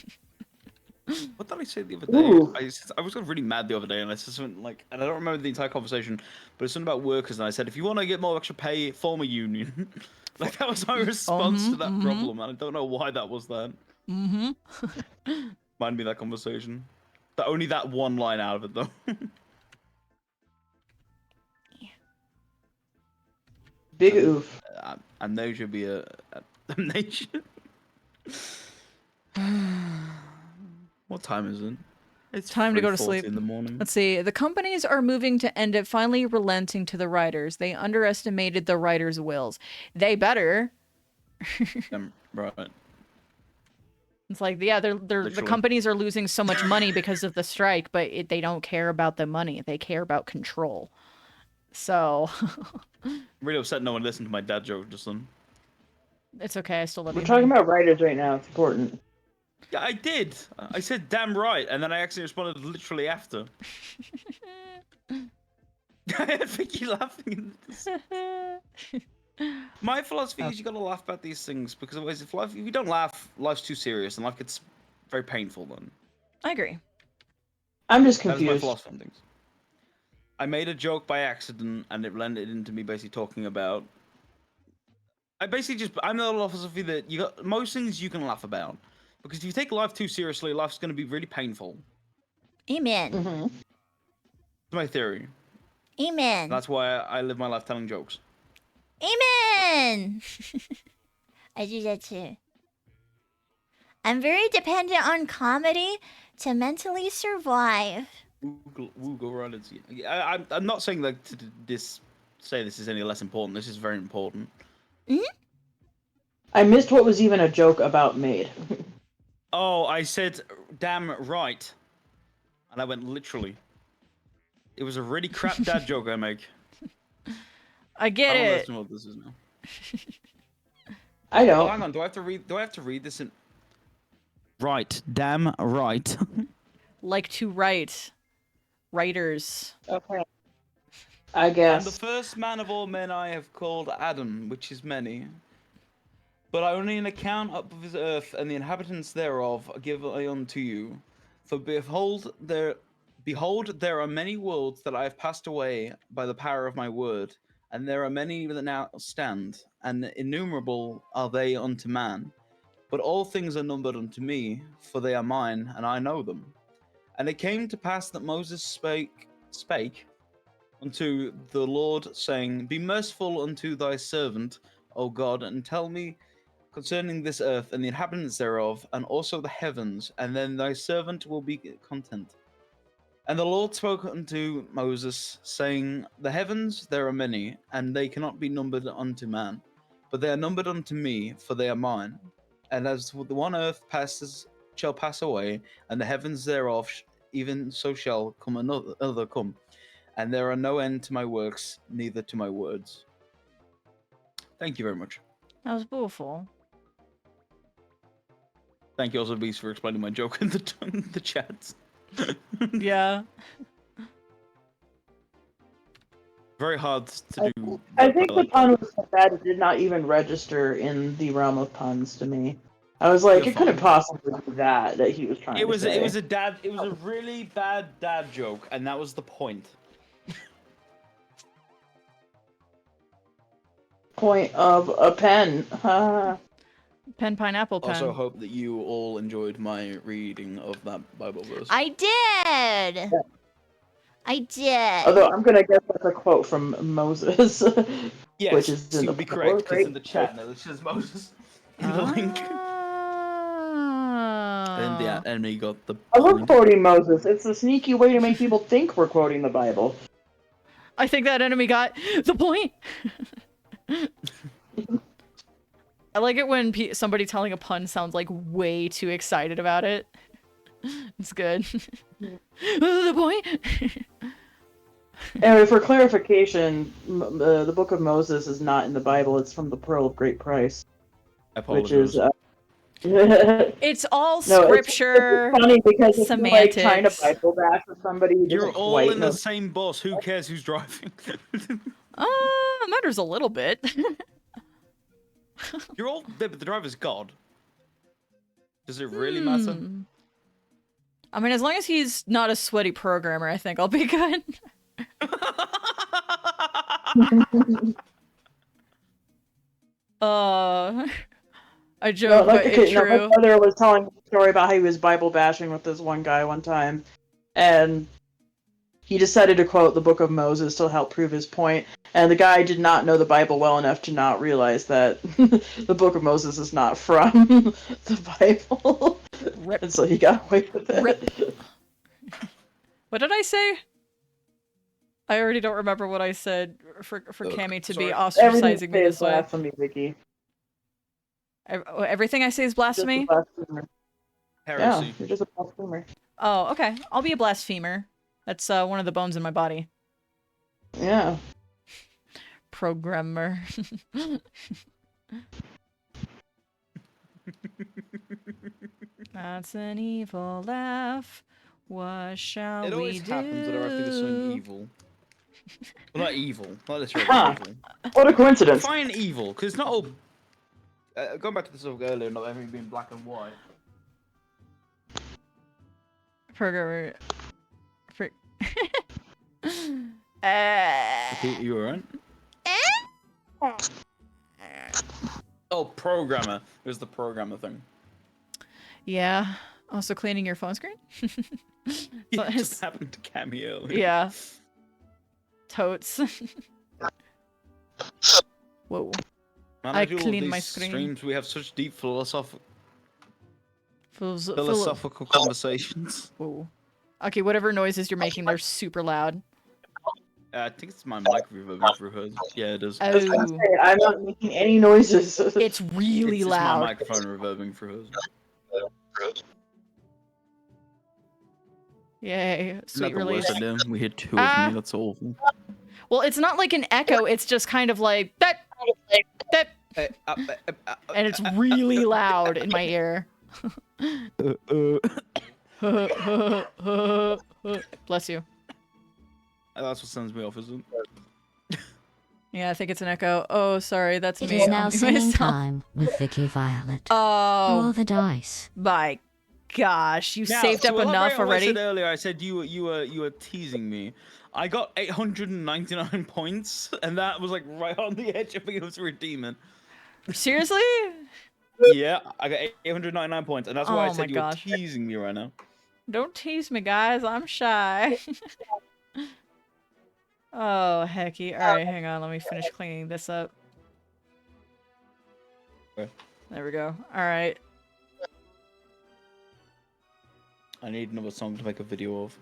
What did I say the other day? I was really mad the other day, and I said something like, and I don't remember the entire conversation, but it's something about workers, and I said, if you want to get more extra pay, form a union. Like, that was my response to that problem, and I don't know why that was that. Mind me that conversation. Only that one line out of it, though. Big oof. Amnesia be a amnesia. What time is it? It's time to go to sleep. In the morning. Let's see. The companies are moving to end it, finally relenting to the writers. They underestimated the writers' wills. They better. Right. It's like, yeah, the companies are losing so much money because of the strike, but they don't care about the money. They care about control. So. I'm really upset no one listened to my dad joke just then. It's okay. I still love you. We're talking about writers right now. It's important. Yeah, I did. I said damn right, and then I actually responded literally after. I think you laughing at this. My philosophy is you gotta laugh about these things, because otherwise if you don't laugh, life's too serious and life gets very painful then. I agree. I'm just confused. That is my philosophy on things. I made a joke by accident, and it blended into me basically talking about. I'm the philosophy that most things you can laugh about, because if you take life too seriously, life's going to be really painful. Amen. Mm-hmm. It's my theory. Amen. That's why I live my life telling jokes. Amen. I do that too. I'm very dependent on comedy to mentally survive. Go right into I'm not saying that this is any less important. This is very important. Mm-hmm. I missed what was even a joke about made. Oh, I said damn right, and I went literally. It was a really crap dad joke I make. I get it. I don't know what this is now. I know. Oh, hang on. Do I have to read this in? Right. Damn right. Like to write. Writers. Okay. I guess. And the first man of all men I have called Adam, which is many. But I only an account up of his earth, and the inhabitants thereof give I unto you. For behold, there are many worlds that I have passed away by the power of my word, and there are many that now stand, and innumerable are they unto man. But all things are numbered unto me, for they are mine, and I know them. And it came to pass that Moses spake unto the Lord, saying, Be merciful unto thy servant, O God, and tell me concerning this earth and the inhabitants thereof, and also the heavens, and then thy servant will be content. And the Lord spoke unto Moses, saying, The heavens there are many, and they cannot be numbered unto man, but they are numbered unto me, for they are mine. And as the one earth shall pass away, and the heavens thereof, even so shall come another come. and there are no end to my works, neither to my words. Thank you very much. That was beautiful. Thank you also, Beast, for explaining my joke in the chat. Yeah. Very hard to do. I think the pun was so bad it did not even register in the realm of puns to me. I was like, You're it couldn't fine. possibly be that he was trying to say. It was a really bad dad joke, and that was the point. Point of a pen. Pen pineapple pen. Also, hope that you all enjoyed my reading of that Bible verse. I did. Yeah. I did. Although I'm gonna guess that's a quote from Moses. Yes, which is so in you'll the be correct, because right? in the chat now it says Moses in the link. And the enemy got the I love quoting Moses. It's a sneaky way to make people think we're quoting the Bible. I think that enemy got the point. I like it when somebody telling a pun sounds like way too excited about it. It's good. The point. Anyway, for clarification, the Book of Moses is not in the Bible. It's from the Pearl of Great Price, which is. It's all scripture. It's funny because it's semantics. like trying to Bible bash with somebody. You're all in the same bus. Who cares who's driving? Matters a little bit. You're all. But the driver's God. Does it really matter? I mean, as long as he's not a sweaty programmer, I think I'll be good. I joke, but it's true. My brother was telling a story about how he was Bible bashing with this one guy one time, and he decided to quote the Book of Moses to help prove his point. And the guy did not know the Bible well enough to not realize that the Book of Moses is not from the Bible. Rip. And so he got away with it. Rip. What did I say? I already don't remember what I said for Cammy to be ostracizing me this way. Blasphemy, Vicky. Everything I say is blasphemy? Yeah, you're just a blasphemer. Oh, okay. I'll be a blasphemer. That's one of the bones in my body. Yeah. Programmer. That's an evil laugh. What shall we do? It always happens whenever I think of something evil. Well, not evil. Not literally evil. What a coincidence. Fine evil, because it's not all... going back to the stuff earlier, not everything being black and white. Programmer. You alright? Oh, programmer. It was the programmer thing. Yeah. Also cleaning your phone screen? It just happened to cameo. Yeah. Totes. Whoa. Man, I do all clean these my screen. Streams, we have such deep philosophical philosophical conversations. Whoa. Okay, whatever noises you're making, they're super loud. I think it's my mic reverbing through hers. Yeah, it is. Oh. I'm not making any noises. It's really It's loud. my microphone reverbing through hers. Yay. Sweet Not the release. worst I did. We hit 2 of me, that's awful. Well, it's not like an echo, it's just kind of like that. And it's really loud in my ear. Bless you. That's what sends me off, isn't it? Yeah, I think it's an echo. Oh, sorry, that's It me. is now I'll be singing myself. time with Vicky Violet. Oh. Roll the dice. My gosh, you Now, saved to up elaborate enough on what already? I said earlier, I said you were teasing me. I got 899 points, and that was like right on the edge of being able to redeem it. Seriously? Yeah, I got 899 points, and that's why I Oh said my you gosh. were teasing me right now. Don't tease me, guys. I'm shy. Oh, hecky. Alright, hang on. Let me finish cleaning this up. Okay. There we go. Alright. I need another song to make a video of.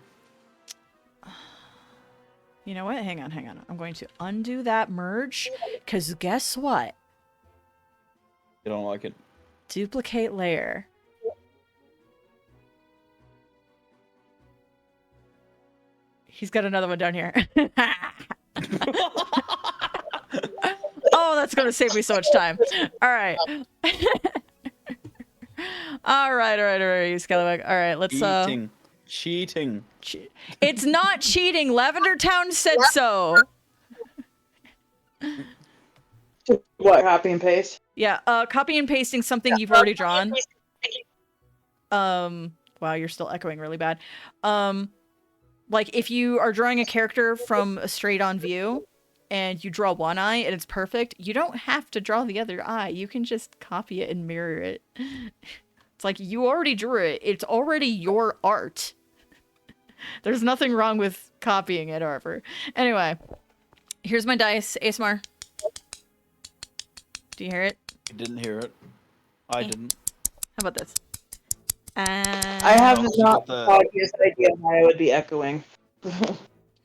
You know what? Hang on. I'm going to undo that merge, because guess what? You don't like it? Duplicate layer. He's got another one down here. Oh, that's gonna save me so much time. All right. All right, you scallywag. All right, let's Cheating. It's not cheating. Lavender Town said so. What, copy and paste? Yeah, copy and pasting something you've already drawn. Wow, you're still echoing really bad. Like if you are drawing a character from a straight on view and you draw one eye and it's perfect, you don't have to draw the other eye. You can just copy it and mirror it. It's like you already drew it. It's already your art. There's nothing wrong with copying it, however. Anyway, here's my dice. ASMR. Do you hear it? I didn't hear it. I didn't. How about this? I have not the obvious idea why I would be echoing.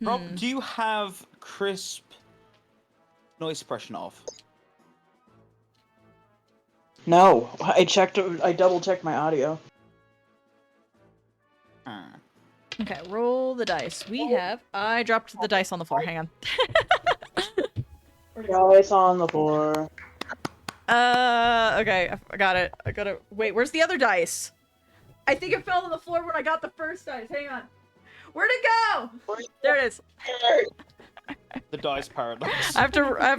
Rob, do you have crisp noise suppression off? No, I double checked my audio. Okay, roll the dice. I dropped the dice on the floor. Hang on. Dice on the floor. Okay, I got it. Wait, where's the other dice? I think it fell on the floor when I got the first dice. Hang on. Where'd it go? There it is. The dice paradox. I have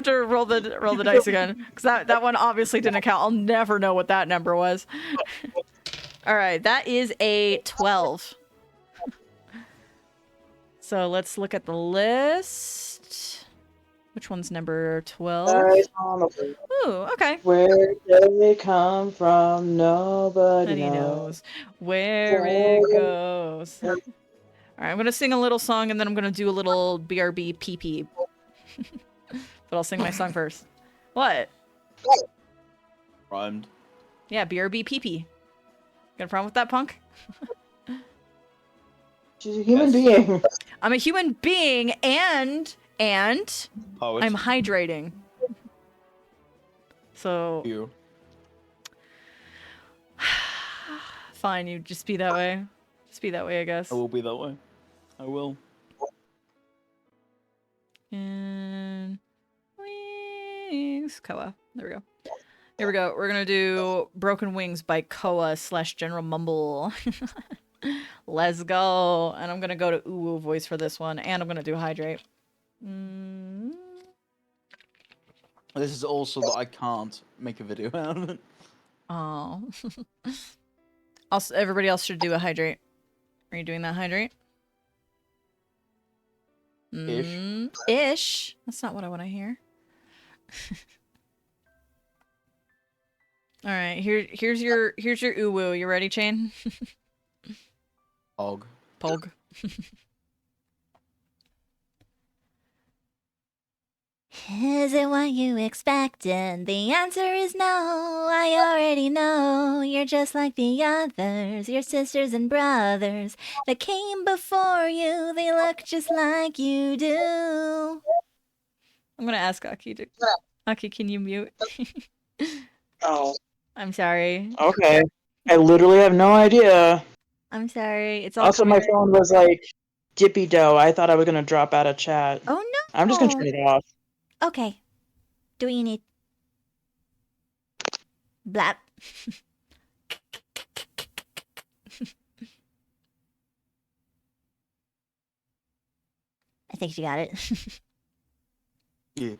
to roll the dice again because that one obviously didn't count. I'll never know what that number was. All right, that is a 12. So let's look at the list. Which one's number 12? Ooh, okay. Where do they come from? Nobody knows. Where it goes. All right, I'm gonna sing a little song and then I'm gonna do a little BRB pee-pee. But I'll sing my song first. What? Rhymed. Yeah, BRB pee-pee. Got a problem with that, punk? She's a human being. I'm a human being and I'm hydrating. So you. Fine, you just be that way. Just be that way, I guess. I will be that way. I will. And Wings Koa. There we go. Here we go. We're gonna do Broken Wings by Koa / General Mumble. Let's go. And I'm gonna go to Uwu voice for this one, and I'm gonna do Hydrate. This is also that I can't make a video out of it. Oh. Also, everybody else should do a Hydrate. Are you doing that Hydrate? Ish. Ish. That's not what I want to hear. All right. Here's your Uwu. You ready, Chain? Pog. Is it what you expected? The answer is no. I already know. You're just like the others, your sisters and brothers that came before you. They look just like you do. I'm gonna ask Aki to. Aki, can you mute? Oh. I'm sorry. Okay. I literally have no idea. I'm sorry. It's all also, my phone was like dippy dough. I thought I was gonna drop out of chat. Oh no! I'm just gonna turn it off. Okay. Do what you need. Blap. I think she got it. Yeah.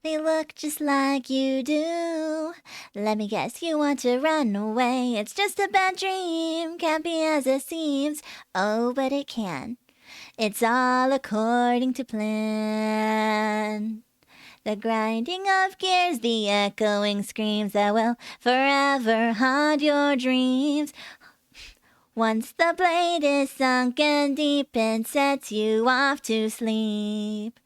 They look just like you do. Let me guess, you want to run away. It's just a bad dream. Can't be as it seems. Oh, but it can. It's all according to plan. The grinding of gears, the echoing screams that will forever haunt your dreams. Once the blade is sunken deep, it sets you off to sleep.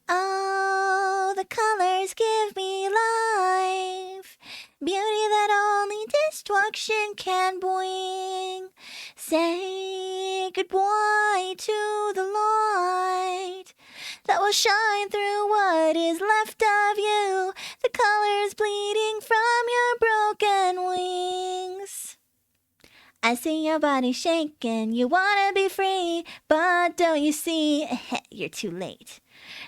Oh, the colors give me life, beauty that only destruction can bring. Say goodbye to the light that will shine through what is left of you, the colors bleeding from your broken wings. I see your body shaking, you wanna be free, but don't you see, you're too late.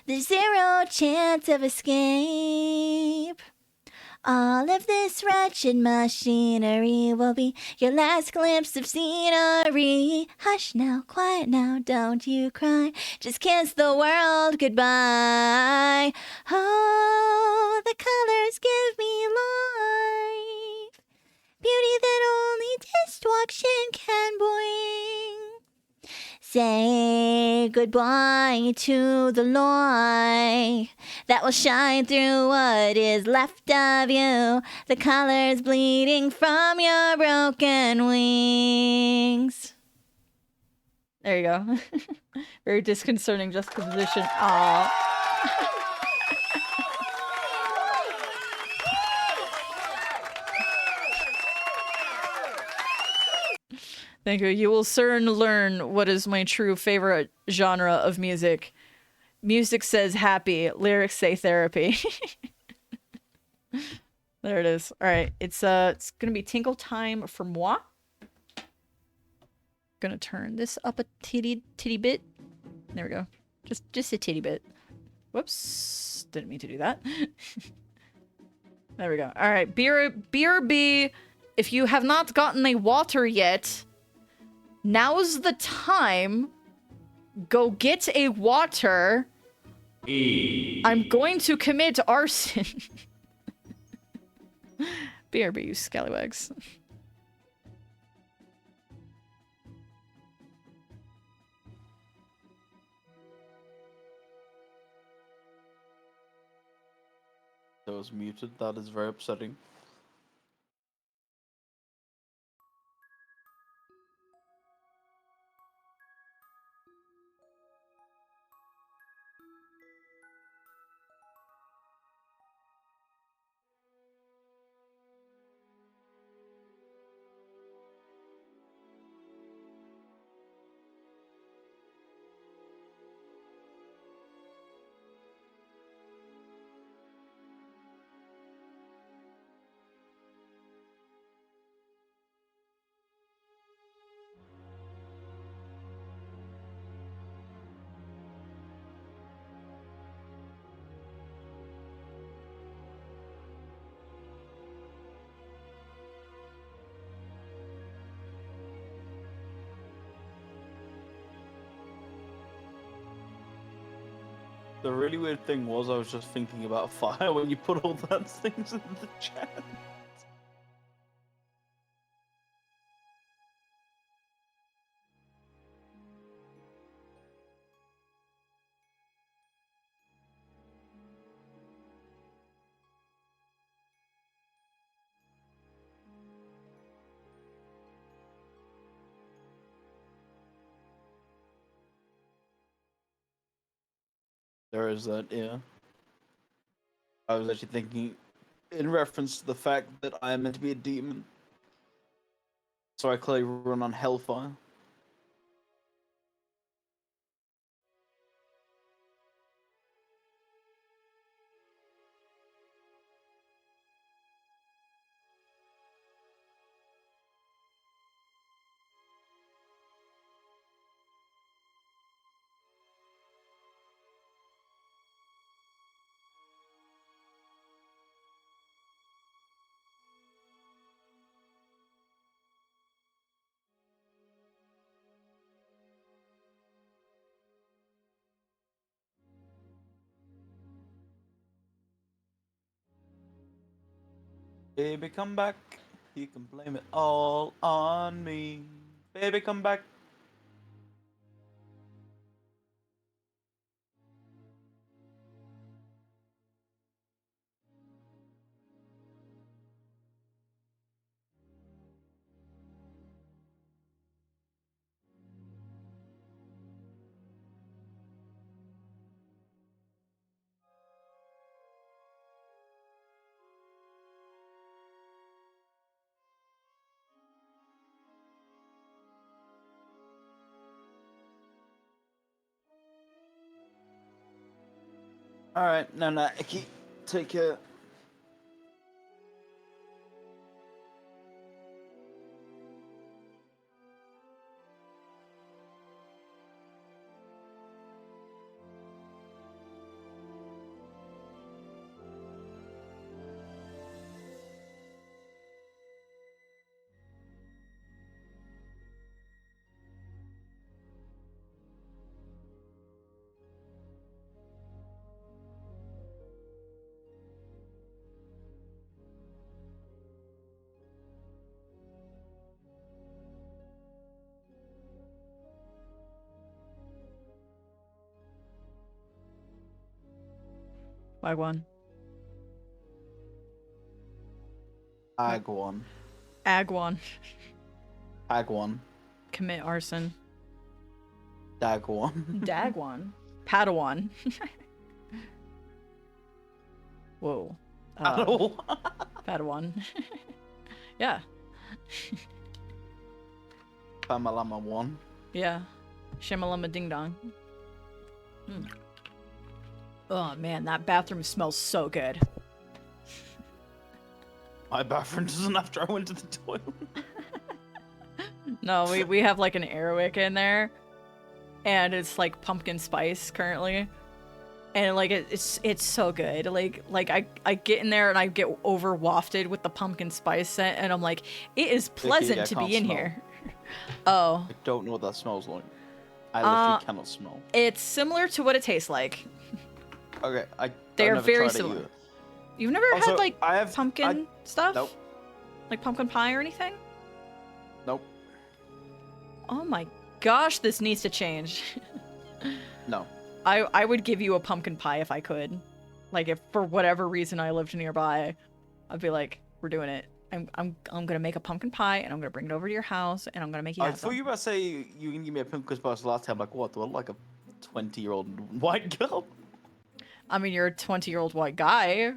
There's zero chance of escape. All of this wretched machinery will be your last glimpse of scenery. Hush now, quiet now, don't you cry. Just kiss the world goodbye. Oh, the colors give me life. Beauty that only destruction can bring. Say goodbye to the light that will shine through what is left of you. The colors bleeding from your broken wings. There you go. Very disconcerting juxtaposition. Aww. Thank you. You will soon learn what is my true favorite genre of music. Music says happy, lyrics say therapy. There it is. All right, it's gonna be tinkle time for moi. Gonna turn this up a titty bit. There we go. Just a titty bit. Whoops, didn't mean to do that. There we go. All right, BRB. If you have not gotten a water yet, now's the time. Go get a water. I'm going to commit arson. BRB, you scallywags. That was muted. That is very upsetting. The really weird thing was I was just thinking about fire when you put all those things in the chat. There is that, yeah. I was actually thinking in reference to the fact that I am meant to be a demon. So I clearly run on hellfire. Baby, come back. You can blame it all on me. Baby, come back. Alright, no, Iki, take care. Wagwan. Agwan. Agwan. Agwan. Commit arson. Dagwan. Dagwan. Padawan. Whoa. Padawan. Yeah. Pamalama 1. Yeah. Shamalama ding dong. Hmm. Oh man, that bathroom smells so good. My bathroom doesn't after I went to the toilet. No, we have like an Airwick in there, and it's like pumpkin spice currently, and like it's so good. Like I get in there and I get over wafted with the pumpkin spice scent, and I'm like, it is pleasant to be in here. Oh. I don't know what that smells like. I literally cannot smell. It's similar to what it tastes like. Okay, They are never very tried it similar. either. You've never Also, had like I have pumpkin stuff? Nope. Like pumpkin pie or anything? Nope. Oh my gosh, this needs to change. No. I would give you a pumpkin pie if I could. Like if for whatever reason I lived nearby, I'd be like, we're doing it. I'm gonna make a pumpkin pie and I'm gonna bring it over to your house and I'm gonna make you I have thought some. you were about to say you can give me a pumpkin spice last time. Like what? Do I look like a 20-year-old white girl? I mean, you're a 20-year-old white guy.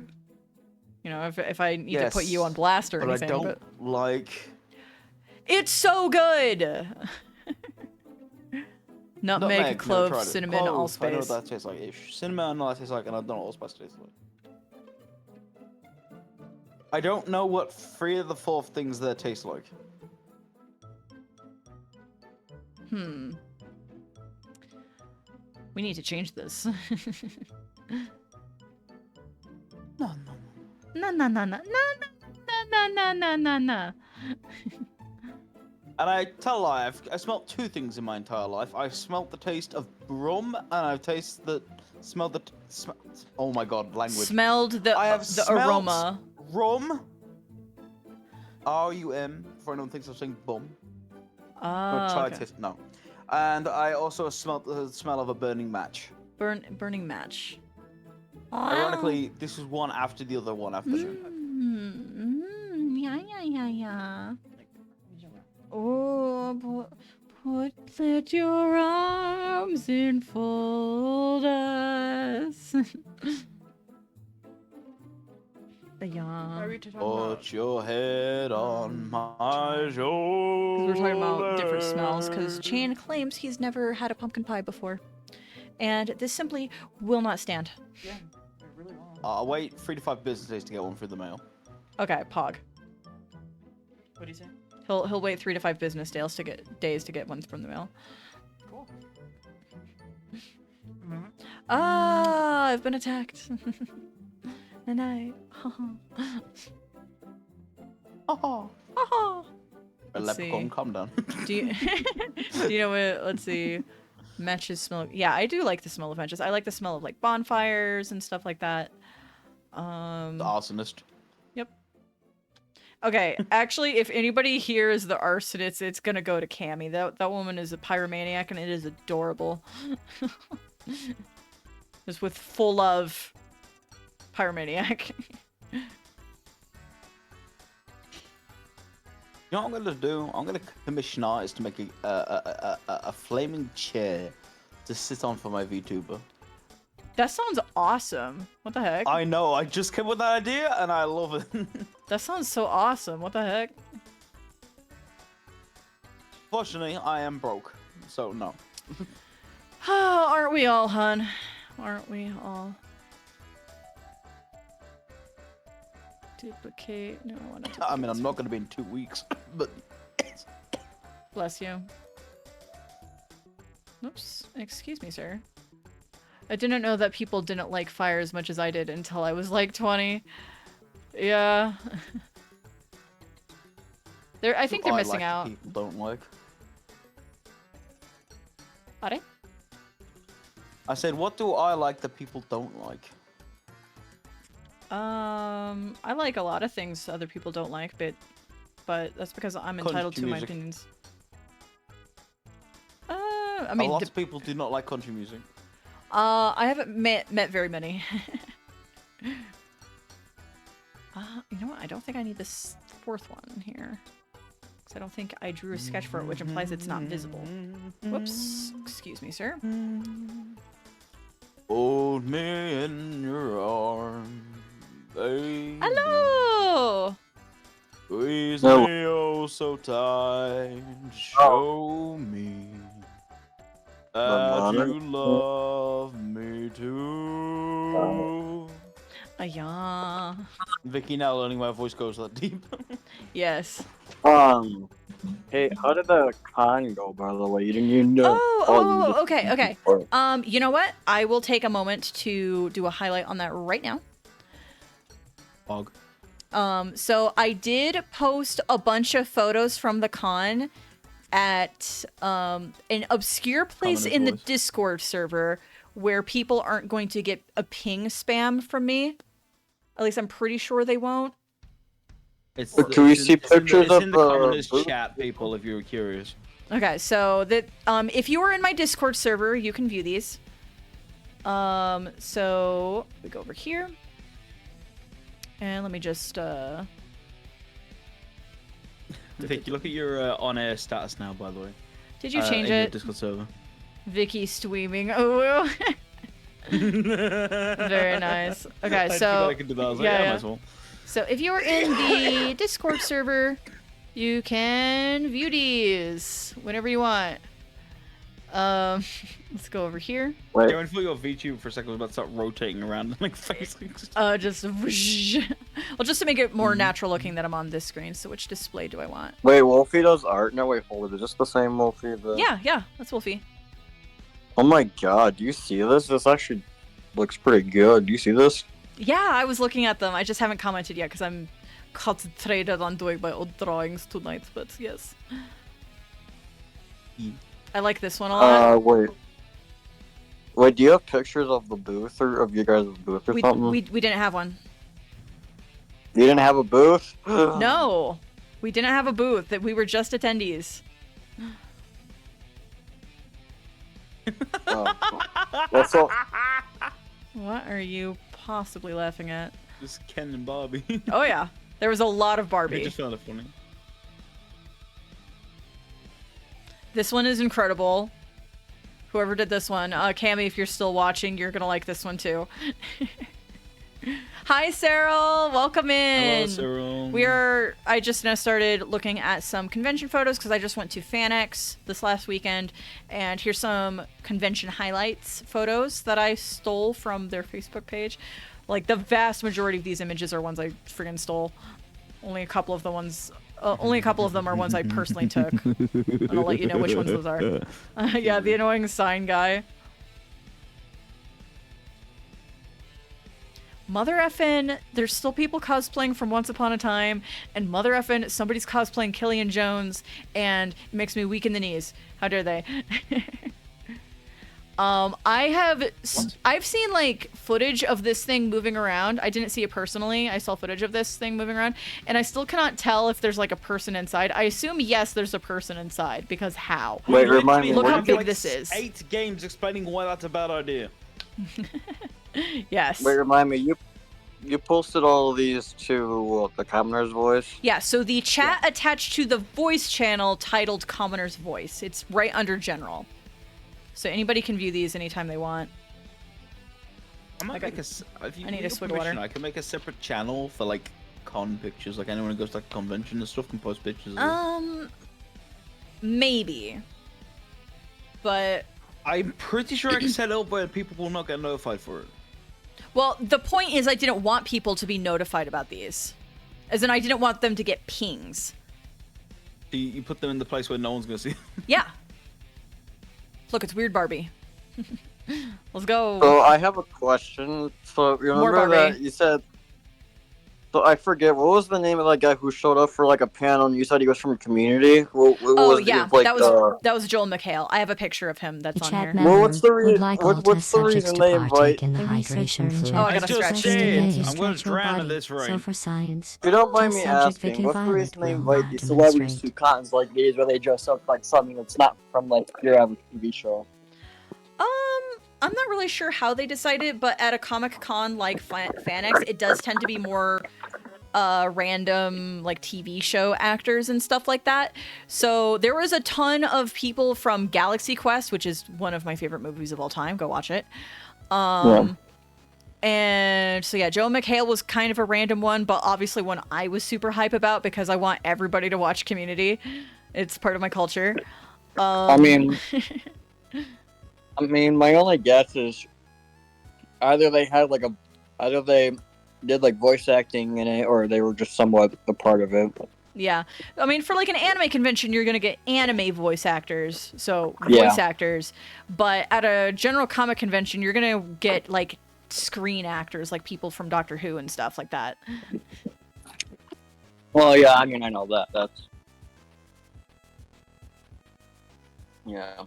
You know, if I need to put you on blast or anything. I don't like. It's so good. Nutmeg, clove, cinnamon, clove, allspice. I know what that tastes like. Cinnamon, I know what that tastes like, and I don't know what allspice tastes like. I don't know what 3 of the 4 things there taste like. We need to change this. No. No. And I tell a lie, I smelt 2 things in my entire life. I smelt the taste of rum, and I've smelled the. Oh my god, language. Smelled the aroma. Rum. R-U-M. For anyone thinks I'm saying bum. Okay. No. And I also smelt the smell of a burning match. Burning match. Ironically, this is one after the other one after. Yeah. Oh, let your arms enfold us. Put your head on my shoulder. We're talking about different smells, because Chan claims he's never had a pumpkin pie before. And this simply will not stand. Yeah, I really won't. I'll wait 3 to 5 business days to get one through the mail. Okay, Pog. What do you say? He'll wait 3 to 5 business days to get one from the mail. Cool. I've been attacked. And I. Leprechaun, calm down. Do you know what? Let's see. Matches smell. Yeah, I do like the smell of matches. I like the smell of like bonfires and stuff like that. The arsonist. Yep. Okay, actually, if anybody here is the arsonist, it's gonna go to Cammy. That woman is a pyromaniac, and it is adorable. Just with full love, pyromaniac. You know what I'm gonna do? I'm gonna commission artists to make a flaming chair to sit on for my VTuber. That sounds awesome. What the heck? I know. I just came with that idea, and I love it. That sounds so awesome. What the heck? Fortunately, I am broke, so no. Aren't we all, hun? Aren't we all? Duplicate. No, I want to duplicate. I mean, I'm not gonna be in 2 weeks, but. Bless you. Oops. Excuse me, sir. I didn't know that people didn't like fire as much as I did until I was like 20. Yeah. I think they're missing out. People don't like. Are they? I said, what do I like that people don't like? I like a lot of things other people don't like, but that's because I'm entitled to my opinions. I mean, a lot of people do not like country music. I haven't met very many. You know what? I don't think I need this fourth one here. Because I don't think I drew a sketch for it, which implies it's not visible. Whoops. Excuse me, sir. Hold me in your arms, baby. Hello! Squeeze me oh so tight. Show me that you love me too. Yeah. Vicky now learning my voice goes that deep. Yes. Hey, how did the con go, by the way? You didn't even know. Okay. You know what? I will take a moment to do a highlight on that right now. Bog. So I did post a bunch of photos from the con at an obscure place in the Discord server where people aren't going to get a ping spam from me. At least I'm pretty sure they won't. Can we see pictures of the commoners chat, people, if you're curious? Okay, so that if you are in my Discord server, you can view these. So we go over here, and let me just Vicky, look at your on-air status now, by the way. Did you change in it? Your Discord server. Vicky streaming. Oh, very nice. Okay, so I could do that. I was like, yeah, might as well. So if you are in the Discord server, you can view these whenever you want. Let's go over here. Wait. Yeah, when you got VTube for a second, I was about to start rotating around and like facing. Just whoosh. Well, just to make it more natural looking that I'm on this screen. So which display do I want? Wait, Wolfie does art? No, wait, hold it. Is this the same Wolfie? Yeah, that's Wolfie. Oh my god, do you see this? This actually looks pretty good. Do you see this? Yeah, I was looking at them. I just haven't commented yet because I'm concentrated on doing my own drawings tonight. But yes, I like this one a lot. Wait, do you have pictures of the booth or of you guys' booth or something? We didn't have one. You didn't have a booth? No, we didn't have a booth. That we were just attendees. What's up? What are you possibly laughing at? This Ken and Barbie. Oh yeah, there was a lot of Barbie. I just found it funny. This one is incredible. Whoever did this one, Cammy, if you're still watching, you're gonna like this one too. Hi, Cyril. Welcome in. Hello, Cyril. I just now started looking at some convention photos because I just went to FanX this last weekend, and here's some convention highlights photos that I stole from their Facebook page. Like the vast majority of these images are ones I friggin' stole. Only a couple of them are ones I personally took. And I'll let you know which ones those are. Yeah, the annoying sign guy. Mother effin', there's still people cosplaying from Once Upon a Time, and mother effin', somebody's cosplaying Killian Jones, and it makes me weak in the knees. How dare they? I've seen like footage of this thing moving around. I didn't see it personally. I saw footage of this thing moving around, and I still cannot tell if there's like a person inside. I assume yes, there's a person inside, because how? Wait, remind me. Look how big like this is. 8 games explaining why that's a bad idea. Yes. Wait, remind me. You posted all of these to the Commoner's Voice? Yeah, so the chat attached to the voice channel titled Commoner's Voice. It's right under General. So anybody can view these anytime they want. I need a swig of water. I can make a separate channel for like con pictures. Like anyone who goes to like convention and stuff can post pictures. Maybe. But I'm pretty sure I can set it up where people will not get notified for it. Well, the point is I didn't want people to be notified about these. As in, I didn't want them to get pings. So you put them in the place where no one's going to see them? Yeah. Look, it's Weird Barbie. Let's go. So I have a question. So remember that you said... So I forget, what was the name of that guy who showed up for like a panel and you said he was from Community? That was Joel McHale. I have a picture of him that's on here. Well, what's the reason they invite... In the hydration fluid. Oh, I gotta scratch. I'm going to drown in this rain. So for science, if you don't mind me asking, what's the reason they invite these celebrities to cons like these where they dress up like something that's not from like your average TV show? I'm not really sure how they decided, but at a Comic Con like FanX, it does tend to be more random like TV show actors and stuff like that. So there was a ton of people from Galaxy Quest, which is one of my favorite movies of all time. Go watch it. And so yeah, Joe McHale was kind of a random one, but obviously one I was super hype about because I want everybody to watch Community. It's part of my culture. I mean, my only guess is either they did like voice acting in it, or they were just somewhat a part of it. Yeah, I mean, for like an anime convention, you're gonna get anime voice actors, so voice actors. But at a general comic convention, you're gonna get like screen actors, like people from Doctor Who and stuff like that. Well, yeah, I mean, I know that. That's yeah.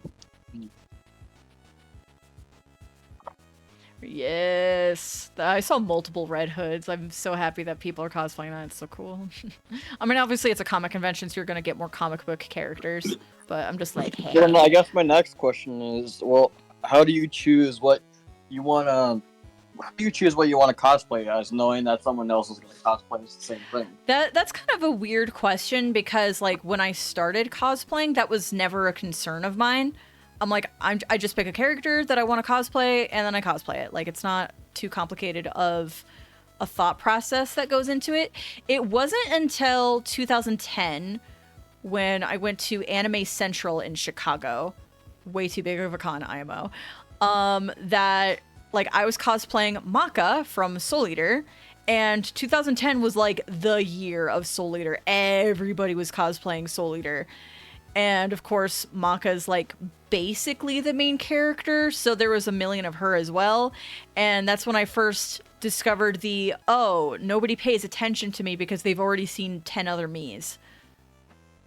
Yes, I saw multiple Red Hoods. I'm so happy that people are cosplaying that. It's so cool. I mean, obviously it's a comic convention, so you're gonna get more comic book characters. But I'm just like, hey. Well, I guess my next question is, well, how do you choose what you wanna? How do you choose what you want to cosplay as, knowing that someone else is going to cosplay as the same thing? That's kind of a weird question because, like, when I started cosplaying, that was never a concern of mine. I'm like, I just pick a character that I want to cosplay, and then I cosplay it. Like, it's not too complicated of a thought process that goes into it. It wasn't until 2010 when I went to Anime Central in Chicago, way too big of a con, IMO, that... like, I was cosplaying Maka from Soul Eater, and 2010 was, like, the year of Soul Eater. Everybody was cosplaying Soul Eater. And, of course, Maka's, like, basically the main character, so there was a million of her as well. And that's when I first discovered nobody pays attention to me because they've already seen 10 other me's.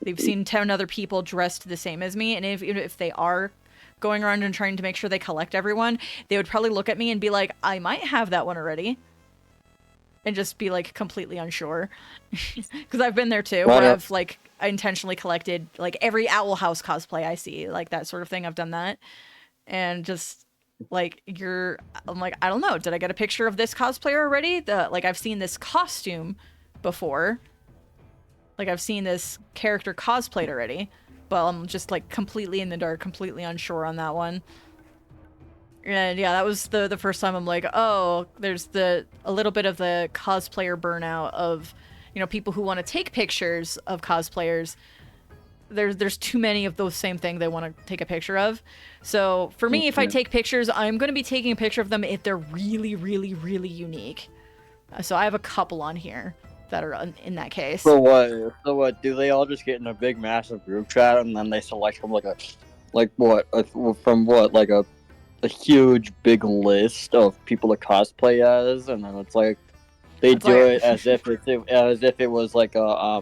They've seen 10 other people dressed the same as me, and if they are going around and trying to make sure they collect everyone, they would probably look at me and be like, I might have that one already. And just be like completely unsure. Because I've been there too, where I've like intentionally collected like every Owl House cosplay I see, like that sort of thing. I've done that. And just like I'm like, I don't know, did I get a picture of this cosplayer already? Like I've seen this costume before. Like I've seen this character cosplayed already. But I'm just like completely in the dark, completely unsure on that one. And yeah, that was the first time I'm like, oh, there's a little bit of the cosplayer burnout of, you know, people who want to take pictures of cosplayers. There's too many of those same thing they want to take a picture of. So for me, if I take pictures, I'm going to be taking a picture of them if they're really, really, really unique. So I have a couple on here that are in that case. So what? Do they all just get in a big, massive group chat and then they select from like a huge, big list of people to cosplay as, and then it's like they do it as if it was like a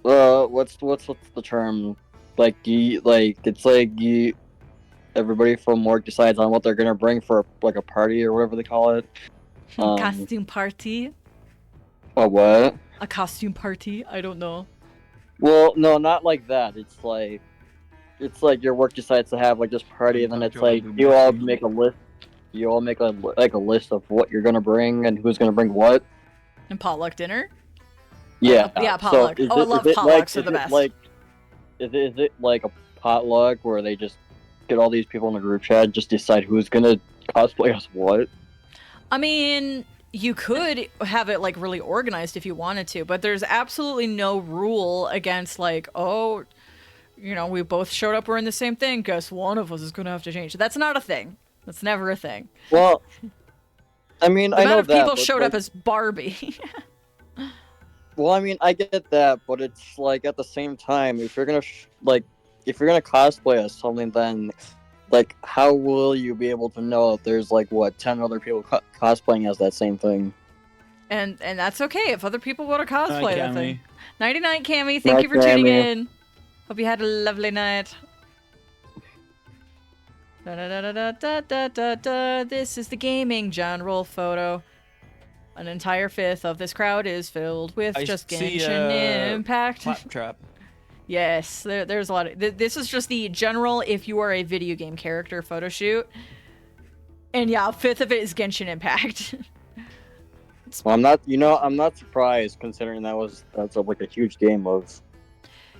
what's the term? Everybody from work decides on what they're gonna bring for like a party or whatever they call it. Costume party. A what? A costume party. I don't know. Well, no, not like that. It's like your work decides to have like this party, and then it's like you all make a list. You all make a list of what you're gonna bring and who's gonna bring what. And potluck dinner. Yeah. Yeah, potluck. I love potlucks. Are the best. Is it like a potluck where they just get all these people in a group chat and just decide who's gonna cosplay as what? I mean, you could have it like really organized if you wanted to, but there's absolutely no rule against like, oh, you know, we both showed up wearing the same thing. Guess one of us is gonna have to change. That's not a thing. That's never a thing. Well, I mean, I know that. The amount of people showed up as Barbie. Well, I mean, I get that, but it's like at the same time, if you're gonna cosplay as something, then like how will you be able to know if there's like 10 other people cosplaying as that same thing? And that's okay if other people want to cosplay that thing. 99 Cammy, thank Night, you for tuning Cammy. in. Hope you had a lovely night. Da, da, da, da, da, da, da, da. This is the gaming John roll photo. An entire fifth of this crowd is filled with just Genshin Impact. Claptrap. Yes, there's a lot of... This is just the general if you are a video game character photo shoot. And yeah, a fifth of it is Genshin Impact. Well, I'm not surprised considering that's like a huge game of.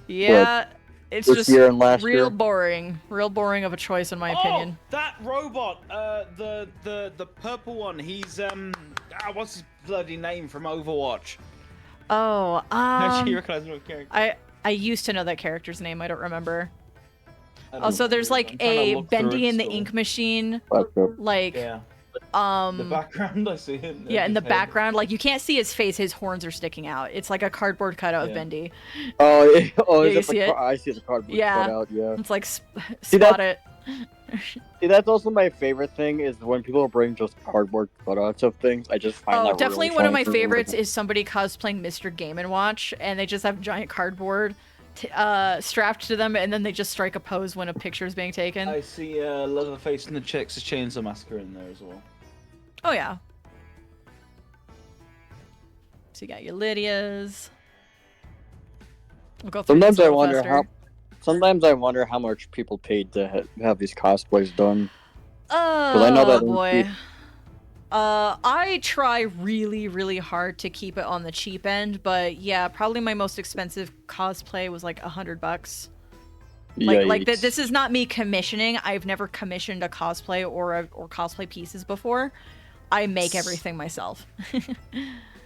Yeah, it's this just year and last real year. boring. Real boring of a choice in my opinion. That robot, the purple one. He's what's his bloody name from Overwatch? Oh, Actually, you recognize the character. I used to know that character's name. I don't remember. I don't Also, there's know. like I'm trying to a look through Bendy it in the still. Ink Machine, like Yeah. The the background, I see him. Yeah, in the His head. background, like you can't see his face; his horns are sticking out. It's like a cardboard cutout of Yeah. Bendy. Oh, yeah. Oh, Yeah, is you it see it? I see the cardboard Yeah. cutout. Yeah. It's like See, spot it. See, that's also my favorite thing is when people bring just cardboard cutouts of things. I just find that Definitely really one of funny my for favorites me. is somebody cosplaying Mr. Game & Watch, and they just have giant cardboard strapped to them, and then they just strike a pose when a picture is being taken. I see Leatherface and the Texas Chainsaw Massacre in there as well. Oh yeah. So you got your Lydias. We'll go through Sometimes these a I little wonder faster. Sometimes I wonder how much people paid to have these cosplays done. Oh I know that boy. I try really, really hard to keep it on the cheap end, but yeah, probably my most expensive cosplay was like $100. This is not me commissioning. I've never commissioned a cosplay or cosplay pieces before. I make everything myself.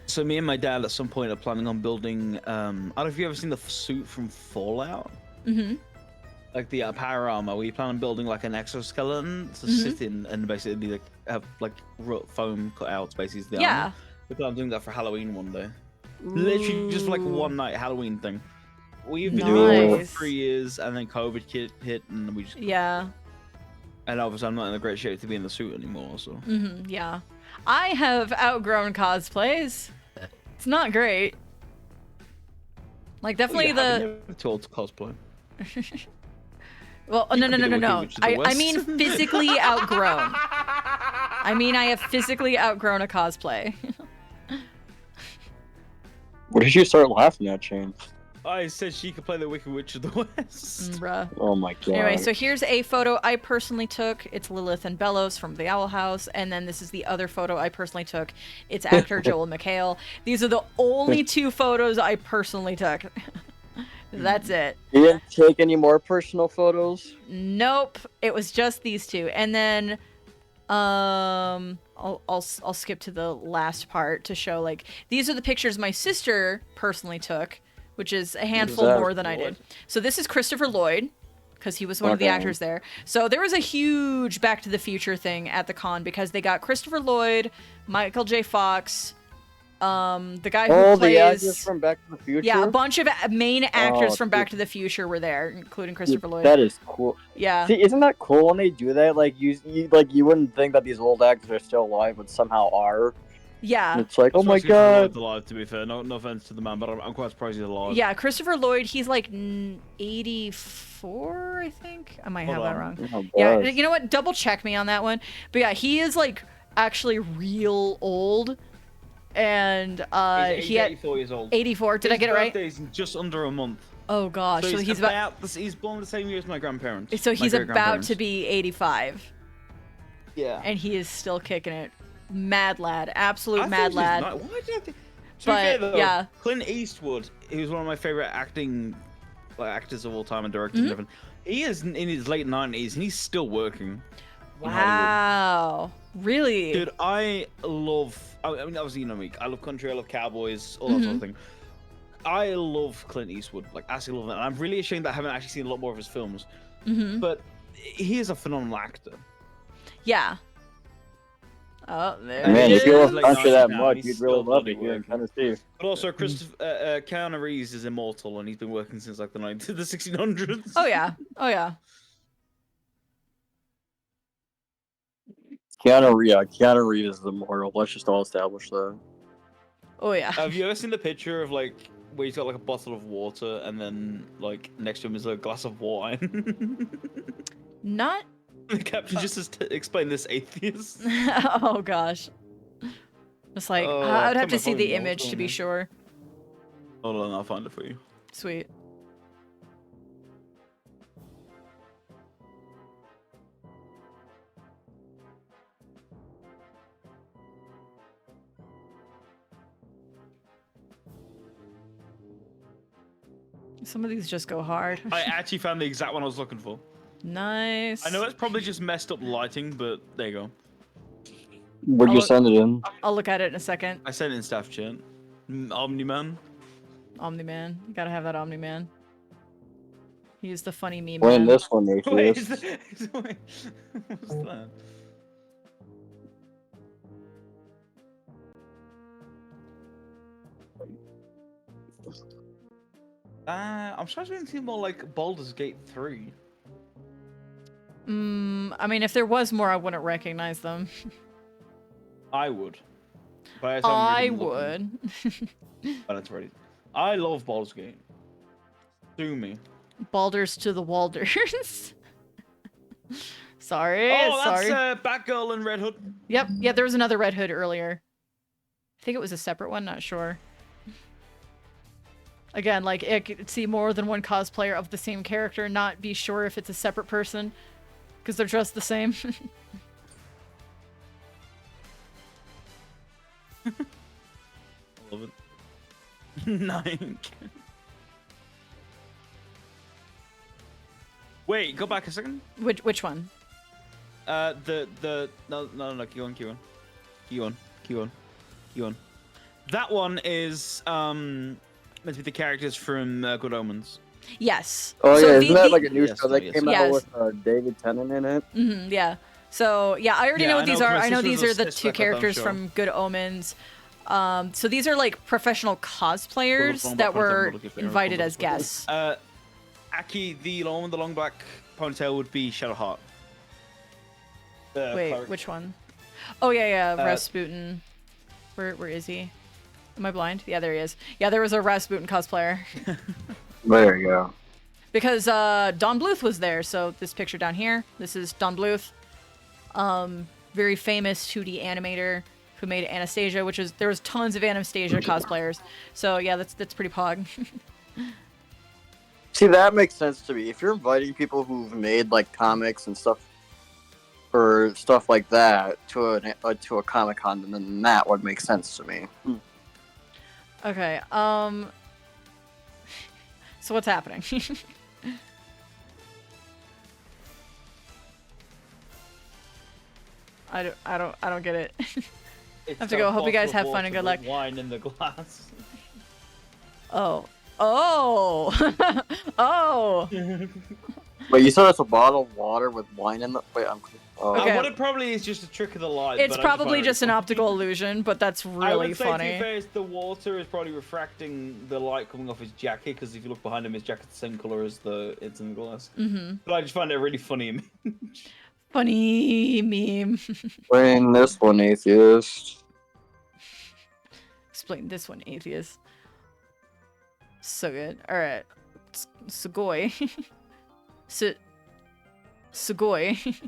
So me and my dad at some point are planning on building. I don't know if you've ever seen the suit from Fallout. Mm-hmm. Like the power armor. We plan on building like an exoskeleton to sit in and basically like have like foam cutouts. Basically, is the armor. We plan on doing that for Halloween one day. Literally just for like one night Halloween thing. We've been doing it for 3 years, and then COVID hit, and we just And obviously, I'm not in a great shape to be in the suit anymore. So yeah, I have outgrown cosplays. It's not great. Like definitely Never too old to cosplay. Well, no. I mean physically outgrown. I mean I have physically outgrown a cosplay. What did you start laughing at, Shane? I said she could play the Wicked Witch of the West. Bruh. Oh my god. Anyway, so here's a photo I personally took. It's Lilith and Bellows from the Owl House, and then this is the other photo I personally took. It's actor Joel McHale. These are the only 2 photos I personally took. That's it. You didn't take any more personal photos? Nope. It was just these 2. And then I'll skip to the last part to show like these are the pictures my sister personally took, which is a handful more than I did. So this is Christopher Lloyd, because he was one of the actors there. So there was a huge Back to the Future thing at the con because they got Christopher Lloyd, Michael J. Fox, the guy who plays... the actors from Back to the Future? Yeah, a bunch of main actors from Back to the Future were there, including Christopher Lloyd. That is cool. Yeah. See, isn't that cool when they do that? Like you wouldn't think that these old actors are still alive, but somehow are. Yeah. And it's like, oh my Christopher god. Lloyd's alive, to be fair. No offense to the man, but I'm quite surprised he's alive. Yeah, Christopher Lloyd, he's like 84, I think. I might have that wrong. Oh, Yeah, gosh. you know what? Double check me on that one. But yeah, he is like actually real old. And he's he had 84 years old. 84. Did I get it right? His birthday's in just under a month. Oh gosh. So he's about he's born the same year as my grandparents. So he's my about great-grandparents. to be 85. Yeah. And he is still kicking it. Mad lad. Absolute I mad think he's lad. not- Why did I think? To be But, fair, though, yeah. Clint Eastwood, who's one of my favorite actors of all time and directors Mm-hmm. and everything. He is in his late 90s and he's still working. in Hollywood. Wow. Really? Dude, I mean, obviously, you know me. I love country, I love cowboys, all that Mm-hmm. sort of thing. I love Clint Eastwood, like, absolutely love that. And I'm really ashamed that I haven't actually seen a lot more of his films. Mm-hmm. But he is a phenomenal actor. Yeah. Oh, there Man, it if you love is. country that Now, much, he's you'd really still love bloody it here in working. Tennessee. But also, Keanu Reeves is immortal, and he's been working since like the 1600s. Oh yeah. Oh yeah. Keanu Reeves is immortal. Let's just all establish that. Oh yeah. Have you ever seen the picture of like where he's got like a bottle of water, and then like next to him is a glass of wine? Not. The caption just says to explain this atheist. Oh gosh. It's like Oh, I would have come to on, see probably the more image to be filming. sure. Hold on, I'll find it for you. Sweet. Some of these just go hard. I actually found the exact one I was looking for. Nice. I know it's probably just messed up lighting, but there you go. Where'd you send it in? I'll look at it in a second. I sent it in staff chat. Omni-Man. Omni-Man. You gotta have that Omni-Man. He's the funny meme When man. this one, Wait, Atheist. wait, what's that? I'm trying to think more like Baldur's Gate 3. I mean, if there was more, I wouldn't recognize them. I would. But I would. But it's ready. I love Baldur's Gate. Sue me. Baldur's to the Walders. Sorry. Oh, that's sorry. Batgirl and Red Hood. Yep. Yeah, there was another Red Hood earlier. I think it was a separate one. Not sure. Again, like, I could see more than one cosplayer of the same character, not be sure if it's a separate person, because they're dressed the same. I love it. 9. Wait, go back a second. Which one? No, keep on. That one is meant to be the characters from Good Omens. Yes. Oh So yeah, the- isn't that the- like a new Yes, show that yes. came Yes. out with David Tennant in it? Yeah. So yeah, I already Yeah, know I what these know, are. 'cause I know this these was are a the spec two of them characters show. from Good Omens. So these are like professional cosplayers Wrong that button, were look if they're invited wrong as button. guests. Aki, the long one, the long black ponytail would be Shadowheart. Wait, cleric. which one? Oh yeah, Rasputin. Where is he? Am I blind? Yeah, there he is. Yeah, there was a Rasputin cosplayer. There you go. Because Don Bluth was there, so this picture down here, this is Don Bluth. Very famous 2D animator who made Anastasia, there was tons of Anastasia cosplayers. So yeah, that's pretty pog. See, that makes sense to me. If you're inviting people who've made like comics and stuff, or stuff like that to a Comic-Con, then that would make sense to me. Okay, so what's happening? I don't get it. I have to go. Hope you guys have fun and good luck. Wine in the glass. Oh. Oh. Oh. Wait, you said it's a bottle of water with wine in the. Wait, I'm. Oh. Okay. What it probably is just a trick of the light. It's but I probably find it just an funny. optical illusion, but that's I really would say, funny. to be fair, the water is probably refracting the light coming off his jacket, because if you look behind him, his jacket's the same color as it's in the glass. Mm-hmm. But I just find it a really funny image. Funny meme. Explain this one, Atheist. Explain this one, atheist. So good. All right, Sugoi. Sugoi.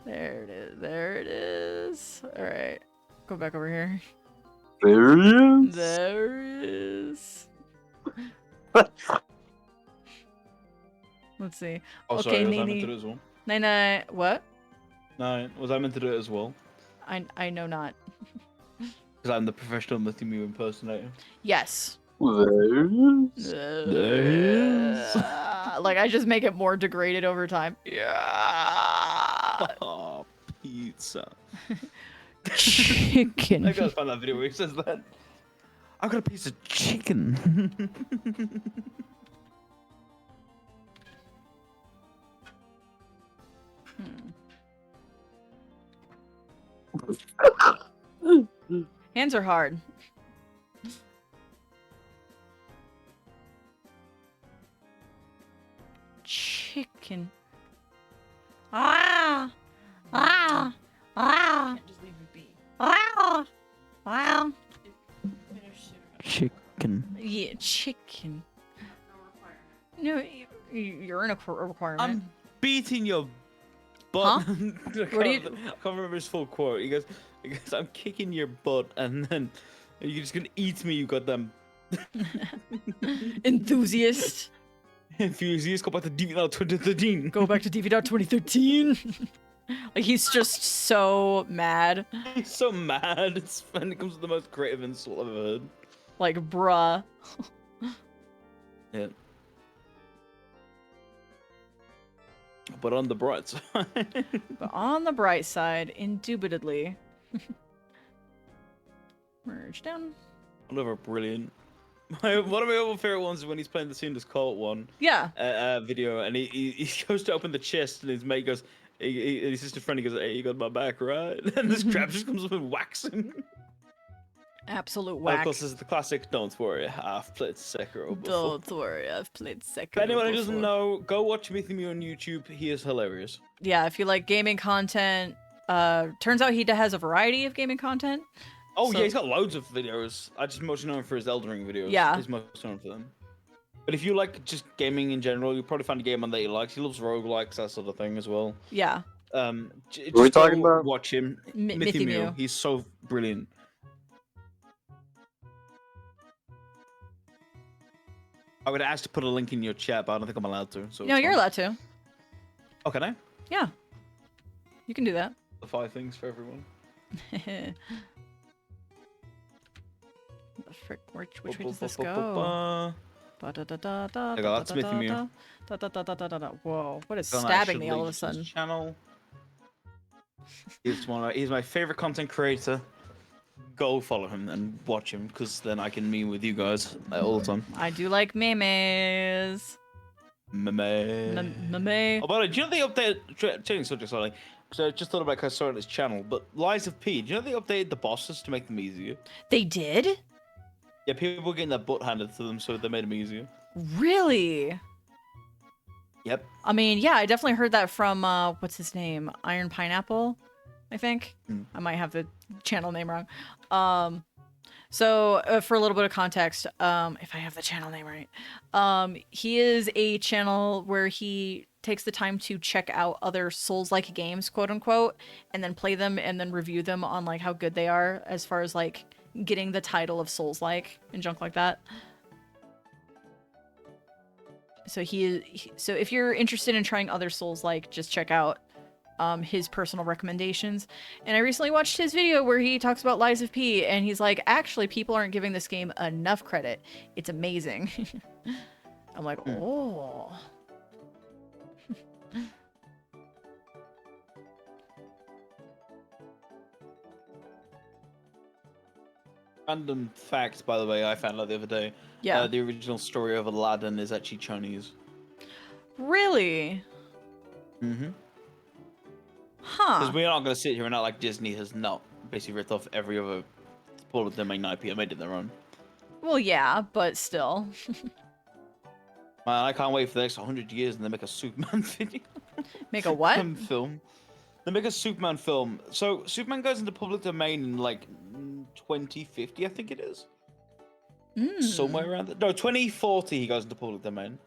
There it is. There it is. All right, go back over here. There he is. There it is. Let's see. Oh, Okay, sorry, was I meant Nini. to do it as well? Nine. What? No, was I meant to do it as well? I know not. Because I'm the professional Mighty Moo impersonator. Yes. There he is. Like I just make it more degraded over time. Yeah. Oh, pizza. Chicken. I gotta find that video where he says that. I've got a piece of chicken. Hands are hard. Chicken. Ah! Ah! Ah! Just leave it be. Ah! Ah! Chicken. Yeah, chicken. No, you're in a requirement. I'm beating your butt. Huh? I can't What do you- I can't remember his full quote. He goes, I'm kicking your butt, and then you're just gonna eat me, you goddamn Enthusiast. enthusiast. Go back to DVR 2013. Go back to DVDR 2013. Like he's just so mad. He's so mad. And it comes with the most creative insult I've ever heard. Like bruh. Yeah. But on the bright side. But on the bright side, indubitably. Merge down. Whatever, brilliant. One of my other favorite ones is when he's playing the Seamless Cult one. Yeah. Video, and he goes to open the chest, and his mate goes, his sister friend, he goes, "Hey, you got my back, right?" And this crab just comes up and whacks him. Absolute And whack. of course, there's the classic, "Don't worry, I've played Sekiro before." Don't worry, I've played Sekiro For anyone who before. doesn't know, go watch Mythmew on YouTube. He is hilarious. Yeah, if you like gaming content, turns out he has a variety of gaming content. Oh So- yeah, he's got loads of videos. I just mostly know him for his Elden Ring videos. Yeah. He's most known for them. But if you like just gaming in general, you'll probably find a game on that he likes. He loves roguelikes, that sort of thing as well. Yeah. Just What are we talking about? Watch him. Mythmew. He's so brilliant. I would ask to put a link in your chat, but I don't think I'm allowed to. So No, it's you're fine. allowed to. Oh, can I? Yeah. You can do that. The 5 things for everyone. The frick, which way does this go? I got Mythmew. Whoa, what is Don't stabbing me actually all of a use his sudden? Channel. He's my favorite content creator. Go follow him and watch him, because then I can meme with you guys all the time. I do like memes. Meme. Meme. Oh, by the way, do you know they updated? Changing subject slightly. So I just thought about because I saw it on his channel, but Lies of P. Do you know they updated the bosses to make them easier? They did? Yeah, people were getting their butt handed to them, so they made them easier. Really? Yep. I mean, yeah, I definitely heard that from what's his name? Iron Pineapple, I think. I might have the channel name wrong. So for a little bit of context, if I have the channel name right, he is a channel where he takes the time to check out other Souls-like games, quote unquote, and then play them and then review them on like how good they are as far as like getting the title of Souls-like and junk like that. So so if you're interested in trying other Souls-like, just check out his personal recommendations. And I recently watched his video where he talks about Lies of P, and he's like, actually, people aren't giving this game enough credit. It's amazing. I'm like, oh. Random fact, by the way, I found out the other day. Yeah. The original story of Aladdin is actually Chinese. Really? Mm-hmm. Huh. Because we're not going to sit here and act like Disney has not basically ripped off every other public domain IP and made it their own. Well, yeah, but still. Man, I can't wait for the next 100 years and they make a Superman video. Make a what? Film. They make a Superman film. So Superman goes into public domain in like 2050, I think it is. Somewhere around there. No, 2040 he goes into public domain.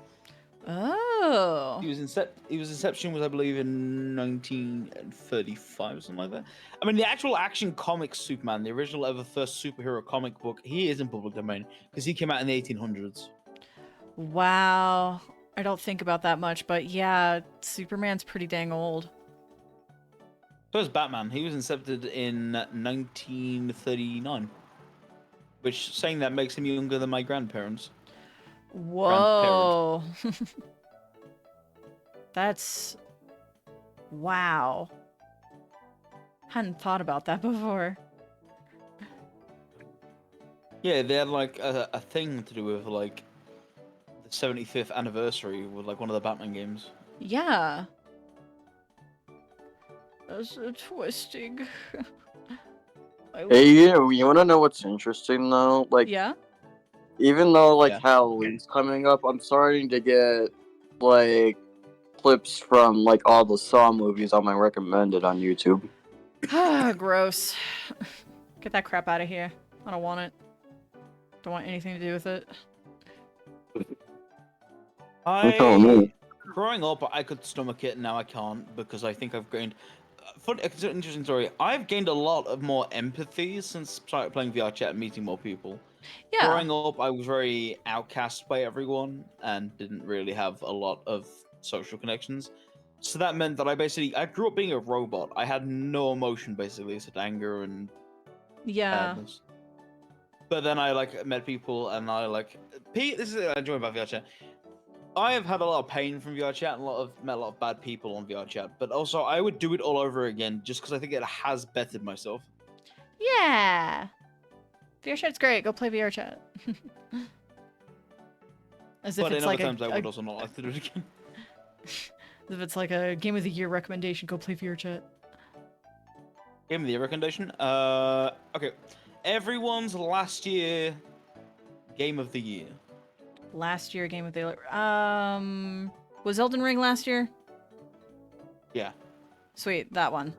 Oh. He was Inception was, I believe, in 1935 or something like that. I mean, the actual action comic Superman, the original ever first superhero comic book, he is in public domain because he came out in the 1800s. Wow. I don't think about that much, but yeah, Superman's pretty dang old. So is Batman. He was incepted in 1939. Which, saying that, makes him younger than my grandparents. Whoa. That's... Wow. Hadn't thought about that before. Yeah, they had like a thing to do with like the 75th anniversary with like one of the Batman games. Yeah. That's twisting. Hey, you wanna know what's interesting though? Like, yeah? Even though like Halloween's coming up, I'm starting to get like clips from like all the Saw movies on my recommended on YouTube. Ah, gross. Get that crap out of here. I don't want it. Don't want anything to do with it. Growing up, I could stomach it. Now I can't because I think I've gained. It's an interesting story. I've gained a lot of more empathy since started playing VR chat and meeting more people. Yeah. Growing up, I was very outcast by everyone and didn't really have a lot of social connections. So that meant that I grew up being a robot. I had no emotion basically, except anger and yeah. sadness. But then I like met people and I like Pete, this is what I enjoy about VR chat. I have had a lot of pain from VR chat and met a lot of bad people on VR chat, but also I would do it all over again just because I think it has bettered myself. Yeah. VR chat's great. Go play VR chat. As if But it's in like other times, I would also not like to do it again. As if it's like a game of the year recommendation. Go play VR chat. Game of the year recommendation. Okay. Everyone's last year game of the year. Last year game of the year. Was Elden Ring last year? Yeah. Sweet, that one.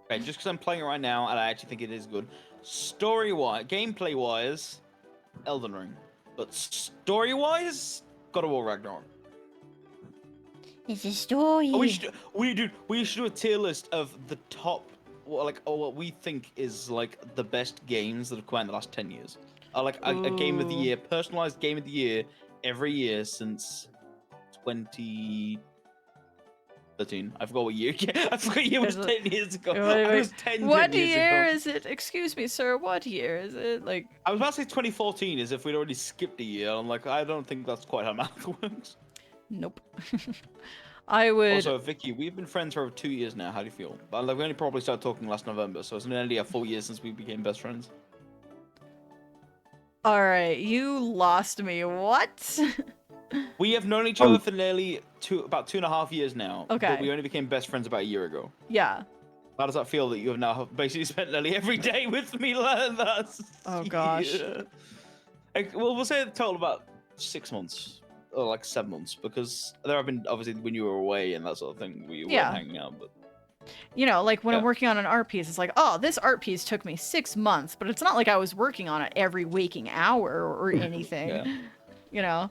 Okay, just because I'm playing it right now and I actually think it is good. Story-wise, gameplay-wise, Elden Ring. But story-wise, God of War Ragnarok. It's a story. Oh, we should do a tier list of the top, what we think is like the best games that have come out in the last 10 years. Like a game of the year, personalized game of the year every year since 2013. I forgot what year. I forgot it was 10 years ago. Wait. It was 10 What years year ago. is it? Excuse me, sir. What year is it? Like I was about to say 2014, as if we'd already skipped a year. I'm like, I don't think that's quite how math works. Nope. I would. Also, Vicky, we've been friends for over 2 years now. How do you feel? But like, we only probably started talking last November, so it's nearly a full year since we became best friends. All right, you lost me. What? We have known each other for nearly about 2.5 years now. Okay. But we only became best friends about a year ago. Yeah. How does that feel that you have now basically spent nearly every day with me? Oh gosh. Well, we'll say a total about 6 months or like 7 months, because there have been obviously when you were away and that sort of thing, we were hanging out. But you know, like when I'm working on an art piece, it's like, oh, this art piece took me 6 months, but it's not like I was working on it every waking hour or anything. Yeah. You know.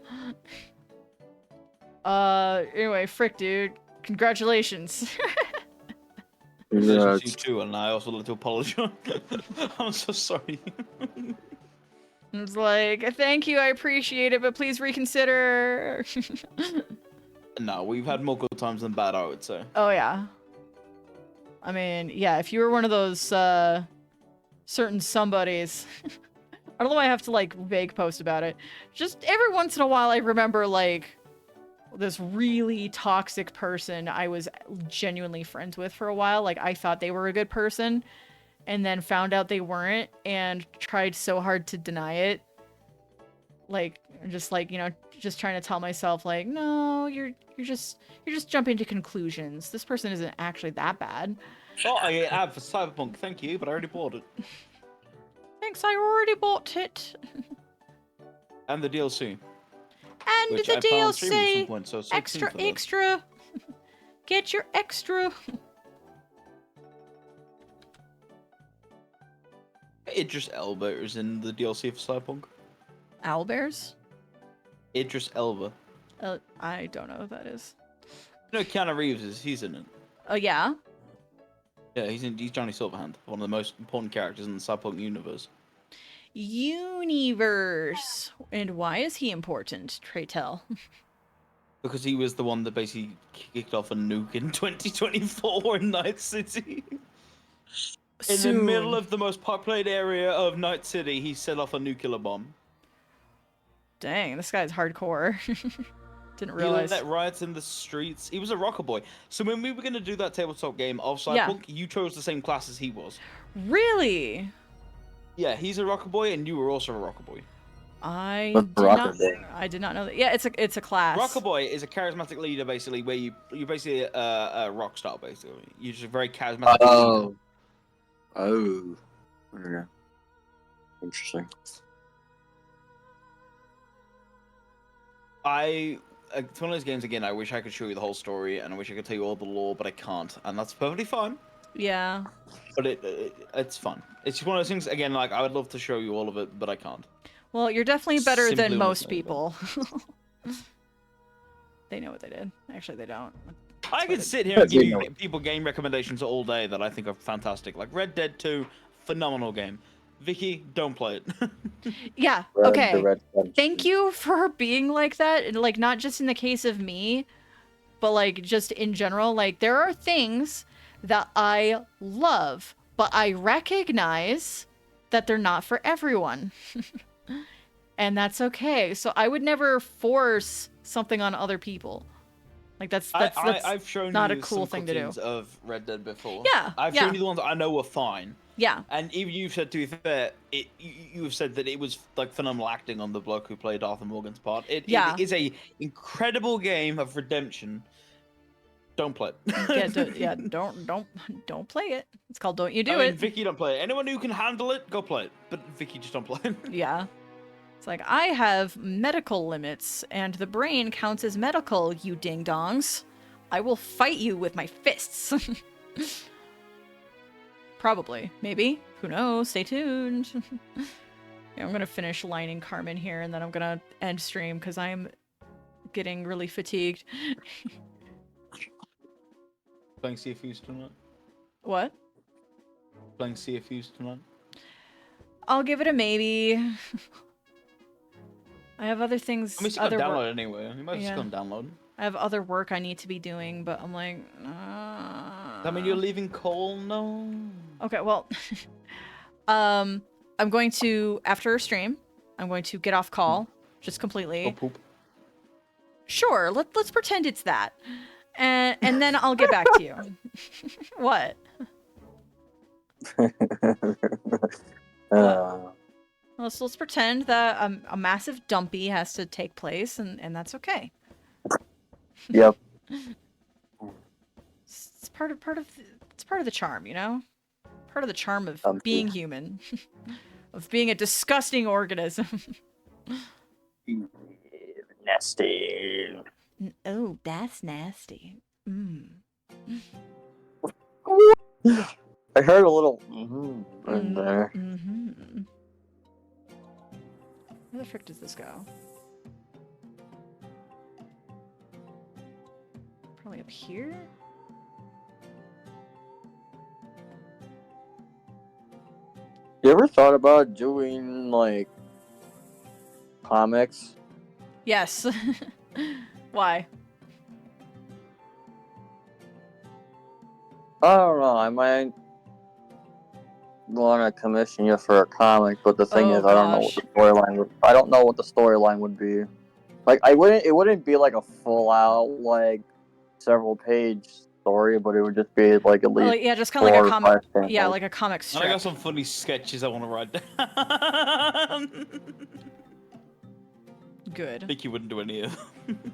Anyway, frick, dude. Congratulations. You too, and I also like to apologize. I'm so sorry. It's like, thank you, I appreciate it, but please reconsider. No, we've had more good times than bad, I would say. Oh yeah. I mean, yeah, if you were one of those certain somebodies, I don't know why I have to like vague post about it. Just every once in a while I remember like this really toxic person I was genuinely friends with for a while. Like I thought they were a good person and then found out they weren't and tried so hard to deny it. Like just like, you know, just trying to tell myself like, no, you're just jumping to conclusions. This person isn't actually that bad. Oh, I get ad for Cyberpunk, thank you, but I already bought it. Thanks, I already bought it. And the DLC. And which the I plan on streaming at some DLC, point, so stay tuned for that. extra. Get your extra. Idris Elba is in the DLC for Cyberpunk. Owlbears? Idris Elba. I don't know what that is. No, Keanu Reeves he's in it. Oh yeah? Yeah, he's Johnny Silverhand, one of the most important characters in the Cyberpunk universe. Universe. And why is he important, Trey tell? Because he was the one that basically kicked off a nuke in 2024 in Night City. In the middle of the most populated area of Night City, he set off a nuclear bomb. Dang, this guy's hardcore. Didn't realize. He let riots in the streets. He was a rocker boy. So when we were going to do that tabletop game of Cyberpunk, you chose the same class as he was. Really? Yeah, he's a rocker boy, and you were also a rocker boy. I did not know that. Yeah, it's a class. Rocker boy is a charismatic leader, basically, where you're basically a rock star, basically. You're just a very charismatic leader. Oh. Yeah. Interesting. It's one of those games, again, I wish I could show you the whole story, and I wish I could tell you all the lore, but I can't, and that's perfectly fine. Yeah. But it's fun. It's just one of those things, again, like, I would love to show you all of it, but I can't. Well, you're definitely better Simply than most won't people. They know what they did. Actually, they don't. I could sit here and give you people game recommendations all day that I think are fantastic. Like Red Dead 2, phenomenal game. Vicky, don't play it. Yeah, okay. Thank you for being like that. And like, not just in the case of me, but like just in general. Like, there are things that I love, but I recognize that they're not for everyone. and that's okay. So I would never force something on other people. Like that's I've shown not you a cool some thing to do. cutscenes of Red Dead before. Yeah, I've shown you the ones that I know were fine. Yeah. And even you've said, to be fair, you've said that it was like phenomenal acting on the bloke who played Arthur Morgan's part. It is a incredible game of redemption. Don't play it. Don't play it. It's called Don't You Do I mean, It. Vicky, don't play it. Anyone who can handle it, go play it. But Vicky, just don't play it. Yeah. It's like, I have medical limits, and the brain counts as medical, you ding-dongs. I will fight you with my fists. Probably. Maybe. Who knows? Stay tuned. Yeah, I'm gonna finish lining Carmen here, and then I'm gonna end stream, because I'm getting really fatigued. Playing Sea of Thieves tonight? What? Playing Sea of Thieves tonight? I'll give it a maybe. I have other things. I mean, you can download it anyway. You might just go and download it. I have other work I need to be doing, but I'm like, I mean, you're leaving Cole? No. Okay, well, I'm going to, after a stream, I'm going to get off call, just completely. Go poop. Sure, let's pretend it's that. And then I'll get back to you. What? Let's pretend that a massive dumpy has to take place, and that's okay. Yep. It's part of the charm, you know? Part of the charm of being human. Of being a disgusting organism. Nasty. Oh, that's nasty. I heard a little in there. Where the frick does this go? Probably up here? You ever thought about doing, like, comics? Yes. Why? I don't know. I might want to commission you for a comic, but the thing is, I don't know what the storyline would. I don't know what the storyline would be. Like, it wouldn't be like a full out like several page story, but it would just be like at least yeah, just kind of like a comic. Yeah, panels. like a comic strip. I got some funny sketches I want to write down. Good. I think you wouldn't do any of them.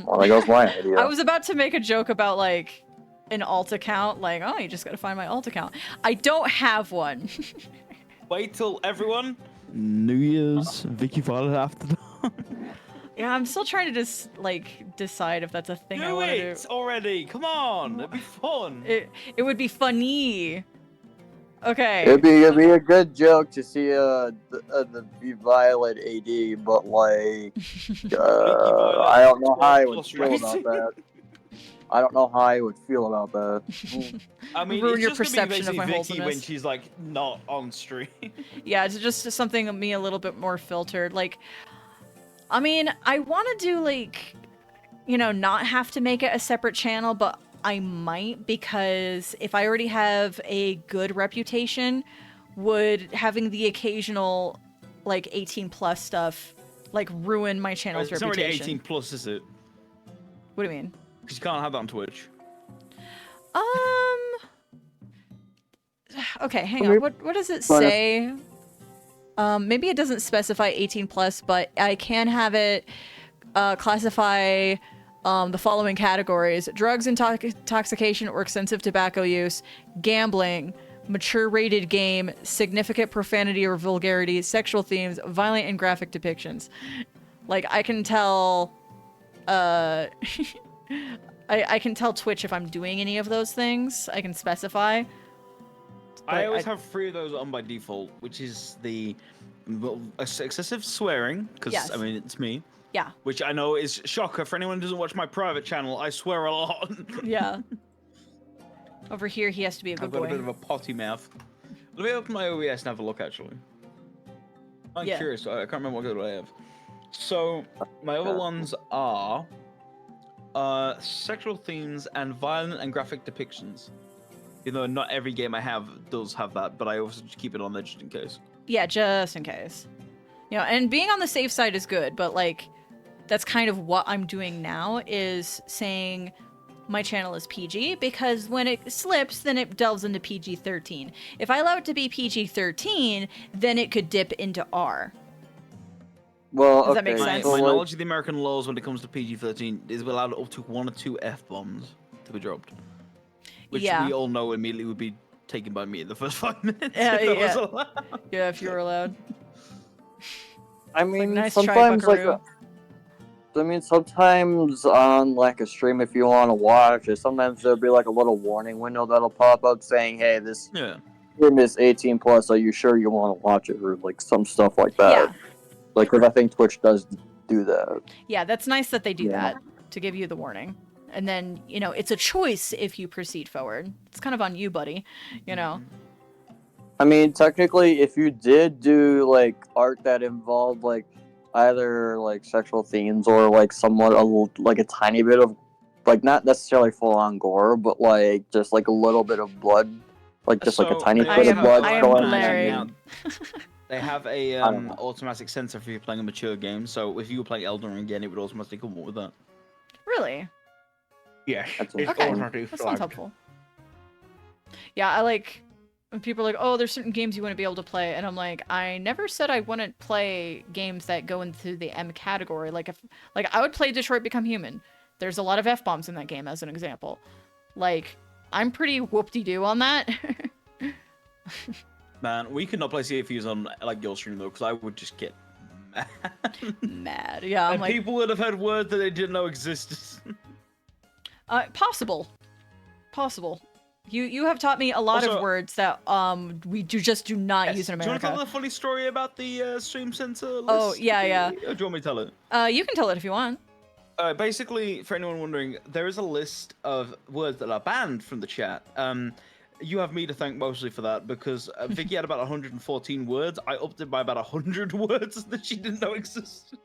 Well, there goes my idea. I was about to make a joke about like an alt account, like, oh, you just gotta find my alt account. I don't have one. Wait till everyone. New Year's, Vicky Violet after dark. Yeah, I'm still trying to just like decide if that's a thing I want to do. Already, come on, it'd be fun. It would be funny. Okay. It'd be a good joke to see the Violet AD, but like I don't know how I would feel about that. I don't know how I would feel about that. I mean, ruin it's your just perception of my Vicky wholesomeness. when she's like not on stream. Yeah, it's just something of me a little bit more filtered. Like, I mean, I want to do like, you know, not have to make it a separate channel, but I might, because if I already have a good reputation, would having the occasional like 18 plus stuff like ruin my channel's It's reputation? already 18 plus, is it? What do you mean? Because you can't have that on Twitch. Okay, hang on. What does it say? Maybe it doesn't specify 18 plus, but I can have it classify the following categories: drugs, intoxication or extensive tobacco use, gambling, mature rated game, significant profanity or vulgarity, sexual themes, violent and graphic depictions. Like, I can tell I can tell Twitch if I'm doing any of those things. I can specify. I always have 3 of those on by default, which is the excessive swearing, because Yes. I mean, it's me. Yeah. Which I know is shocker for anyone who doesn't watch my private channel. I swear a lot. Yeah. Over here, he has to be a good I've got boy. a bit of a potty mouth. Let me open my OBS and have a look, actually. I'm Yeah. curious. I can't remember what I have. So, my other ones are sexual themes and violent and graphic depictions. You know, not every game I have does have that, but I also just keep it on there just in case. Yeah, just in case. You know, and being on the safe side is good, but like that's kind of what I'm doing now is saying my channel is PG because when it slips, then it delves into PG-13. If I allow it to be PG-13, then it could dip into R. Well, Does that make sense? My knowledge of the American laws when it comes to PG-13 is we're allowed up to 1 or 2 F-bombs to be dropped. Which we all know immediately would be taken by me in the first 5 minutes. If was allowed. Yeah, if you were allowed. I mean, nice sometimes try, sometimes on like a stream, if you want to watch it, sometimes there'll be like a little warning window that'll pop up saying, "Hey, this stream is 18 plus. Are you sure you want to watch it?" Or like some stuff like that. Yeah. Like, because I think Twitch does do that. Yeah, that's nice that they do that to give you the warning. And then, you know, it's a choice if you proceed forward. It's kind of on you, buddy. You know. I mean, technically, if you did do like art that involved like either like sexual themes or like somewhat like a tiny bit of like not necessarily full on gore, but like just like a little bit of blood, like just like a tiny bit of blood going on. They have a automatic censor if you're playing a mature game. So if you were playing Elden Ring again, it would automatically come up with that. Really? Yes. Okay, that sounds helpful. Yeah, I like when people are like, oh, there's certain games you wouldn't be able to play, and I'm like, I never said I wouldn't play games that go into the M category. Like I would play Detroit Become Human. There's a lot of F-bombs in that game, as an example. Like, I'm pretty whoop-de-doo on that. Man, we could not play CFUs on like your stream though, because I would just get mad. Mad, yeah. And people would have heard words that they didn't know existed. Possible. You have taught me a lot of words that we just do not use in America. Do you want to tell the funny story about the stream censor list? Oh, yeah. Or do you want me to tell it? You can tell it if you want. Basically, for anyone wondering, there is a list of words that are banned from the chat. You have me to thank mostly for that, because Vicky had about 114 words. I upped it by about 100 words that she didn't know existed.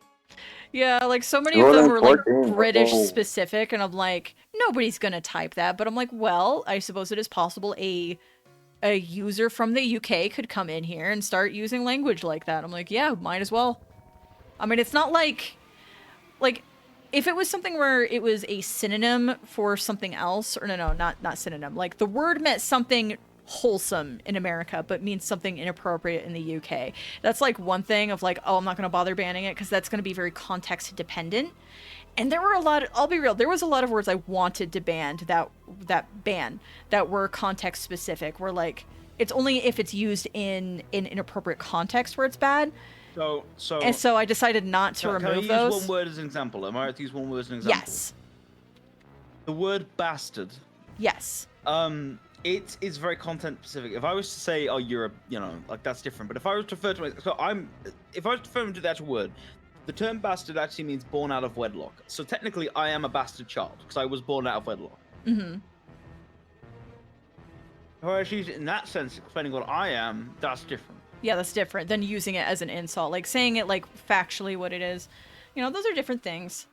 Yeah, like so many of them were like British specific, and I'm like, nobody's gonna type that. But I'm like, well, I suppose it is possible a user from the UK could come in here and start using language like that. I'm like, yeah, might as well. I mean, it's not like if it was something where it was a synonym for something else, or no, not synonym. Like the word meant something wholesome in America, but means something inappropriate in the UK. That's like one thing of like, oh, I'm not going to bother banning it because that's going to be very context dependent. And there were a lot, I'll be real, there was a lot of words I wanted to ban that were context specific, where like, it's only if it's used in inappropriate context where it's bad. And so I decided not to remove those. Can I use one word as an example? Am I right to use one word as an example? Yes. The word bastard. Yes. It is very content specific. If I was to say, oh, you're a, you know, like that's different. But if I was to refer to it, if I was to refer to the actual word, the term bastard actually means born out of wedlock. So technically, I am a bastard child because I was born out of wedlock. Mm-hmm. If I was using it in that sense, explaining what I am, that's different. Yeah, that's different than using it as an insult, like saying it like factually what it is. You know, those are different things.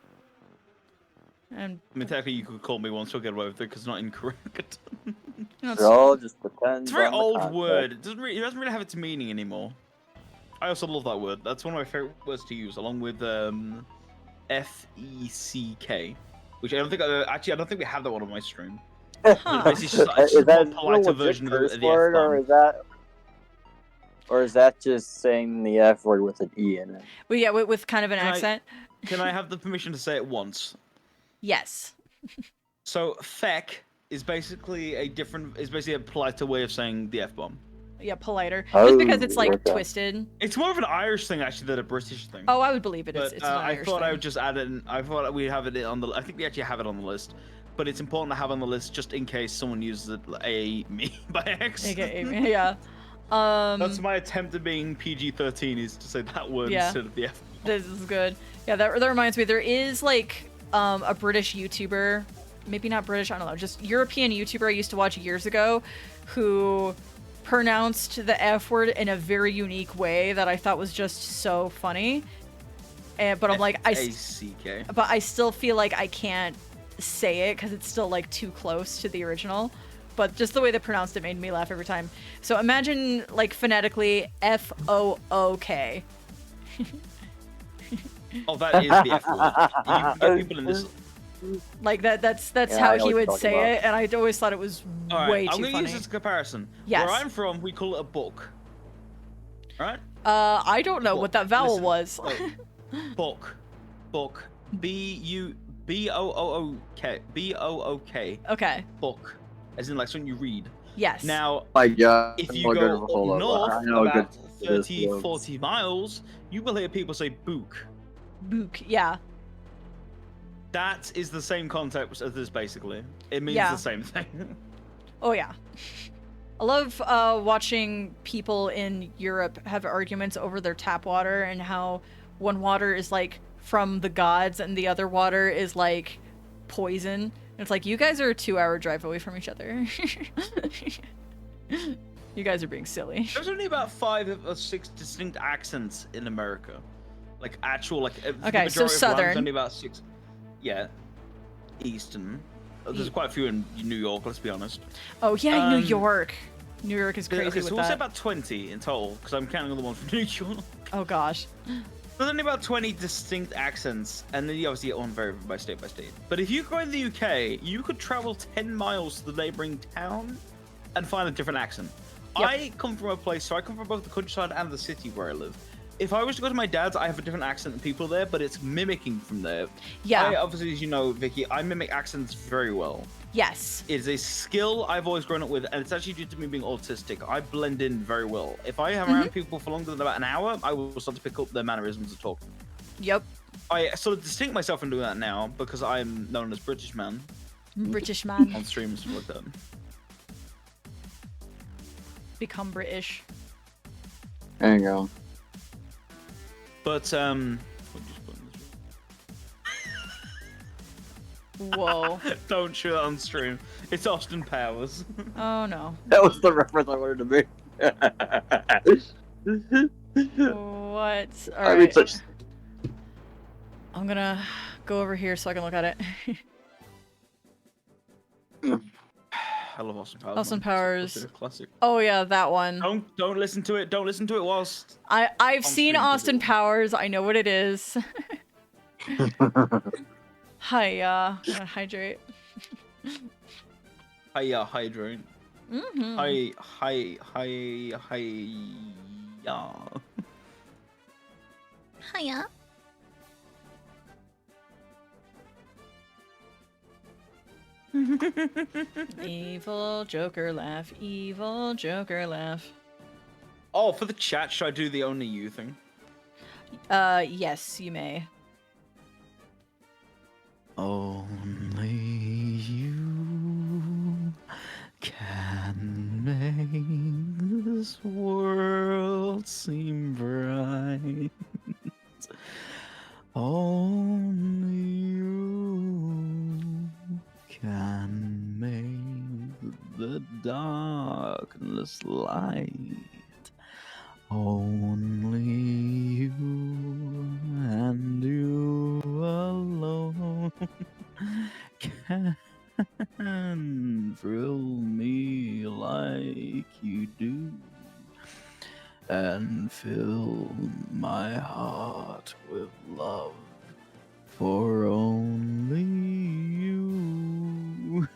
And I mean, technically, you could call me one, so get away with it because it's not incorrect. It all just depends. It's a very on the old context. word. It doesn't really have its meaning anymore. I also love that word. That's one of my favorite words to use, along with FECK, which I don't think I don't think we have that one on my stream. Huh. It's just a Is that more politer a version curse of the word, F-bomb. or is that just saying the F word with an E in it? Well, yeah, with kind of an accent. Can I have the permission to say it once? Yes. So feck is basically a politer way of saying the F-bomb. Yeah, politer. Just because it's like twisted. It's more of an Irish thing actually than a British thing. Oh, I would believe it. It's an I Irish thought thing. I would just add it. I thought we'd have it on the. I think we actually have it on the list, but it's important to have on the list just in case someone uses it me by accident. Yeah. That's my attempt at being PG-13 is to say that word instead of the F. This is good. Yeah, that reminds me. There is like a British YouTuber, maybe not British, I don't know, just European YouTuber I used to watch years ago, who pronounced the F word in a very unique way that I thought was just so funny. But I'm like, but I still feel like I can't say it because it's still like too close to the original. but just the way they pronounced it made me laugh every time. So imagine, like, phonetically F-O-O-K. Oh, that is the F word. You can get people in this. Like, that's Yeah, how I know he what would you're talking say about. it, and I always thought it was All way right, I'm too gonna funny. use this comparison. Yes. Where I'm from, we call it a book. Right? I don't know what that vowel Listen, was. Book. Book. B-O-O-O-K. B-O-O-K. Okay. Book. As in, like, something you read. Yes. Now, if you I'll go go- up hold on, north I know about good it is, 30, though. 40 miles, you will hear people say book. Book, yeah. That is the same concept as this, basically. It means Yeah. the same thing. Oh, yeah. I love watching people in Europe have arguments over their tap water and how one water is, like, from the gods and the other water is, like, poison. And it's like, you guys are a 2-hour drive away from each other. You guys are being silly. There's only about 5 or 6 distinct accents in America. Like, actual, like, the Okay, so majority of Southern. ones, only about 6. Yeah. Eastern. There's quite a few in New York, let's be honest. Oh, yeah, New York. New York is crazy Okay, so with we'll say that. about 20 in total, because I'm counting all the ones from New York. Oh, gosh. There's only about 20 distinct accents, and then you obviously get one vary by state. But if you go in the UK, you could travel 10 miles to the neighboring town and find a different accent. Yep. I come from a place, so I come from both the countryside and the city where I live. If I was to go to my dad's, I have a different accent than people there, but it's mimicking from there. Yeah. I, obviously, as you know, Vicky, I mimic accents very well. Yes. It is a skill I've always grown up with, and it's actually due to me being autistic. I blend in very well. If I am around people for longer than about an hour, I will start to pick up their mannerisms of talking. Yep. I sort of distinct myself from doing that now because I'm known as British man British man. on streams and stuff like that. Become British. There you go. But Whoa. don't shoot that on stream. It's Austin Powers. Oh, no. That was the reference I wanted to make. What? I Alright. mean, such. I'm gonna go over here so I can look at it. I love Austin Powers. Austin man. Powers. It's a classic. Oh, yeah, that one. Don't listen to it. Don't listen to it whilst. I've on seen stream, Austin because Powers. I know what it is. Hiya. I'm gonna hydrate. Hiya, hydrate. Mm-hmm. Yeah. Hiya. Evil Joker laugh. Evil Joker laugh. Oh, for the chat, should I do the only you thing? Yes, you may. Only you can make this world seem bright. Only you can make the darkness light. Only you and you alone can thrill me like you do and fill my heart with love for only you.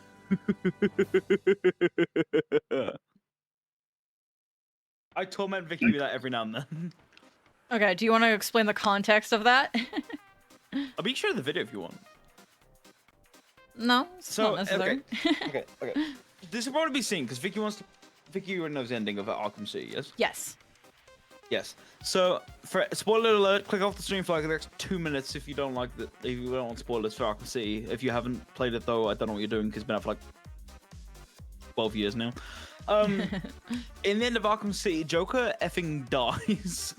I torment Vicky with that every now and then. Okay, do you want to explain the context of that? I'll be sure the video if you want. No, it's not necessary. Okay. This will probably be seen because Vicky wants to. Vicky already knows the ending of Arkham City, yes? Yes. Yes. So, for spoiler alert, click off the stream for like the next 2 minutes if you don't like the. If you don't want spoilers for Arkham City. If you haven't played it though, I don't know what you're doing because it's been out for like 12 years now. In the end of Arkham City, Joker effing dies.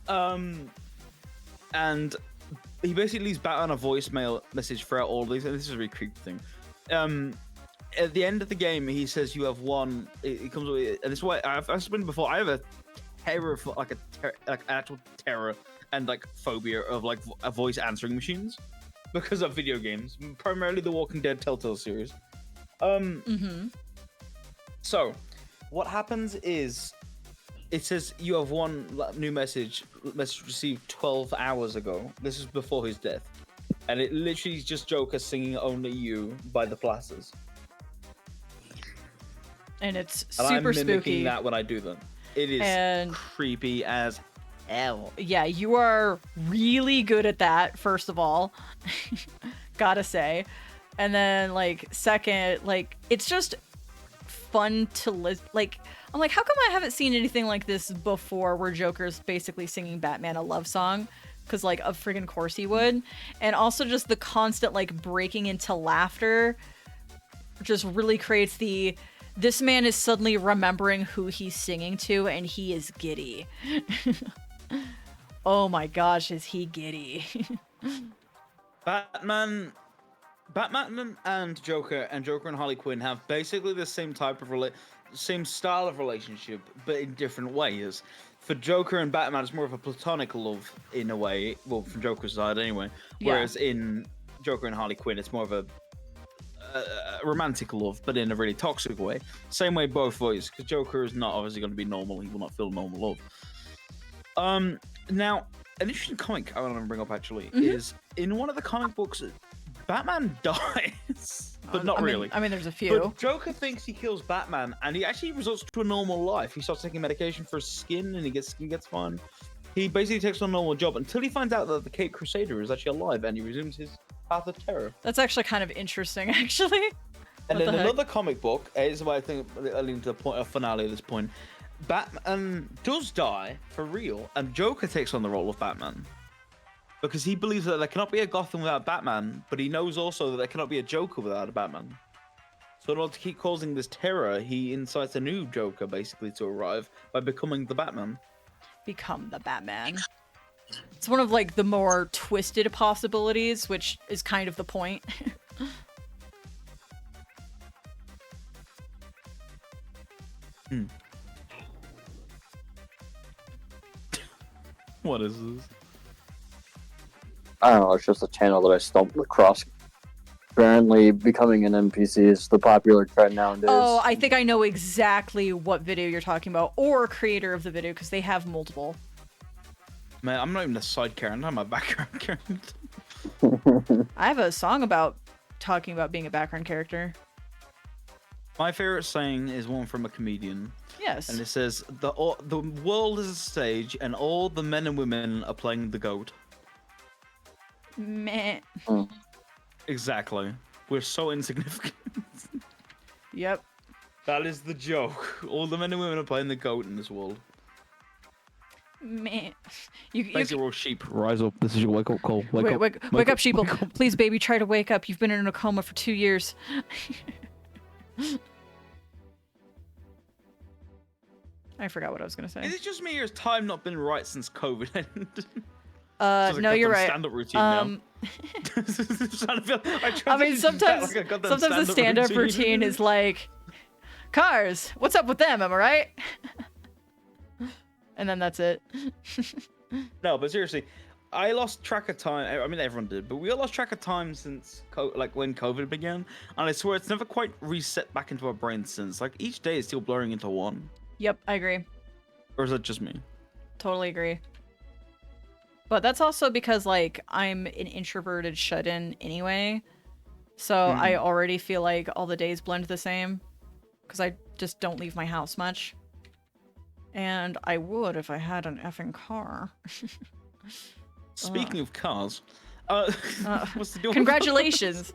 And he basically leaves Batman a voicemail message throughout all these, and this is a really creepy thing. At the end of the game, he says you have won. It comes with, and this is why I've explained before. I have a terror, like actual terror and like phobia of like voice answering machines because of video games, primarily the Walking Dead Telltale series. So, what happens is, it says you have one new message received 12 hours ago. This is before his death. And it literally is just Joker singing Only You by the Platters. And it's And super I'm mimicking spooky. that when I do them. It is creepy as hell. Yeah, you are really good at that, first of all. Gotta say. And then, like, second, like, it's just fun to listen. Like, I'm like, how come I haven't seen anything like this before where Joker's basically singing Batman a love song? Because, like, of friggin' course he would. And also just the constant, like, breaking into laughter just really creates this man is suddenly remembering who he's singing to, and he is giddy. Oh my gosh, is he giddy. Batman and Joker and Harley Quinn have basically the same type of same style of relationship, but in different ways. For Joker and Batman, it's more of a platonic love in a way. Well, from Joker's side anyway. Whereas in Joker and Harley Quinn, it's more of a romantic love, but in a really toxic way. Same way both ways, because Joker is not obviously going to be normal. He will not feel normal love. Now, an interesting comic I want to bring up actually is in one of the comic books, Batman dies, but not really. I mean, there's a few. But Joker thinks he kills Batman, and he actually resorts to a normal life. He starts taking medication for his skin, and he gets fine. He basically takes on a normal job until he finds out that the Cape Crusader is actually alive, and he resumes his path of terror. That's actually kind of interesting, actually. And in another comic book, is why I think I lean to the point of finale at this point. Batman does die for real, and Joker takes on the role of Batman because he believes that there cannot be a Gotham without Batman, but he knows also that there cannot be a Joker without a Batman. So in order to keep causing this terror, he incites a new Joker basically to arrive by becoming the Batman. Become the Batman. It's one of like the more twisted possibilities, which is kind of the point. What is this? I don't know, it's just a channel that I stumbled across. Apparently, becoming an NPC is the popular trend nowadays. Oh, I think I know exactly what video you're talking about, or creator of the video, because they have multiple. Man, I'm not even a side character, I'm a background character. I have a song about talking about being a background character. My favorite saying is one from a comedian. Yes. And it says, the world is a stage, and all the men and women are playing the goat. Meh. Exactly. We're so insignificant. Yep. That is the joke. All the men and women are playing the goat in this world. Meh. Basically, we're all sheep. Rise up. This is your wake-up call. Wake up, sheeple. Please, baby, try to wake up. You've been in a coma for 2 years. I forgot what I was going to say. Is it just me, or has time not been right since COVID ended? No, you're right. Stand-up routine now. I mean, sometimes the stand-up routine is like, cars, what's up with them, am I right? And then that's it. No, but seriously, I lost track of time. I mean, everyone did, but we all lost track of time since, when COVID began. And I swear it's never quite reset back into our brains since. Like, each day is still blurring into one. Yep, I agree. Or is that just me? Totally agree. But that's also because, like, I'm an introverted shut-in anyway. So I already feel like all the days blend the same. Because I just don't leave my house much. And I would if I had an effing car. Speaking of cars, what's the deal? Congratulations!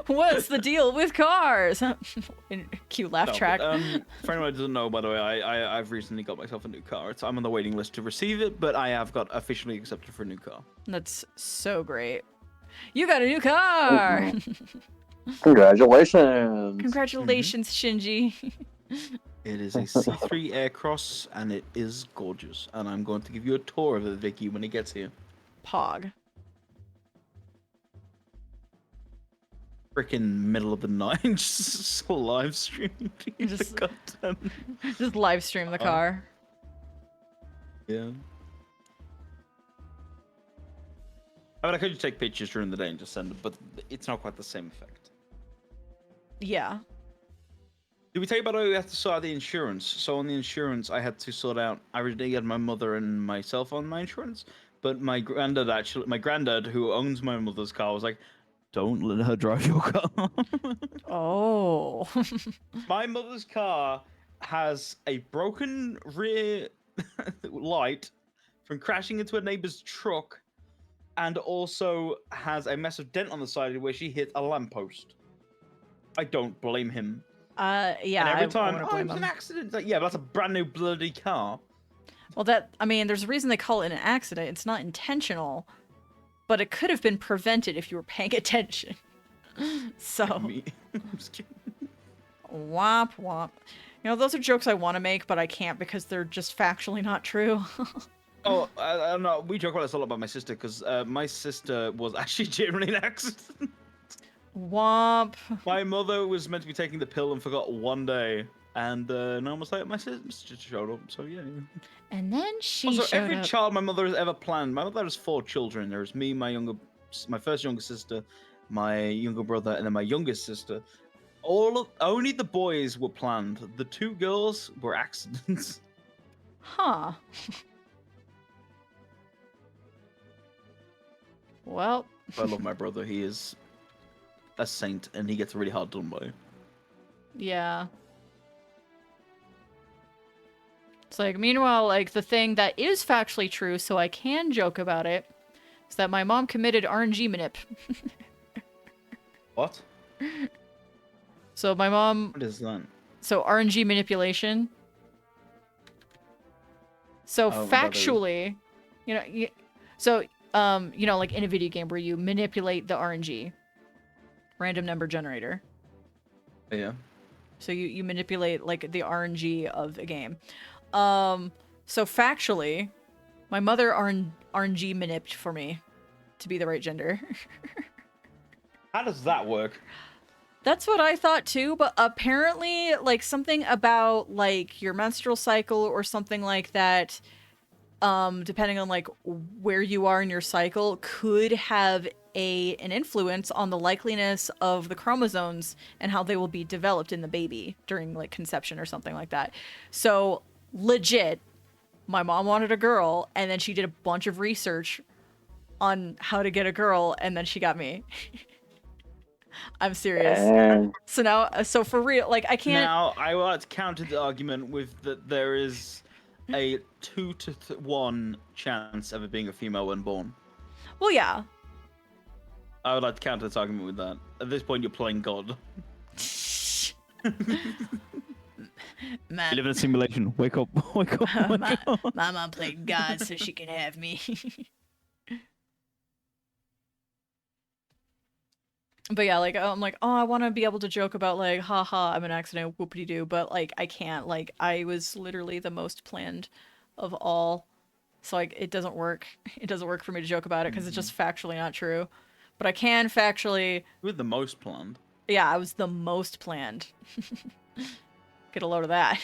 What's the deal with cars? Cute laugh track. For anyone who doesn't know, by the way, I've recently got myself a new car. I'm on the waiting list to receive it, but I have got officially accepted for a new car. That's so great. You got a new car! Congratulations! Congratulations, Shinji. It is a C3 Aircross, and it is gorgeous. And I'm going to give you a tour of it, Vicky, when it gets here. Pog. Freaking middle of the night, just live streaming. Just live stream the car. Yeah. I mean, I could just take pictures during the day and just send them, but it's not quite the same effect. Yeah. Did we tell you about how we had to sort out the insurance? So on the insurance, I had to sort out. I originally had my mother and myself on my insurance, but my granddad, who owns my mother's car, was like, "Don't let her drive your car." Oh. My mother's car has a broken rear light from crashing into a neighbor's truck, and also has a massive dent on the side where she hit a lamppost. I don't blame him. Yeah. And every time, I it was an accident. It's like, yeah, but that's a brand new bloody car. Well, I mean, there's a reason they call it an accident. It's not intentional, but it could have been prevented if you were paying attention. So. Womp womp. You know, those are jokes I want to make, but I can't because they're just factually not true. Oh, I don't know. We joke about this a lot about my sister because my sister was actually genuinely an accident. Womp. My mother was meant to be taking the pill and forgot one day, and almost like my sister showed up. So yeah. And then she also, showed every up. child my mother has ever planned. My mother has 4 children. There's me, my first younger sister, my younger brother, and then my youngest sister. Only the boys were planned. The 2 girls were accidents. Huh. Well. I love my brother. He is a saint, and he gets really hard done by. Yeah. It's like, meanwhile, like, the thing that is factually true, so I can joke about it, is that my mom committed RNG manip. What? So my mom... What is that? So RNG manipulation. So factually, you know, you know, like in a video game where you manipulate the RNG, random number generator. Yeah. So you manipulate like the RNG of a game. So factually, my mother RNG manipped for me to be the right gender. How does that work? That's what I thought too, but apparently, like, something about, like, your menstrual cycle or something like that, depending on, like, where you are in your cycle, could have an influence on the likeliness of the chromosomes and how they will be developed in the baby during, like, conception or something like that. So, legit, my mom wanted a girl, and then she did a bunch of research on how to get a girl, and then she got me. I'm serious. So for real, like, I can't... Now, I would like to counter the argument with that there is a 2 to 1 chance of it being a female when born. Well, yeah. I would like to counter this argument with that. At this point, you're playing God. Man. You live in a simulation. Wake up. Wake up. Wake up. My mom played God so she can have me. But yeah, like, I'm like, oh, I want to be able to joke about, like, haha, I'm an accident, whoopity-doo, but, like, I can't. Like, I was literally the most planned of all. So, like, it doesn't work. It doesn't work for me to joke about it because it's just factually not true. But I can factually... You were the most planned. Yeah, I was the most planned. Get a load of that.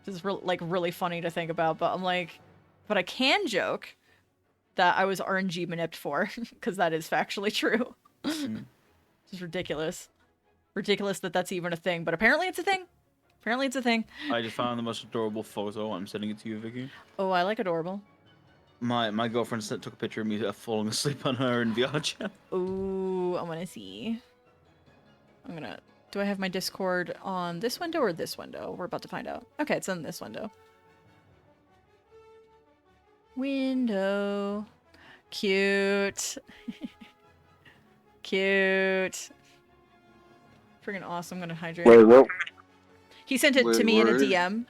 Just like really funny to think about, but I'm like, but I can joke that I was RNG manipped for because that is factually true. It's ridiculous. Ridiculous that that's even a thing, but apparently it's a thing. Apparently it's a thing. I just found the most adorable photo. I'm sending it to you, Vicky. Oh, I like adorable. My girlfriend took a picture of me falling asleep on her in VR chat. Ooh, I want to see. Do I have my Discord on this window or this window? We're about to find out. Okay, it's in this window. Window. Cute. Cute. Freaking awesome. I'm gonna hydrate. Wait, what? He sent it to me in a where? DM.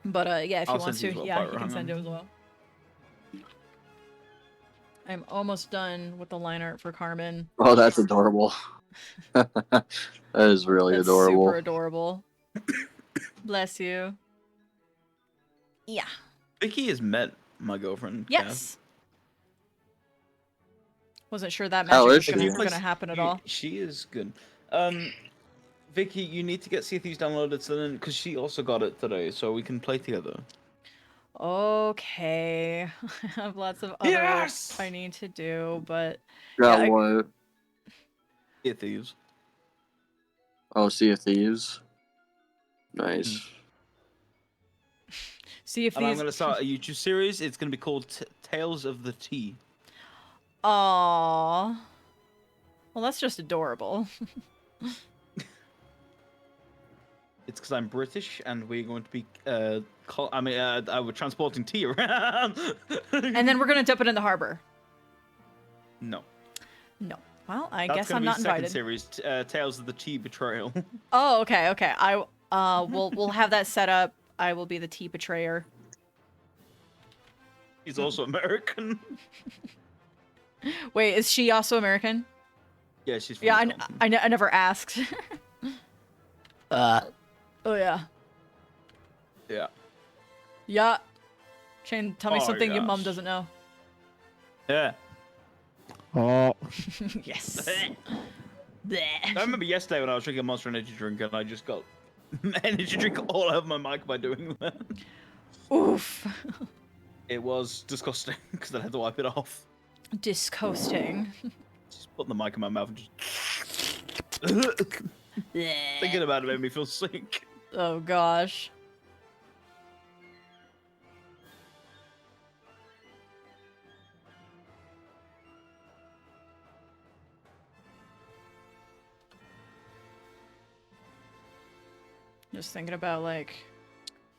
But yeah, if he I'll wants to, send you as well, yeah, he Pyro, can hang send on. it as well. I'm almost done with the line art for Carmen. Oh, that's adorable. That is really That's adorable. super adorable. Bless you. Yeah. Vicky has met my girlfriend. Yes. Wasn't sure that How magic is was she? gonna happen at all. She is good. Vicky, you need to get Sea of Thieves downloaded so then, because she also got it today, so we can play together. Okay. I have lots of other Yes! I need to do, but Got yeah, what? Sea of Thieves. Oh, Sea of Thieves. Nice. See if And I'm these. gonna start a YouTube series. It's gonna be called Tales of the Tea. Aww. Well, that's just adorable. It's because I'm British, and we're going to be. We're transporting tea around. And then we're gonna dump it in the harbor. No. No. Well, I That's guess gonna I'm be not second invited. series, Tales of the Tea Betrayal. Oh, okay, okay. We'll have that set up. I will be the tea betrayer. He's also American. Wait, is she also American? Yeah, she's from Yeah, Wisconsin. I never asked. Oh yeah. Yeah. Yeah. Shane, tell me Oh, something your mom yes. doesn't know. Yeah. Oh. Yes. I remember yesterday when I was drinking a Monster Energy drink, and I just got energy drink all over my mic by doing that. Oof. It was disgusting because I had to wipe it off. Disgusting. Just put the mic in my mouth and just. Thinking about it made me feel sick. Oh gosh. Just thinking about like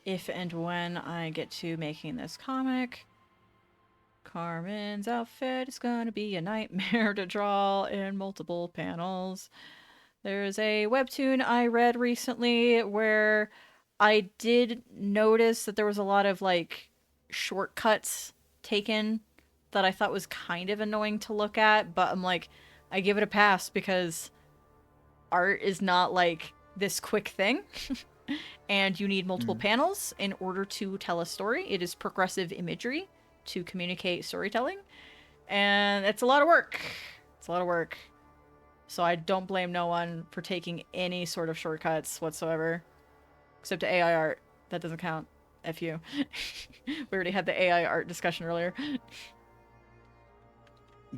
if and when I get to making this comic. Carmen's outfit is gonna be a nightmare to draw in multiple panels. There's a webtoon I read recently where I did notice that there was a lot of like shortcuts taken that I thought was kind of annoying to look at, but I'm like, I give it a pass because art is not like this quick thing. And you need multiple panels in order to tell a story. It is progressive imagery to communicate storytelling. And it's a lot of work. It's a lot of work. So I don't blame no one for taking any sort of shortcuts whatsoever. Except to AI art. That doesn't count. F you. We already had the AI art discussion earlier.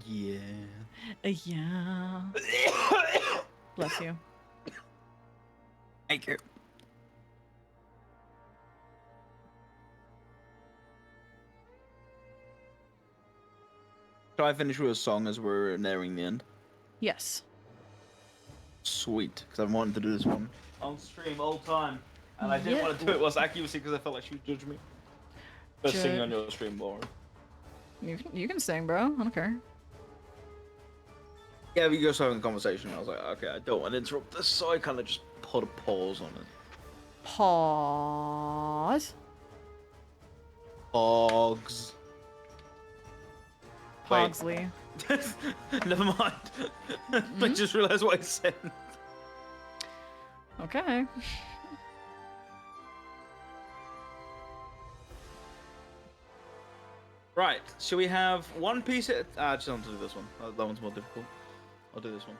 Yeah. Yeah. Bless you. Thank you. Shall I finish with a song as we're nearing the end? Yes. Sweet, because I've been wanting to do this one on stream all the time, and I didn't want to do it whilst accuracy because I felt like she would judge me. Just singing on your stream, Laura. You can sing, bro. I don't care. Yeah, we just having a conversation. And I was like, okay, I don't want to interrupt this, so I kind of just put a pause on it. Pause. Pogs. Pogsley. Never mind. I just realized what I said. Okay. Right, shall we have one piece at... I just want to do this one. That one's more difficult. I'll do this one.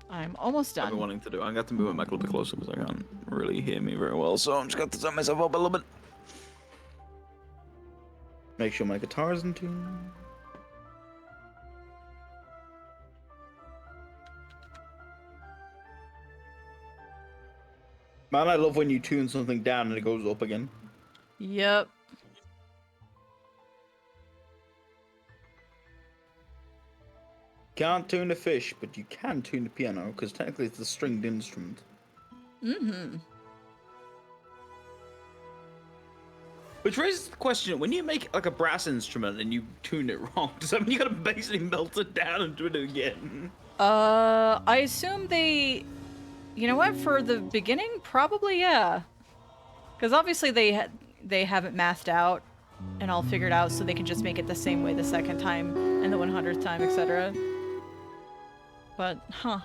I'm almost I've been done. wanting to do. I'm going to have to move my mic a little bit closer because I can't really hear me very well, so I'm just going to turn myself up a little bit. Make sure my guitar is in tune. Man, I love when you tune something down and it goes up again. Yep. Can't tune a fish, but you can tune the piano, because technically it's a stringed instrument. Mm-hmm. Which raises the question, when you make like a brass instrument and you tune it wrong, does that mean you gotta basically melt it down and do it again? I assume they... You know what? For the beginning, probably, yeah. Because obviously they haven't mathed out and all figured out, so they can just make it the same way the second time and the 100th time, etc. But,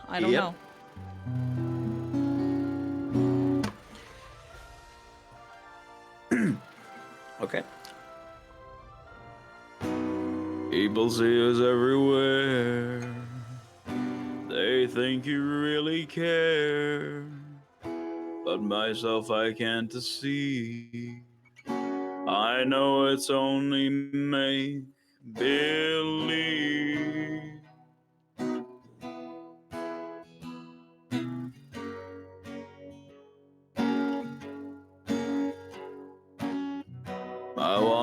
I don't know. Okay. People see us everywhere. They think you really care. But myself I can't see. I know it's only make believe.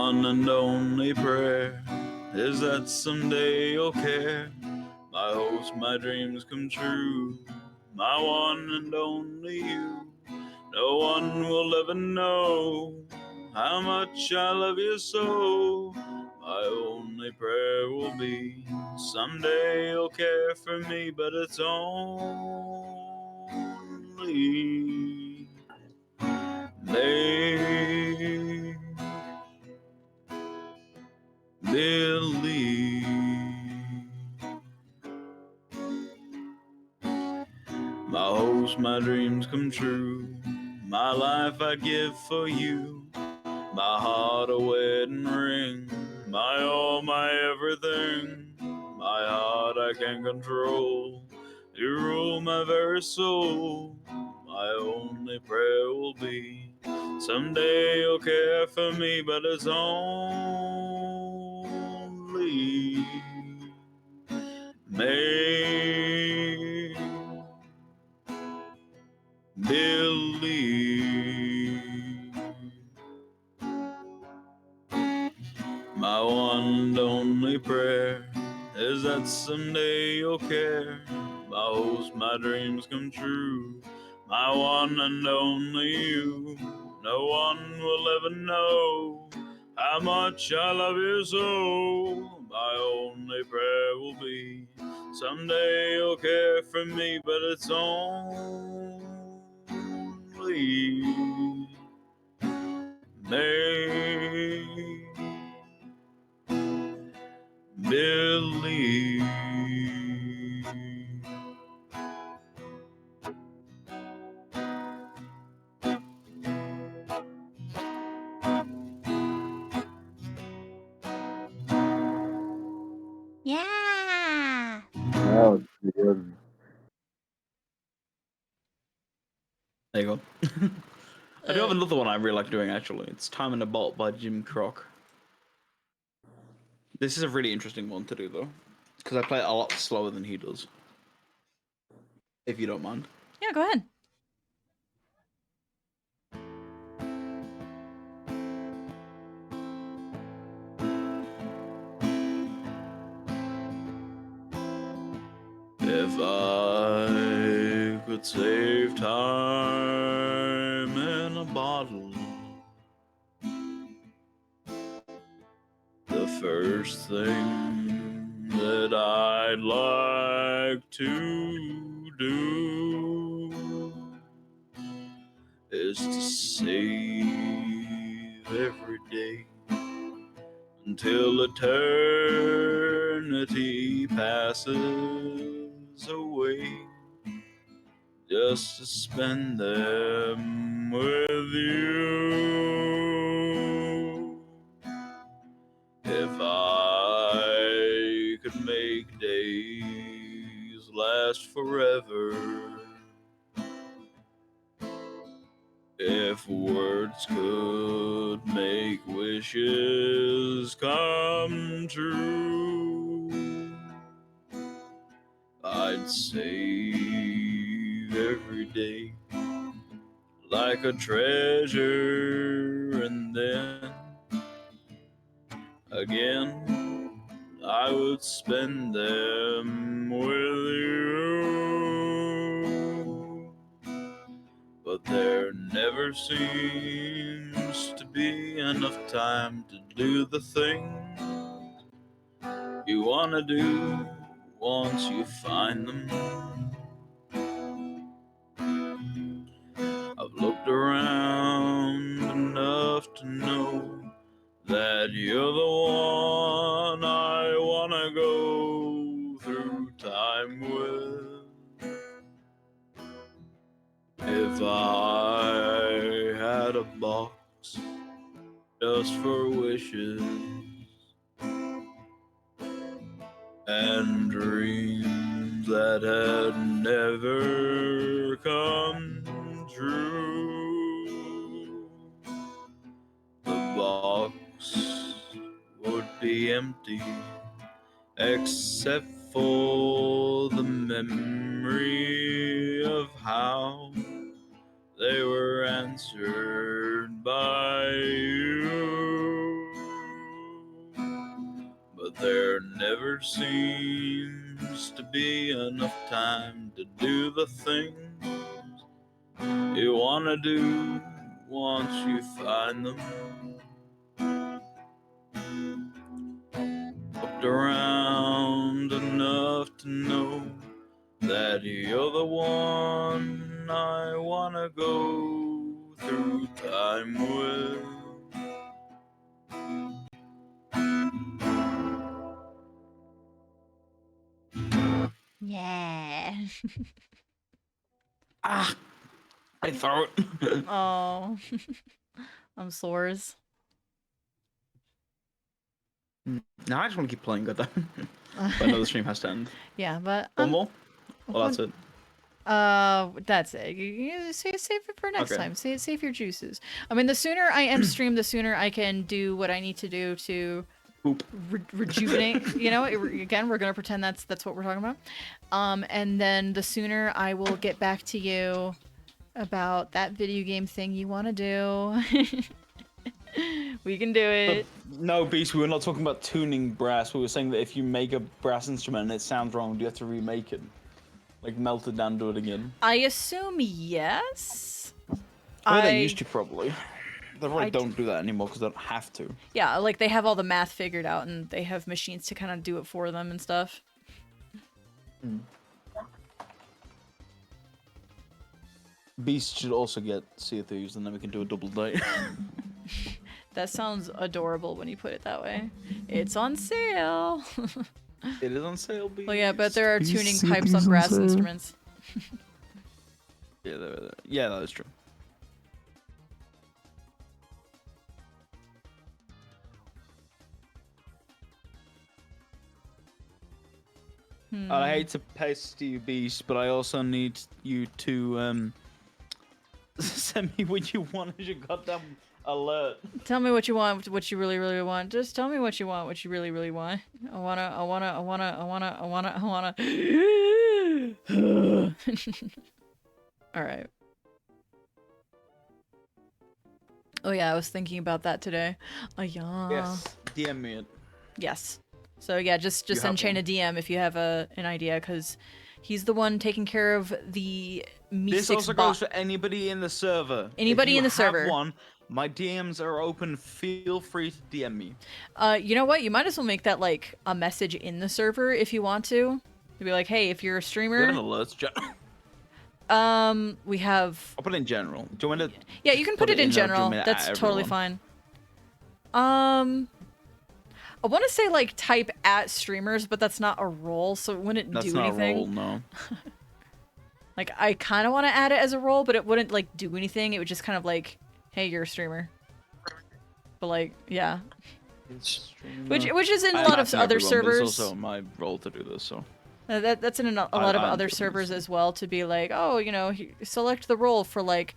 one and only prayer is that someday you'll care. My hopes, my dreams come true. My one and only you. No one will ever know how much I love you so. My only prayer will be someday you'll care for me, but it's only make believe. My hopes, my dreams come true. My life I give for you. My heart a wedding ring. My all, my everything. My heart I can control. You rule my very soul. My only prayer will be someday you'll care for me, but it's only make believe. My one and only prayer is that someday you'll care. My hopes, my dreams come true. My one and only you. No one will ever know how much I love you so. My only prayer will be someday you'll care for me, but it's only make believe. Yeah. That was pretty good. There you go. I do have another one I really like doing, actually. It's Time in a Bolt by Jim Croc. This is a really interesting one to do, though, because I play it a lot slower than he does. If you don't mind. Yeah, go ahead. If I could save time in a bottle, the first thing that I'd like to do is to save every day until eternity passes away, just to spend them with you. If I could make days last forever, if words could make wishes come true, I'd save every day like a treasure, and then again I would spend them with you. But there never seems to be enough time to do the things you want to do once you find them. I've looked around enough to know that you're the one I want to go through time with. If I had a box just for wishes and dreams that had never come true, the box would be empty except for the memory of how they were answered by you. never seems to be enough time to do the things you wanna do once you find them. Looked around enough to know that you're the one I wanna go through time with. Yeah. Ah, I throw it. Oh, I'm sores. Now I just want to keep playing, goddamn. But I know the stream has to end. Yeah, but One more? Well, that's it. That's it. You save it for next Okay. time. Save your juices. I mean, the sooner I end stream, the sooner I can do what I need to do to rejuvenate. You know, again, we're gonna pretend that's what we're talking about. And then the sooner I will get back to you about that video game thing you want to do. We can do it. But no, Beast, we were not talking about tuning brass. We were saying that if you make a brass instrument and it sounds wrong, do you have to remake it? Like melt it down, do it again? I assume yes. They used to probably. They probably don't do that anymore because they don't have to. Yeah, like they have all the math figured out and they have machines to kind of do it for them and stuff. Beast should also get CFUs and then we can do a double date. That sounds adorable when you put it that way. It's on sale. It is on sale, Beast. Well, yeah, but there are tuning pipes on brass instruments. Yeah, that is true. I hate to pest you, Beast, but I also need you to send me what you want as your goddamn alert. Tell me what you want, what you really, really want. Just tell me what you want, what you really, really want. I wanna. All right. Oh yeah, I was thinking about that today. Yeah. Yes, DM me it. Yes. So yeah, just send Shane a DM if you have an idea, because he's the one taking care of the Me6 This also bot. goes for anybody in the server. Anybody in the If you have server. one, my DMs are open. Feel free to DM me. You know what? You might as well make that like a message in the server if you want to. To be like, hey, if you're a We streamer. have an alerts channel. We have. I'll put it in general. Do you want to? Yeah, you can put it in there, or do you general. want me to That's add totally everyone? fine. I want to say like type at streamers, but that's not a role, so it wouldn't That's do not anything. a role, no. Like I kind of want to add it as a role, but it wouldn't like do anything. It would just kind of like, hey, you're a streamer. But like, yeah. Which is in a lot of other servers. It's also my role to do this, so. That's in a lot of I'm other doing servers as well, to be like, oh, you know, select the role for like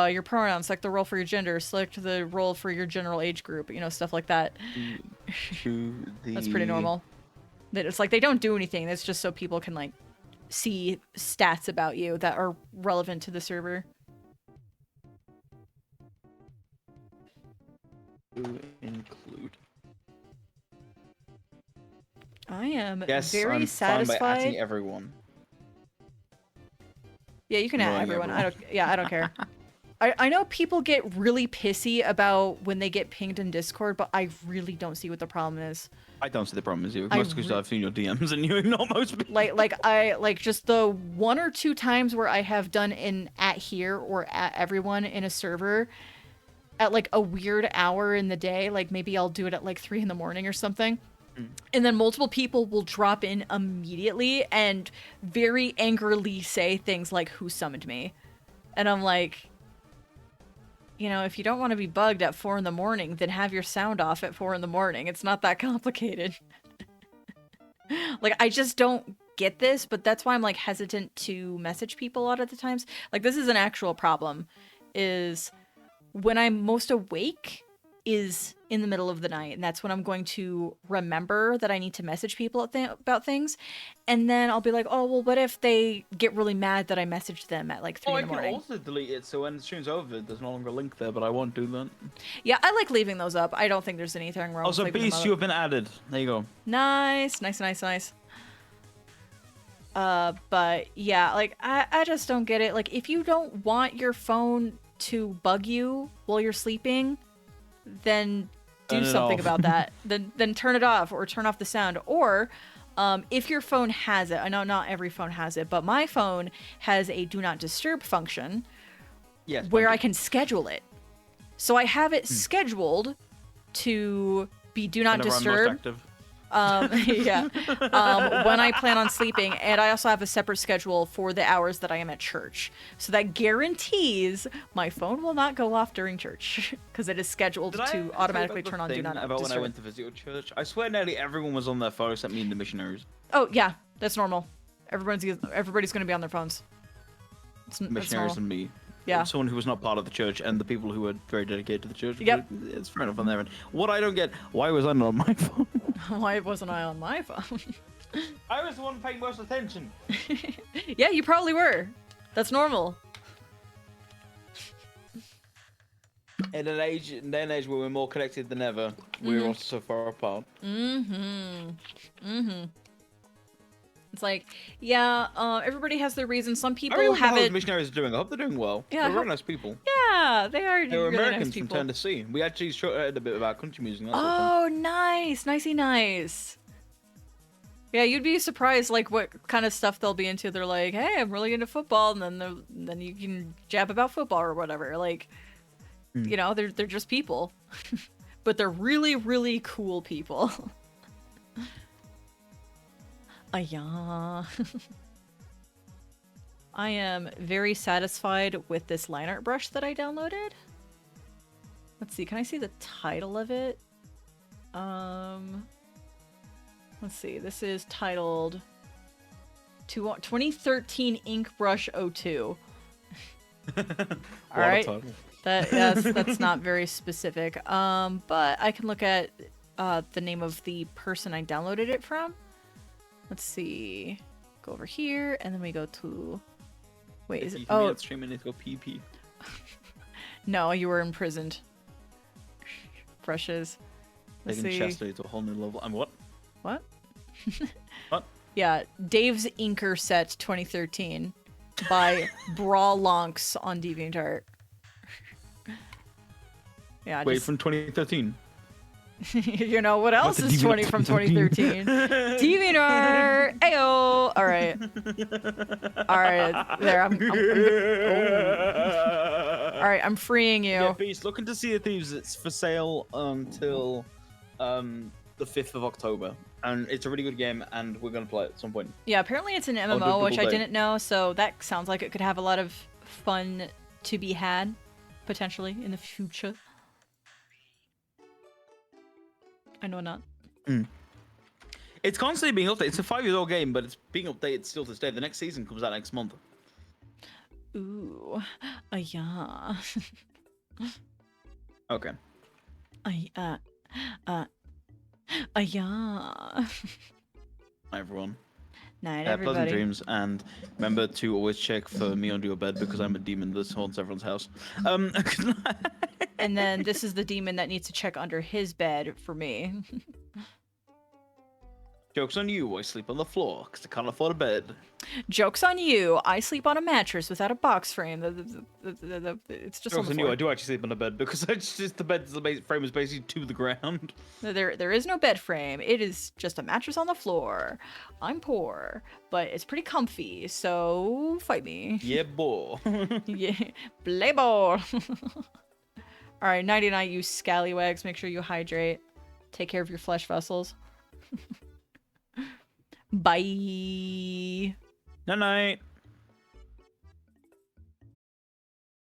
your pronouns, select the role for your gender, select the role for your general age group, you know, stuff like that. That's pretty normal. It's like they don't do anything. It's just so people can like see stats about you that are relevant to the server. To include. I am Yes, very I'm satisfied. fine by adding everyone. Yeah, you can add Annoying everyone. everyone. I don't care. I know people get really pissy about when they get pinged in Discord, but I really don't see what the problem is. I don't see the problem as you. Most because I've seen your DMs and you ignore most people. Like just the 1 or 2 times where I have done an at here or at everyone in a server at like a weird hour in the day, like maybe I'll do it at like 3 in the morning or something. And then multiple people will drop in immediately and very angrily say things like, who summoned me? And I'm like, you know, if you don't want to be bugged at 4 in the morning, then have your sound off at 4 in the morning. It's not that complicated. Like, I just don't get this, but that's why I'm like hesitant to message people a lot of the times. Like, this is an actual problem, is when I'm most awake is in the middle of the night, and that's when I'm going to remember that I need to message people about things, and then I'll be like, oh, well, what if they get really mad that I messaged them at like 3 in the morning? I can also delete it, so when the stream's over, there's no longer a link there, but I won't do that. Yeah, I like leaving those up. I don't think there's anything wrong with leaving them Beast, up. you have been added. There you go. Nice. But yeah, like, I just don't get it. Like, if you don't want your phone to bug you while you're sleeping, then do something about that. Then turn it off, or turn off the sound. Or if your phone has it, I know not every phone has it, but my phone has a do not disturb function. Yes, where I can schedule it. So I have it scheduled to be do not disturb. Yeah. When I plan on sleeping, and I also have a separate schedule for the hours that I am at church. So that guarantees my phone will not go off during church, because it is scheduled to automatically turn on do not disturb. When I went to visit your church, I swear nearly everyone was on their phone except me and the missionaries. Oh yeah, that's normal. Everybody's going to be on their phones. Missionaries and me. Yeah. Someone who was not part of the church, and the people who were very dedicated to the church. Yep. It's fair enough on their end. What I don't get, why was I not on my phone? Why wasn't I on my phone? I was the one paying most attention. Yeah, you probably were. That's normal. In an age where we're more connected than ever, we're also so far apart. It's like, yeah, everybody has their reasons. Some people have how it. The missionaries are doing. I hope they're doing well. Yeah, they're very nice people. Yeah, they are. They were really Americans nice people. from Tennessee. We actually showed a bit about country music. Oh, nice, nice. Yeah, you'd be surprised, like, what kind of stuff they'll be into. They're like, hey, I'm really into football, and then you can jab about football or whatever. Like, you know, they're just people, but they're really, really cool people. Yeah. I am very satisfied with this line art brush that I downloaded. Let's see, can I see the title of it? Let's see, this is titled 2013 Ink Brush 02. Alright. That's not very specific. But I can look at the name of the person I downloaded it from. Let's see. Go over here, and then we go to... Wait, is it... Oh, streaming to go PP. No, you were imprisoned. Brushes. Let's see. Chastity to a whole new level. I'm what? What? What? Yeah, Dave's Inker Set 2013 by Brawlonks on DeviantArt. Yeah. Wait, from 2013. You know what else is 20 from 2013? DeviantArt. Ayo. All right. There. All right. I'm freeing you. Yeah, Beast. Looking to Sea of Thieves. It's for sale until the 5th of October, and it's a really good game, and we're gonna play it at some point. Yeah. Apparently, it's an MMO, which I didn't know. So that sounds like it could have a lot of fun to be had, potentially in the future. I know not. It's constantly being updated. It's a 5-year-old game, but it's being updated still to this day. The next season comes out next month. Ooh, yeah. Okay. Yeah. Hi everyone. Night, everybody. Pleasant dreams, and remember to always check for me under your bed because I'm a demon that haunts everyone's house. And then this is the demon that needs to check under his bed for me. Joke's on you, I sleep on the floor because I can't afford a bed. Joke's on you, I sleep on a mattress without a box frame. It's just Joke's on the on floor. you, I do actually sleep on a bed because it's just the frame is basically to the ground. There is no bed frame. It is just a mattress on the floor. I'm poor, but it's pretty comfy, so fight me. Yeah, boy. Yeah, play ball. All right, nighty night, you scallywags. Make sure you hydrate. Take care of your flesh vessels. Bye. Night night.